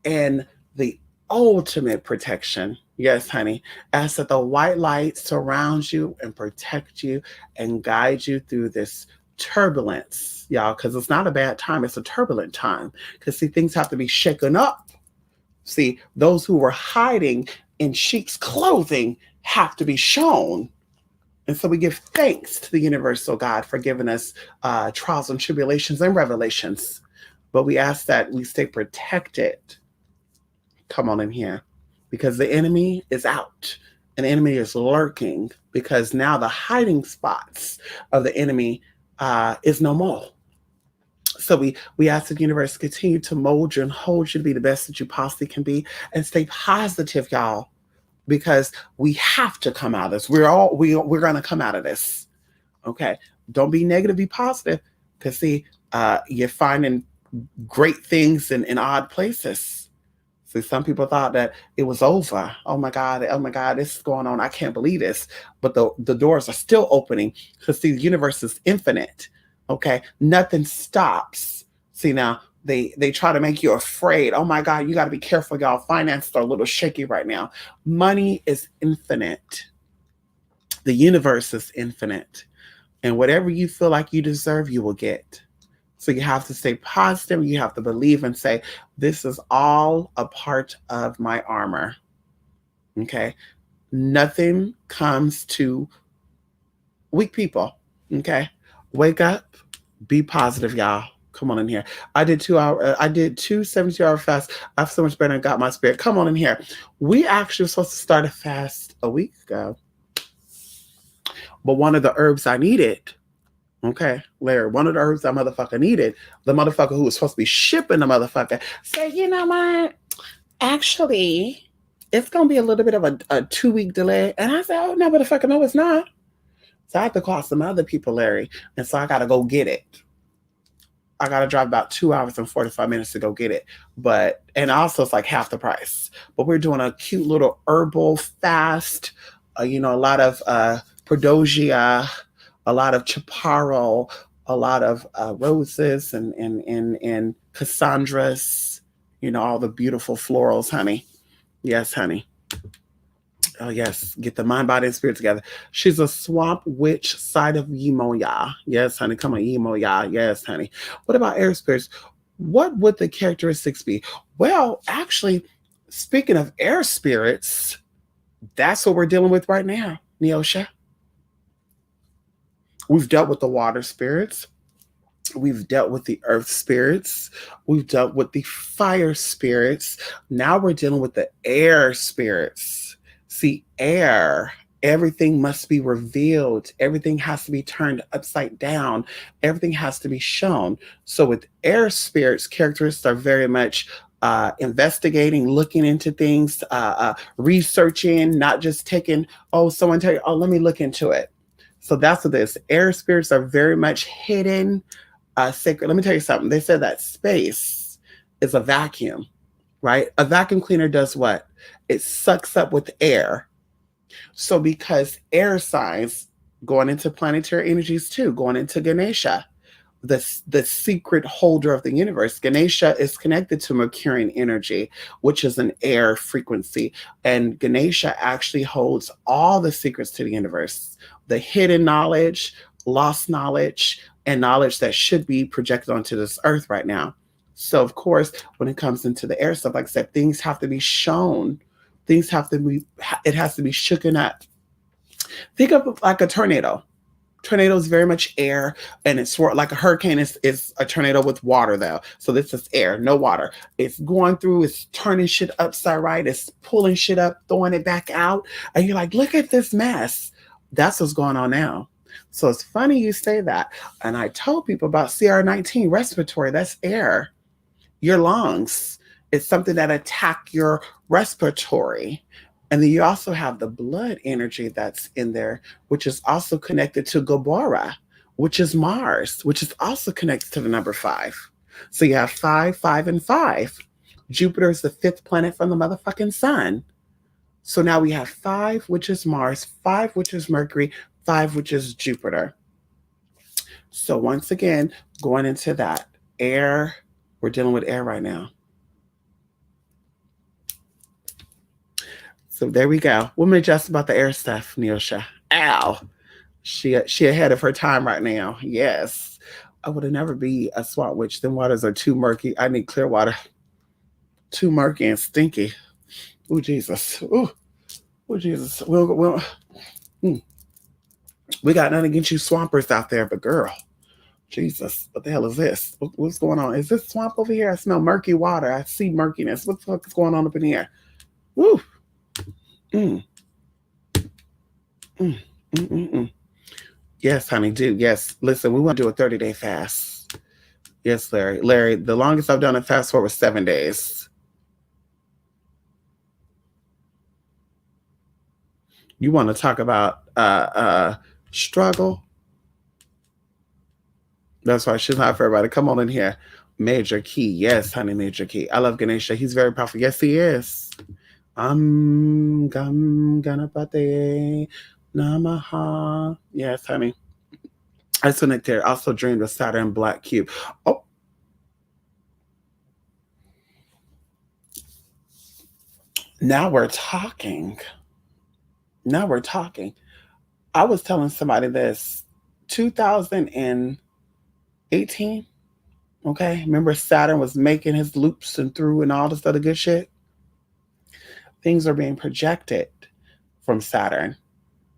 and the ultimate protection. Yes, honey. As that the white light surrounds you and protect you and guide you through this turbulence, y'all, because it's not a bad time. It's a turbulent time. Because, see, things have to be shaken up. See, those who were hiding in sheep's clothing have to be shown. And so we give thanks to the universal God for giving us trials and tribulations and revelations. But we ask that we stay protected. Come on in here. Because the enemy is out. An enemy is lurking. Because now the hiding spots of the enemy is no more. So we ask the universe continue to mold you and hold you to be the best that you possibly can be. And stay positive, y'all. Because we have to come out of this. We're going to come out of this. Okay. Don't be negative, be positive. Because see, you're finding great things in odd places. See, some people thought that it was over. Oh my God, this is going on. I can't believe this. But the doors are still opening because see, the universe is infinite. Okay. Nothing stops. See now, they try to make you afraid. Oh my God, you got to be careful, y'all. Finances are a little shaky right now. Money is infinite. The universe is infinite. And whatever you feel like you deserve, you will get. So you have to stay positive. You have to believe and say, this is all a part of my armor. Okay. Nothing comes to weak people. Okay. Wake up. Be positive, y'all. Come on in here. I did 2 72-hour fasts. I've so much better and got my spirit. Come on in here. We actually were supposed to start a fast a week ago. But one of the herbs I needed, okay, Larry, one of the herbs I motherfucker needed, the motherfucker who was supposed to be shipping the motherfucker said, you know what? Actually, it's going to be a little bit of a 2-week delay. And I said, oh, no, motherfucker, no, it's not. So I have to call some other people, Larry. And so I got to go get it. I got to drive about 2 hours and 45 minutes to go get it. And also it's like half the price. But we're doing a cute little herbal fast, a lot of Prodogia, a lot of Chaparro, a lot of roses and Cassandras, all the beautiful florals, honey. Yes, honey. Oh, yes. Get the mind, body, and spirit together. She's a swamp witch side of Yemoya. Yes, honey. Come on, Yemoya. Yes, honey. What about air spirits? What would the characteristics be? Well, actually, speaking of air spirits, that's what we're dealing with right now, Neosha. We've dealt with the water spirits. We've dealt with the earth spirits. We've dealt with the fire spirits. Now we're dealing with the air spirits. See, air, everything must be revealed. Everything has to be turned upside down. Everything has to be shown. So with air spirits, characteristics are very much investigating, looking into things, researching, not just taking, someone tell you, let me look into it. So that's what this. Air spirits are very much hidden, sacred. Let me tell you something. They said that space is a vacuum, right? A vacuum cleaner does what? It sucks up with air. So because air signs going into planetary energies too, going into Ganesha, the secret holder of the universe. Ganesha is connected to Mercurian energy, which is an air frequency. And Ganesha actually holds all the secrets to the universe, the hidden knowledge, lost knowledge, and knowledge that should be projected onto this earth right now. So, of course, when it comes into the air stuff, like I said, things have to be shown. Things have to be, it has to be shooken up. Think of it like a tornado. Tornado is very much air, and it's like a hurricane is a tornado with water though. So this is air, no water. It's going through, it's turning shit upside right, it's pulling shit up, throwing it back out, and you're like, look at this mess. That's what's going on now. So it's funny you say that. And I told people about CR19 respiratory, that's air, your lungs. It's something that attack your respiratory. And then you also have the blood energy that's in there, which is also connected to Gabora, which is Mars, which is also connected to the number 5. So you have 5, 5, and 5. Jupiter is the 5th planet from the motherfucking sun. So now we have 5, which is Mars, 5, which is Mercury, 5, which is Jupiter. So once again, going into that air, we're dealing with air right now. So there we go. Woman just about the air stuff, Neosha. Ow. She ahead of her time right now. Yes. I would have never be a swamp witch. Them waters are too murky. I need clear water. Too murky and stinky. Oh, Jesus. Oh, Jesus. We got nothing against you swampers out there, but girl, Jesus, what the hell is this? What's going on? Is this swamp over here? I smell murky water. I see murkiness. What the fuck is going on up in here? Woo. Yes, honey, do. Yes. Listen, we want to do a 30-day fast. Yes, Larry. Larry, the longest I've done a fast for was 7 days. You want to talk about struggle? That's why she's not for everybody. Come on in here. Major key. Yes, honey, major key. I love Ganesha. He's very powerful. Yes, he is. Ganapate Namaha. Yes, honey. I there. Also dreamed of Saturn black cube. Oh. Now we're talking. Now we're talking. I was telling somebody this 2018. Okay. Remember Saturn was making his loops and through and all this other good shit? Things are being projected from Saturn.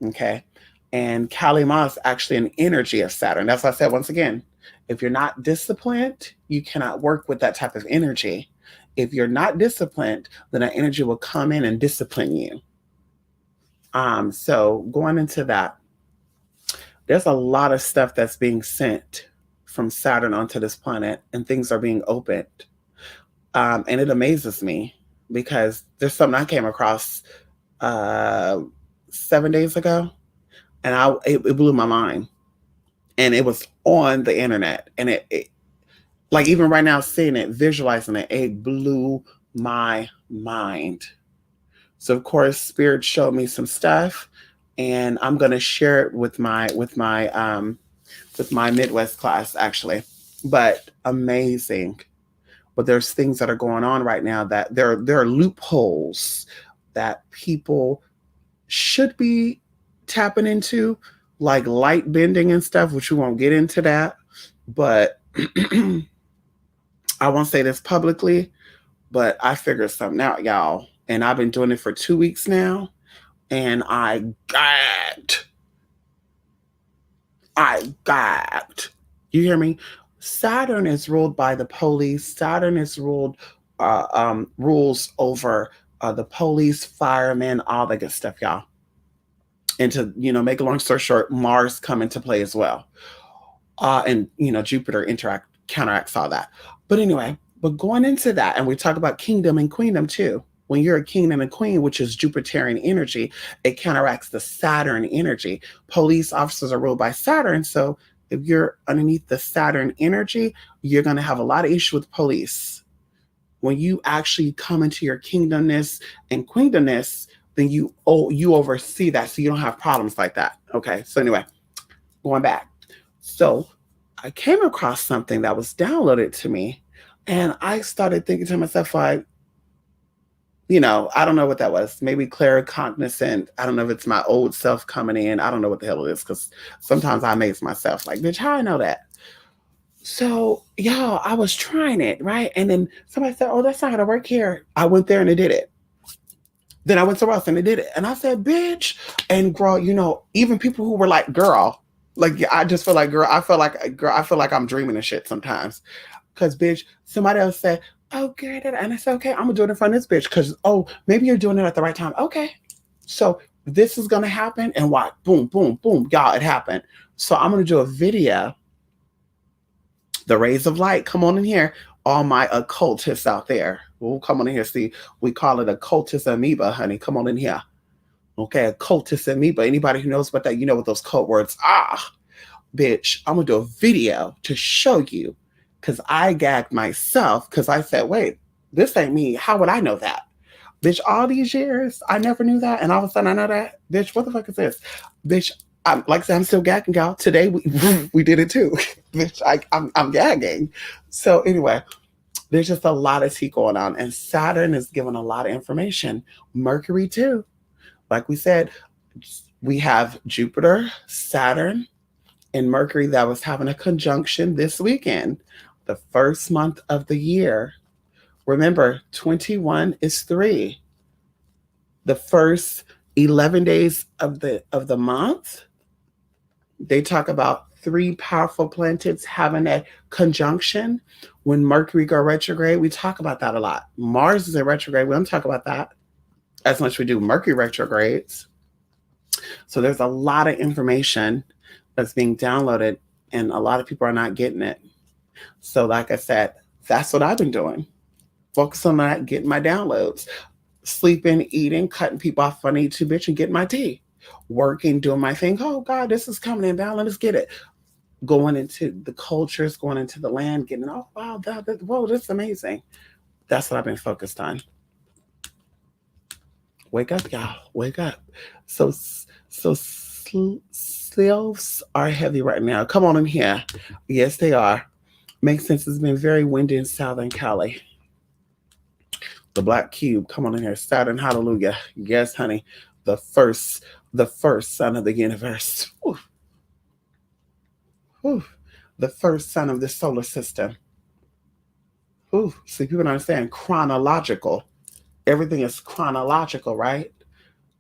Okay. And Kali Ma is actually an energy of Saturn. That's why I said, once again, if you're not disciplined, you cannot work with that type of energy. If you're not disciplined, then that energy will come in and discipline you. So going into that, there's a lot of stuff that's being sent from Saturn onto this planet, and things are being opened. And it amazes me because there's something I came across 7 days ago, and it blew my mind. And it was on the internet, and it like even right now, seeing it, visualizing it blew my mind. So of course, Spirit showed me some stuff, and I'm gonna share it with my Midwest class actually. But amazing. But there's things that are going on right now that there are loopholes that people should be tapping into, like light bending and stuff, which we won't get into that. But I won't say this publicly, but I figured something out, y'all. And I've been doing it for 2 weeks now. And I got. You hear me? Saturn is ruled by the police. Saturn is rules over the police, firemen, all that good stuff, y'all. And to, make a long story short, Mars come into play as well. And, Jupiter counteracts all that. But anyway, but going into that, and we talk about kingdom and queendom too. When you're a king and a queen, which is Jupiterian energy, it counteracts the Saturn energy. Police officers are ruled by Saturn. So if you're underneath the Saturn energy, you're going to have a lot of issue with police. When you actually come into your kingdomness and queendomness, then you oversee that, so you don't have problems like that. Okay. So anyway, going back. So I came across something that was downloaded to me, and I started thinking to myself, like, I don't know what that was. Maybe claircognizant. I don't know if it's my old self coming in. I don't know what the hell it is, because sometimes I amaze myself, like, bitch, how I know that? So, y'all, I was trying it, right? And then somebody said, oh, that's not going to work here. I went there and it did it. Then I went somewhere else and it did it. And I said, bitch. And girl, even people who were like, girl, like, I just feel like, girl, I feel like I'm dreaming of shit sometimes. Because, bitch, somebody else said, oh, girl, and I said, okay, I'm going to do it in front of this bitch. Because, oh, maybe you're doing it at the right time. Okay. So this is going to happen. And what? Boom, boom, boom. Y'all, it happened. So I'm going to do a video. The rays of light, come on in here. All my occultists out there. We'll come on in here. See, we call it occultist amoeba, honey. Come on in here. Okay, occultist amoeba. Anybody who knows about that, you know what those code words are. Bitch, I'm going to do a video to show you, because I gagged myself, because I said, wait, this ain't me. How would I know that? Bitch, all these years, I never knew that. And all of a sudden, I know that. Bitch, what the fuck is this? Bitch, like I said, I'm still gagging, y'all. Today, we did it too. Bitch, I'm gagging. So anyway, there's just a lot of tea going on. And Saturn is giving a lot of information. Mercury too. Like we said, we have Jupiter, Saturn, and Mercury that was having a conjunction this weekend, the first month of the year. Remember, 21 is 3. The first 11 days of the month, they talk about 3 powerful planets having a conjunction. When Mercury go retrograde, we talk about that a lot. Mars is in retrograde. We don't talk about that as much as we do Mercury retrogrades. So there's a lot of information that's being downloaded, and a lot of people are not getting it. So like I said, that's what I've been doing. Focus on that, getting my downloads. Sleeping, eating, cutting people off if I need to, bitch, and getting my tea. Working, doing my thing. Oh, God, this is coming in down. Let's get it. Going into the cultures, going into the land, getting, oh, wow, whoa, this is amazing. That's what I've been focused on. Wake up, y'all. Wake up. So sales are heavy right now. Come on in here. Yes, they are. Makes sense. It's been very windy in Southern Cali. The black cube, come on in here. Saturn, hallelujah. Yes, honey. The first son of the universe. Whew. Whew. The first son of the solar system. Whew. See, people don't understand chronological. Everything is chronological, right?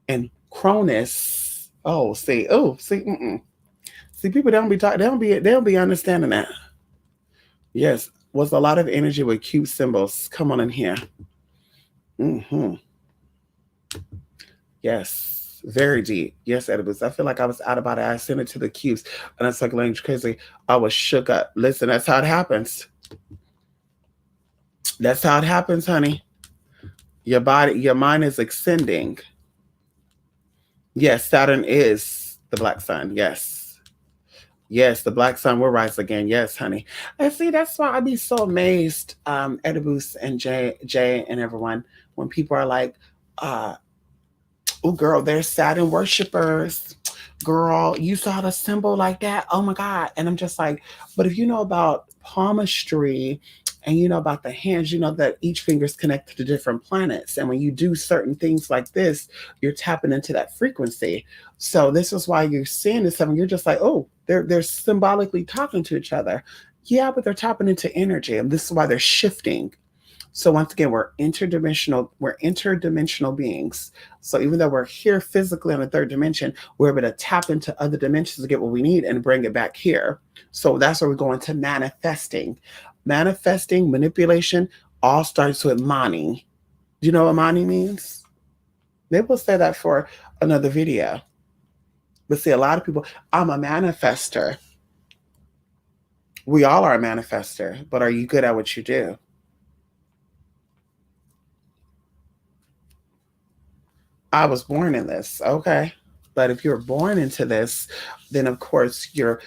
And Cronus. See, mm-mm. See, people don't be talking, they don't be understanding that. Yes, was a lot of energy with cube symbols. Come on in here. Mm-hmm. Yes, very deep. Yes, Oedipus. I feel like I was out about it. I sent it to the cubes, and I was like, language crazy. I was shook up. Listen, that's how it happens. That's how it happens, honey. Your body, your mind is extending. Yes, Saturn is the black sun. Yes. Yes, the black sun will rise again. Yes, honey. And see, that's why I'd be so amazed, Oedipus and Jay and everyone, when people are like, oh, girl, they're Saturn worshipers. Girl, you saw the symbol like that? Oh my God. And I'm just like, but if you know about palmistry and you know about the hands, you know that each finger is connected to different planets. And when you do certain things like this, you're tapping into that frequency. So this is why you're seeing this stuff and you're just like, oh, they're symbolically talking to each other. Yeah, but they're tapping into energy. And this is why they're shifting. So once again, we're interdimensional beings. So even though we're here physically on the 3rd dimension, we're able to tap into other dimensions to get what we need and bring it back here. So that's where we go into manifesting. Manifesting, manipulation, all starts with Mani. Do you know what Mani means? Maybe we'll say that for another video. But see, a lot of people, I'm a manifester. We all are a manifester, but are you good at what you do? I was born in this, okay. But if you're born into this, then of course your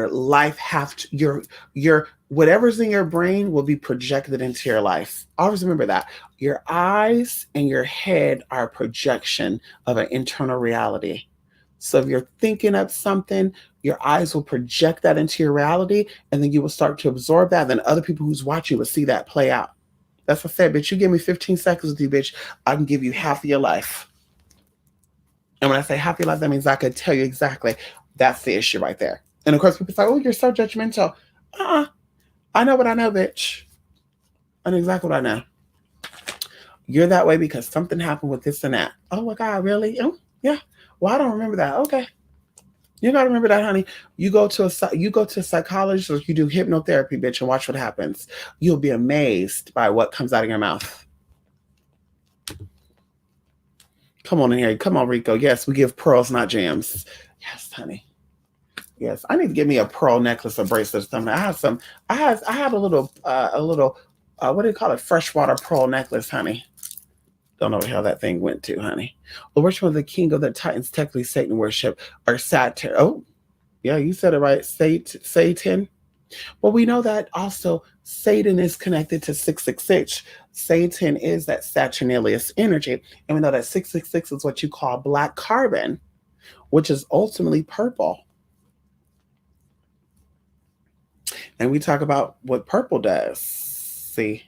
life have to your whatever's in your brain will be projected into your life. Always remember that. Your eyes and your head are a projection of an internal reality. So if you're thinking of something, your eyes will project that into your reality, and then you will start to absorb that. Then other people who's watching will see that play out. That's what I said, bitch. You give me 15 seconds with you, bitch. I can give you half of your life. And when I say half of your life, that means I could tell you exactly. That's the issue right there. And of course, people say, "Oh, you're so judgmental." I know what I know, bitch. I know exactly what I know. You're that way because something happened with this and that. Oh my God, really? Oh, yeah. Well, I don't remember that. Okay. You gotta remember that, honey. You go to a psychologist or you do hypnotherapy, bitch, and watch what happens. You'll be amazed by what comes out of your mouth. Come on in here. Come on, Rico. Yes, we give pearls, not gems. Yes, honey. Yes, I need to get me a pearl necklace or bracelet or something. I have some. I have a little. What do you call it? Freshwater pearl necklace, honey. Don't know how that thing went to, honey. Well, which one of the king of the Titans technically Satan worship or Saturn? Oh, yeah, you said it right. Satan. Well, we know that also Satan is connected to 666. Satan is that Saturnalius energy. And we know that 666 is what you call black carbon, which is ultimately purple. And we talk about what purple does. See?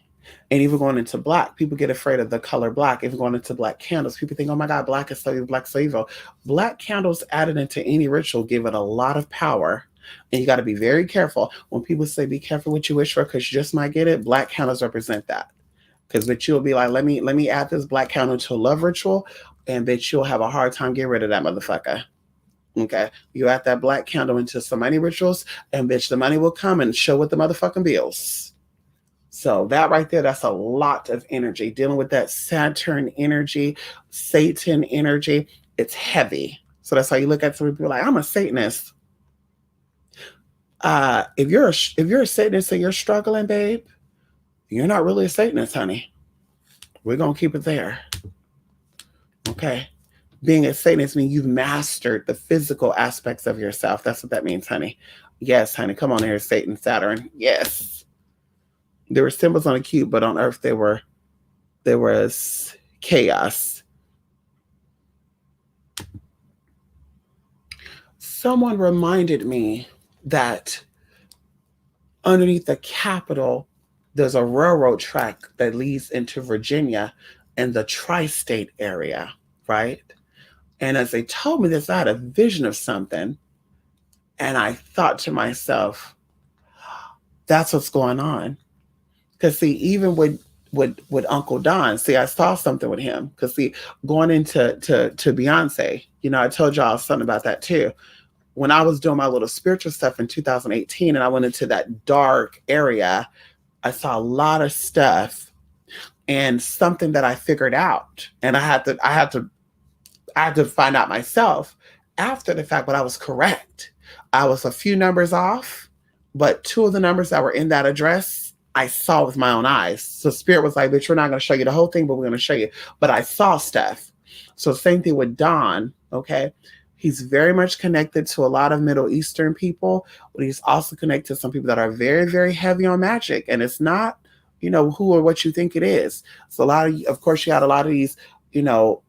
And even going into black, people get afraid of the color black. Even going into black candles, people think, oh my God, black is so evil, black so evil. Black candles added into any ritual give it a lot of power. And you got to be very careful. When people say be careful what you wish for because you just might get it, black candles represent that. Because bitch, you'll be like, let me add this black candle to a love ritual, and bitch, you'll have a hard time getting rid of that motherfucker. Okay, you add that black candle into some money rituals, and bitch, the money will come and show with the motherfucking bills. So that right there, that's a lot of energy. Dealing with that Saturn energy, Satan energy, it's heavy. So that's how you look at some people like, I'm a Satanist. If you're a Satanist and you're struggling, babe, you're not really a Satanist, honey. We're gonna keep it there. Okay. Being a Satanist means you've mastered the physical aspects of yourself. That's what that means, honey. Yes, honey. Come on here, Satan, Saturn. Yes. There were symbols on a cube, but on Earth there was chaos. Someone reminded me that underneath the Capitol, there's a railroad track that leads into Virginia and the tri-state area, right? And as they told me this, I had a vision of something. And I thought to myself, that's what's going on. Because see, even with Uncle Don, see, I saw something with him. Because see, going into to Beyonce, I told y'all something about that too. When I was doing my little spiritual stuff in 2018 and I went into that dark area, I saw a lot of stuff and something that I figured out. And I had to find out myself after the fact, but I was correct. I was a few numbers off, but two of the numbers that were in that address, I saw with my own eyes. So Spirit was like, bitch, we're not going to show you the whole thing, but we're going to show you. But I saw stuff. So same thing with Don, okay? He's very much connected to a lot of Middle Eastern people, but he's also connected to some people that are very, very heavy on magic. And it's not, who or what you think it is. So of course, you had a lot of these,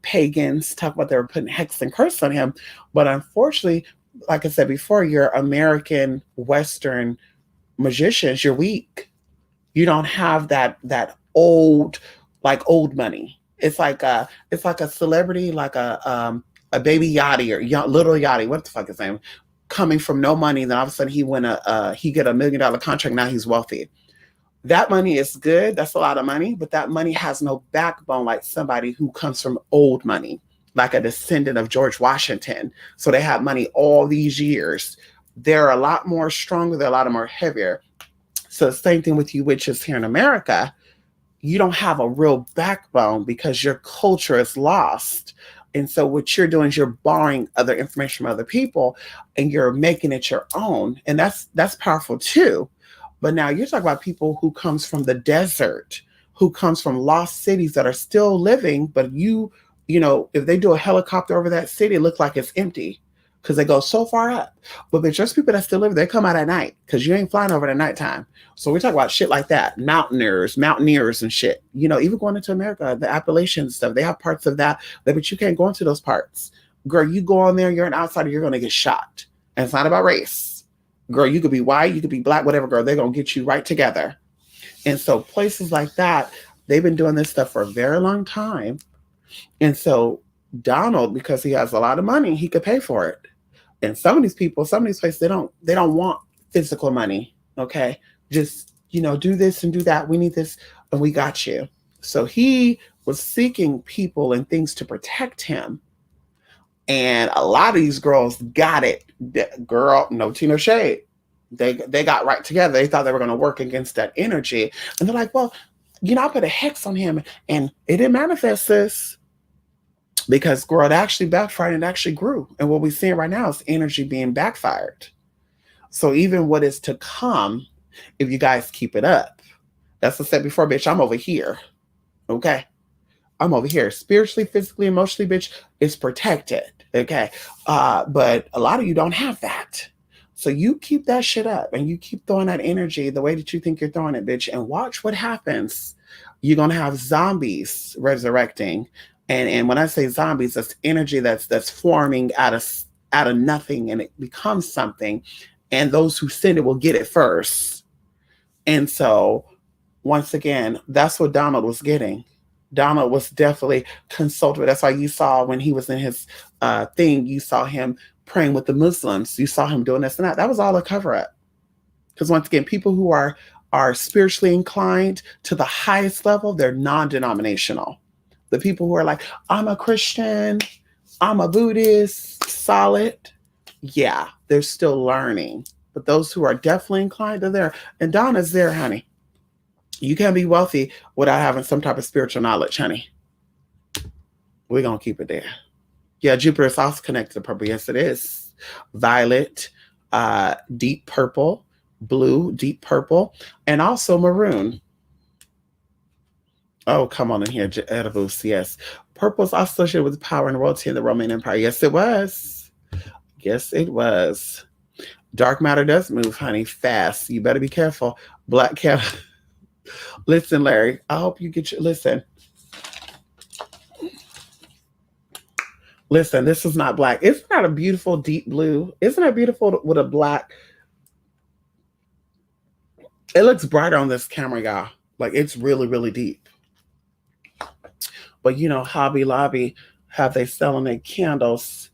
pagans talk about they were putting hex and curse on him. But unfortunately, like I said before, your American Western magicians, you're weak. You don't have that old money. It's like a celebrity, like a baby Yachty or little Yachty, what the fuck is his name? Coming from no money, then all of a sudden he get $1 million contract. Now he's wealthy. That money is good. That's a lot of money, but that money has no backbone like somebody who comes from old money, like a descendant of George Washington. So they have money all these years. They're a lot more stronger. They're a lot more heavier. So the same thing with you witches here in America. You don't have a real backbone because your culture is lost. And so what you're doing is you're borrowing other information from other people and you're making it your own. And that's powerful too. But now you're talking about people who comes from the desert, who comes from lost cities that are still living, but if they do a helicopter over that city, it looks like it's empty because they go so far up. But there's just people that still live, they come out at night because you ain't flying over at nighttime. So we talk about shit like that, mountaineers and shit. Even going into America, the Appalachian stuff, they have parts of that, but you can't go into those parts. Girl, you go on there, you're an outsider, you're gonna get shot. And it's not about race. Girl, you could be white, you could be black, whatever, girl, they're gonna get you right together. And so places like that, they've been doing this stuff for a very long time. And so Donald, because he has a lot of money, he could pay for it. And some of these people, some of these places, they don't want physical money. Okay. Just, do this and do that. We need this and we got you. So he was seeking people and things to protect him. And a lot of these girls got it. Girl, no tea, no shade. They got right together. They thought they were going to work against that energy. And they're like, well, I put a hex on him and it didn't manifest this because, girl, it actually backfired and it actually grew. And what we're seeing right now is energy being backfired. So even what is to come, if you guys keep it up, that's what I said before, bitch, I'm over here. Okay. I'm over here. Spiritually, physically, emotionally, bitch, it's protected. Okay. But a lot of you don't have that. So you keep that shit up and you keep throwing that energy the way that you think you're throwing it, bitch, and watch what happens. You're gonna have zombies resurrecting. And when I say zombies, that's energy that's forming out of nothing and it becomes something. And those who send it will get it first. And so once again, that's what Donald was getting. Donald was definitely consulted. That's why you saw when he was in his thing, you saw him praying with the Muslims. You saw him doing this and that. That was all a cover up. Because once again, people who are spiritually inclined to the highest level, they're non-denominational. The people who are like, I'm a Christian, I'm a Buddhist, solid. Yeah, they're still learning. But those who are definitely inclined, they're there. And Donna's there, honey. You can't be wealthy without having some type of spiritual knowledge, honey. We're going to keep it there. Yeah, Jupiter is also connected to purple. Yes, it is. Violet, deep purple, blue, deep purple, and also maroon. Oh, come on in here, Edibus. Yes. Purple is associated with power and royalty in the Roman Empire. Yes, it was. Yes, it was. Dark matter does move, honey, fast. You better be careful. Black cat. Listen, Larry, I hope you get your. Listen, this is not black. Isn't that a beautiful deep blue? Isn't that beautiful with a black? It looks brighter on this camera, y'all. Like it's really, really deep. But Hobby Lobby have they selling their candles,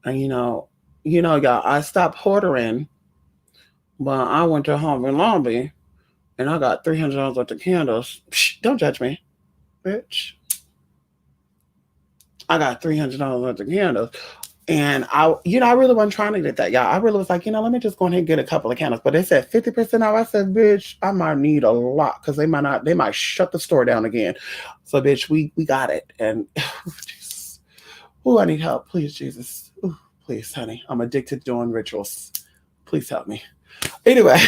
and y'all. I stopped ordering, but I went to Hobby Lobby, and I got $300 worth of candles. Psh, don't judge me, bitch. I got $300 worth of candles. And I really wasn't trying to get that, y'all. I really was like, let me just go ahead and get a couple of candles. But they said 50% off. I said, bitch, I might need a lot because they might shut the store down again. So, bitch, we got it. And Jesus. Oh, I need help. Please, Jesus. Ooh, please, honey. I'm addicted to doing rituals. Please help me. Anyway.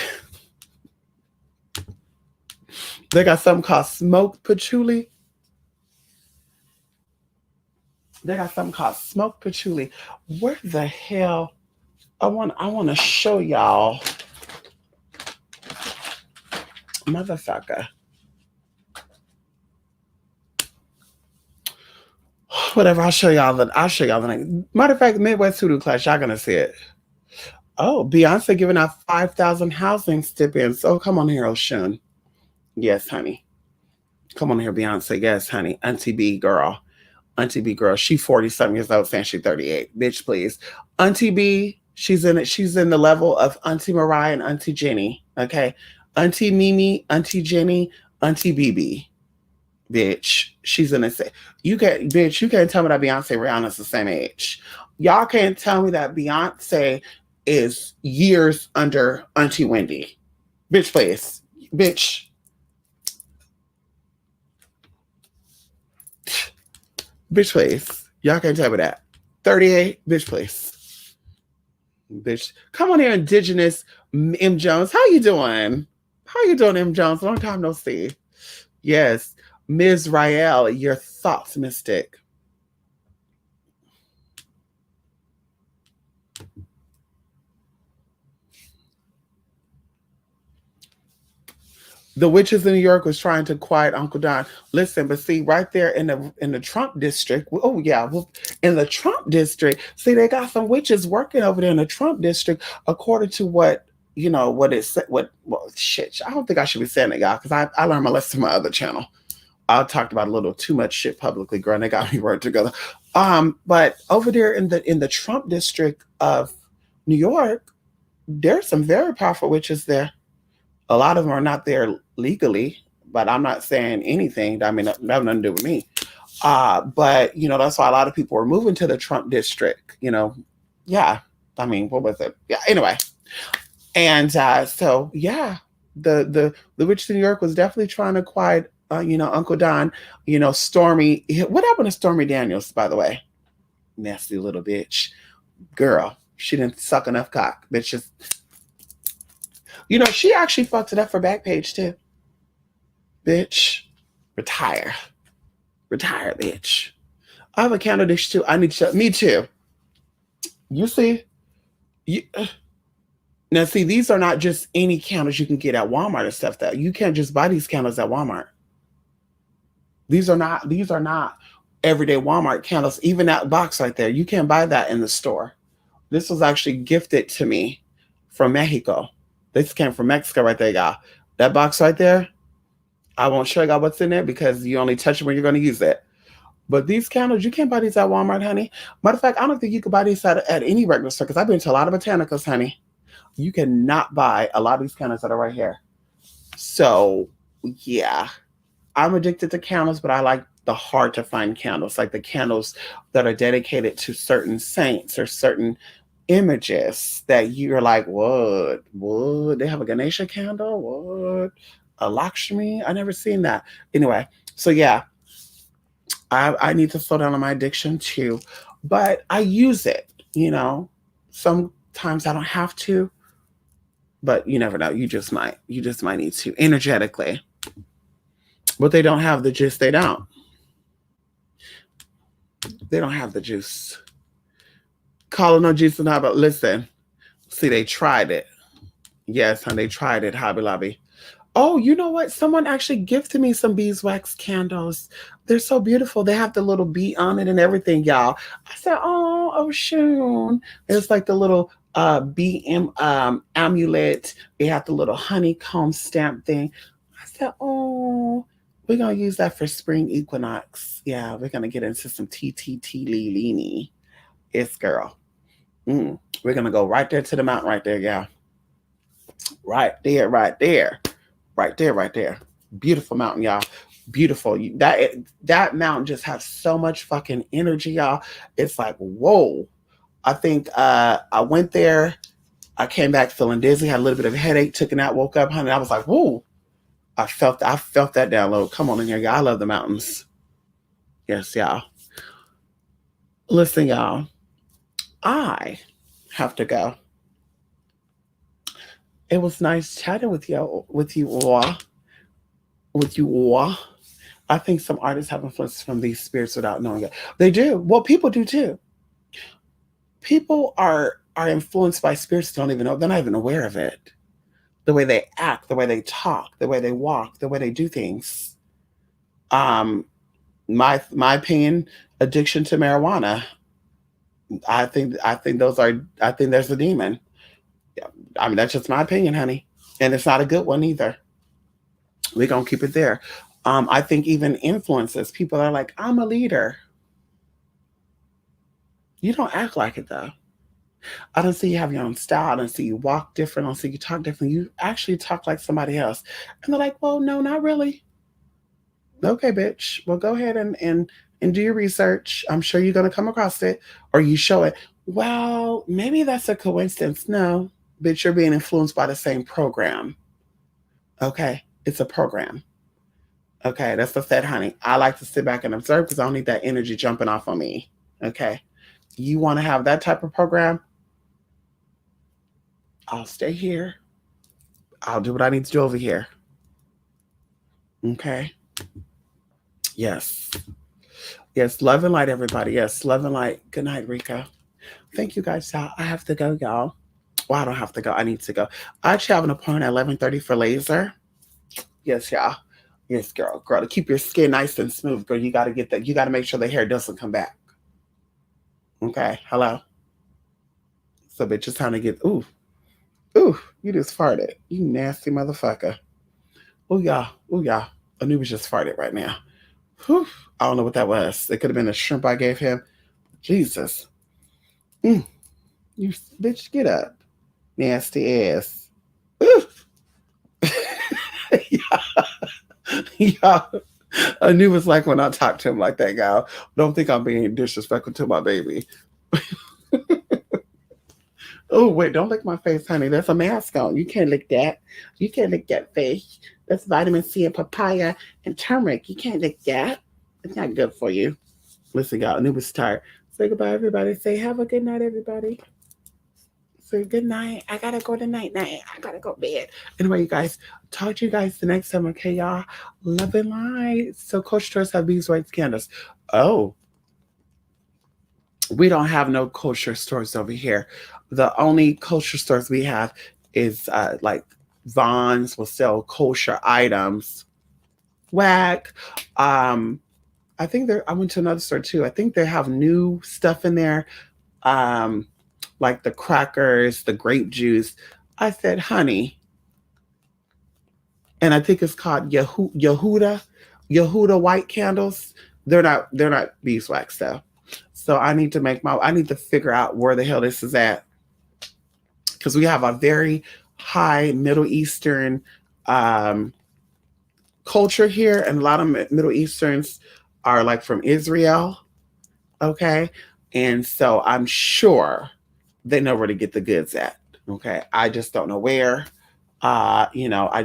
They got something called smoked patchouli. Where the hell? I want to show y'all, motherfucker. Whatever. I'll show y'all the name. Matter of fact, Midwest Hoodoo Class. Y'all gonna see it. Oh, Beyonce giving out 5,000 housing stipends. Oh, come on here, Oshun. Yes, honey. Come on here, Beyonce. Yes, honey. Auntie B girl. She 40-something years old saying she's 38. Bitch, please. Auntie B, she's in it. She's in the level of Auntie Mariah and Auntie Jenny. Okay. Auntie Mimi, Auntie Jenny, Auntie BB. Bitch. She's in it. You can't tell me that Beyonce and Rihanna's the same age. Y'all can't tell me that Beyonce is years under Auntie Wendy. Bitch, please. Bitch. Bitch, please. Y'all can't tell me that. 38, bitch, please. Bitch. Come on here, Indigenous M. Jones. How you doing? M. Jones? Long time no see. Yes. Ms. Rael, your thoughts, mystic. The witches in New York was trying to quiet Uncle Don. Listen, but see, right there in the Trump district. Oh yeah, well, in the Trump district. See, they got some witches working over there in the Trump district, according to what what it said. What well, shit. I don't think I should be saying it, y'all, because I learned my lesson from my other channel. I talked about a little too much shit publicly, girl. And they got me worked together. But over there in the Trump district of New York, there's some very powerful witches there. A lot of them are not there legally, but I'm not saying anything. I mean, that have nothing to do with me. But that's why a lot of people are moving to the Trump district. Yeah. I mean, what was it? Yeah. Anyway, and so yeah, the witch in New York was definitely trying to quiet, Uncle Don. Stormy. What happened to Stormy Daniels, by the way? Nasty little bitch, girl. She didn't suck enough cock. Bitch, just she actually fucked it up for Backpage too. Bitch, retire. Retire, bitch. I have a candle dish too. I need to. Me too. You see, you, now see, these are not just any candles you can get at Walmart and stuff. That you can't just buy these candles at Walmart. These are not. These are not everyday Walmart candles. Even that box right there, you can't buy that in the store. This was actually gifted to me from Mexico. This came from Mexico right there, y'all. That box right there, I won't show you what's in there because you only touch it when you're going to use it. But these candles, you can't buy these at Walmart, honey. Matter of fact, I don't think you could buy these at any regular store because I've been to a lot of botanicals, honey. You cannot buy a lot of these candles that are right here. So, yeah, I'm addicted to candles, but I like the hard to find candles, like the candles that are dedicated to certain saints or certain images that you're like, what? What? They have a Ganesha candle? What? A Lakshmi? I never seen that. Anyway, so yeah, I need to slow down on my addiction too, but I use it. Sometimes I don't have to, but you never know. You just might. You just might need to energetically. But they don't have the juice. They don't. They don't have the juice. Calling no juice and but listen. See, they tried it. Yes, honey, they tried it, Hobby Lobby. Oh, you know what? Someone actually gifted me some beeswax candles. They're so beautiful. They have the little bee on it and everything, y'all. I said, oh, Oshun. It's like the little bee amulet. They have the little honeycomb stamp thing. I said, oh, we're going to use that for spring equinox. Yeah, we're going to get into some TTT Lilini. It's girl. We're going to go right there to the mountain right there, y'all. Right there, right there. Right there, right there. Beautiful mountain, y'all. Beautiful. That mountain just has so much fucking energy, y'all. It's like, whoa. I think I went there. I came back feeling dizzy, had a little bit of a headache, took a nap, woke up, honey. I was like, whoa. I felt that download. Come on in here, y'all. I love the mountains. Yes, y'all. Listen, y'all. I have to go. It was nice chatting with you all. I think some artists have influence from these spirits without knowing it. They do. Well, people do too. People are influenced by spirits that don't even know. They're not even aware of it. The way they act, the way they talk, the way they walk, the way they do things. My opinion, addiction to marijuana. I think there's a demon. I mean, that's just my opinion, honey. And it's not a good one either. We're going to keep it there. I think even influences, people are like, I'm a leader. You don't act like it, though. I don't see you have your own style. I don't see you walk different. I don't see you talk different. You actually talk like somebody else. And they're like, well, no, not really. Okay, bitch. Well, go ahead and do your research. I'm sure you're going to come across it or you show it. Well, maybe that's a coincidence. No, bitch, you're being influenced by the same program. Okay, it's a program. Okay, that's the said, honey. I like to sit back and observe because I don't need that energy jumping off on me. Okay, you want to have that type of program? I'll stay here. I'll do what I need to do over here. Okay. Yes. Yes, love and light, everybody. Yes, love and light. Good night, Rika. Thank you, guys. I have to go, y'all. Well, I don't have to go. I need to go. I actually have an appointment at 11:30 for laser. Yes, y'all. Yes, girl. Girl, to keep your skin nice and smooth, girl, you got to get that. You got to make sure the hair doesn't come back. Okay. Hello. So, bitch, it's time to get. Ooh, ooh, you just farted. You nasty motherfucker. Ooh, y'all. Ooh, y'all. Anubis just farted right now. Whew. I don't know what that was. It could have been a shrimp I gave him. Jesus. Mm, you bitch, get up. Nasty ass. Ooh. Y'all. Anubis like when I talk to him like that, y'all. Don't think I'm being disrespectful to my baby. Oh, wait, don't lick my face, honey. There's a mask on. You can't lick that. You can't lick that face. That's vitamin C and papaya and turmeric. You can't lick that. It's not good for you. Listen, y'all, Anubis tired. Say goodbye, everybody. Say have a good night, everybody. Say good night. I gotta go to night night. I gotta go to bed. Anyway, you guys, talk to you guys the next time, okay, y'all? Love and light. So Coach Stores have beeswax candles. Oh, we don't have no kosher stores over here. The only kosher stores we have is like Vaughn's will sell kosher items. Whack. Um, I think there. I went to another store too. I think they have new stuff in there, um, like the crackers, the grape juice. I said, honey, and I think it's called Yehuda white candles. They're not beeswax though. So I need to I need to figure out where the hell this is at because we have a very high Middle Eastern um, culture here, and a lot of Middle Easterns are like from Israel. Okay, and so I'm sure they know where to get the goods at. Okay, I just don't know where. I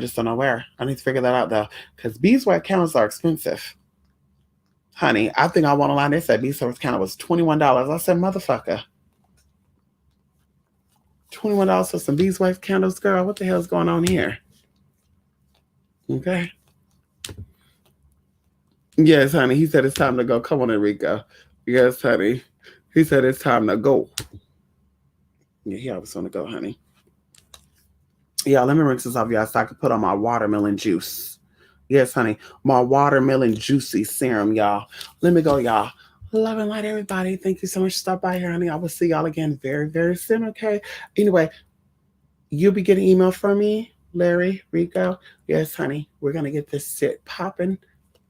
just don't know where. I need to figure that out though, because beeswax candles are expensive. Honey, I think I want a line. They said beeswax candle was $21. I said, motherfucker, $21 for some beeswax candles, girl. What the hell's going on here? Okay. Yes, honey. He said it's time to go. Come on, Enrico. Yes, honey. He said it's time to go. Yeah, he always want to go, honey. Yeah, let me rinse this off, y'all, so I can put on my watermelon juice. Yes, honey. My watermelon juicy serum, y'all. Let me go, y'all. Love and light, everybody. Thank you so much for stopping by here, honey. I will see y'all again very, very soon, okay? Anyway, you'll be getting email from me, Larry, Rico. Yes, honey. We're going to get this shit popping,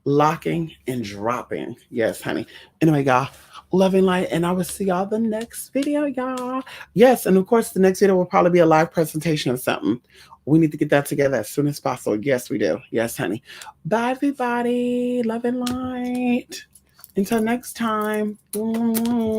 locking, and dropping. Yes, honey. Anyway, y'all, love and light, and I will see y'all the next video, y'all. Yes, and of course, the next video will probably be a live presentation of something. We need to get that together as soon as possible. Yes, we do. Yes, honey. Bye, everybody. Love and light. Until next time.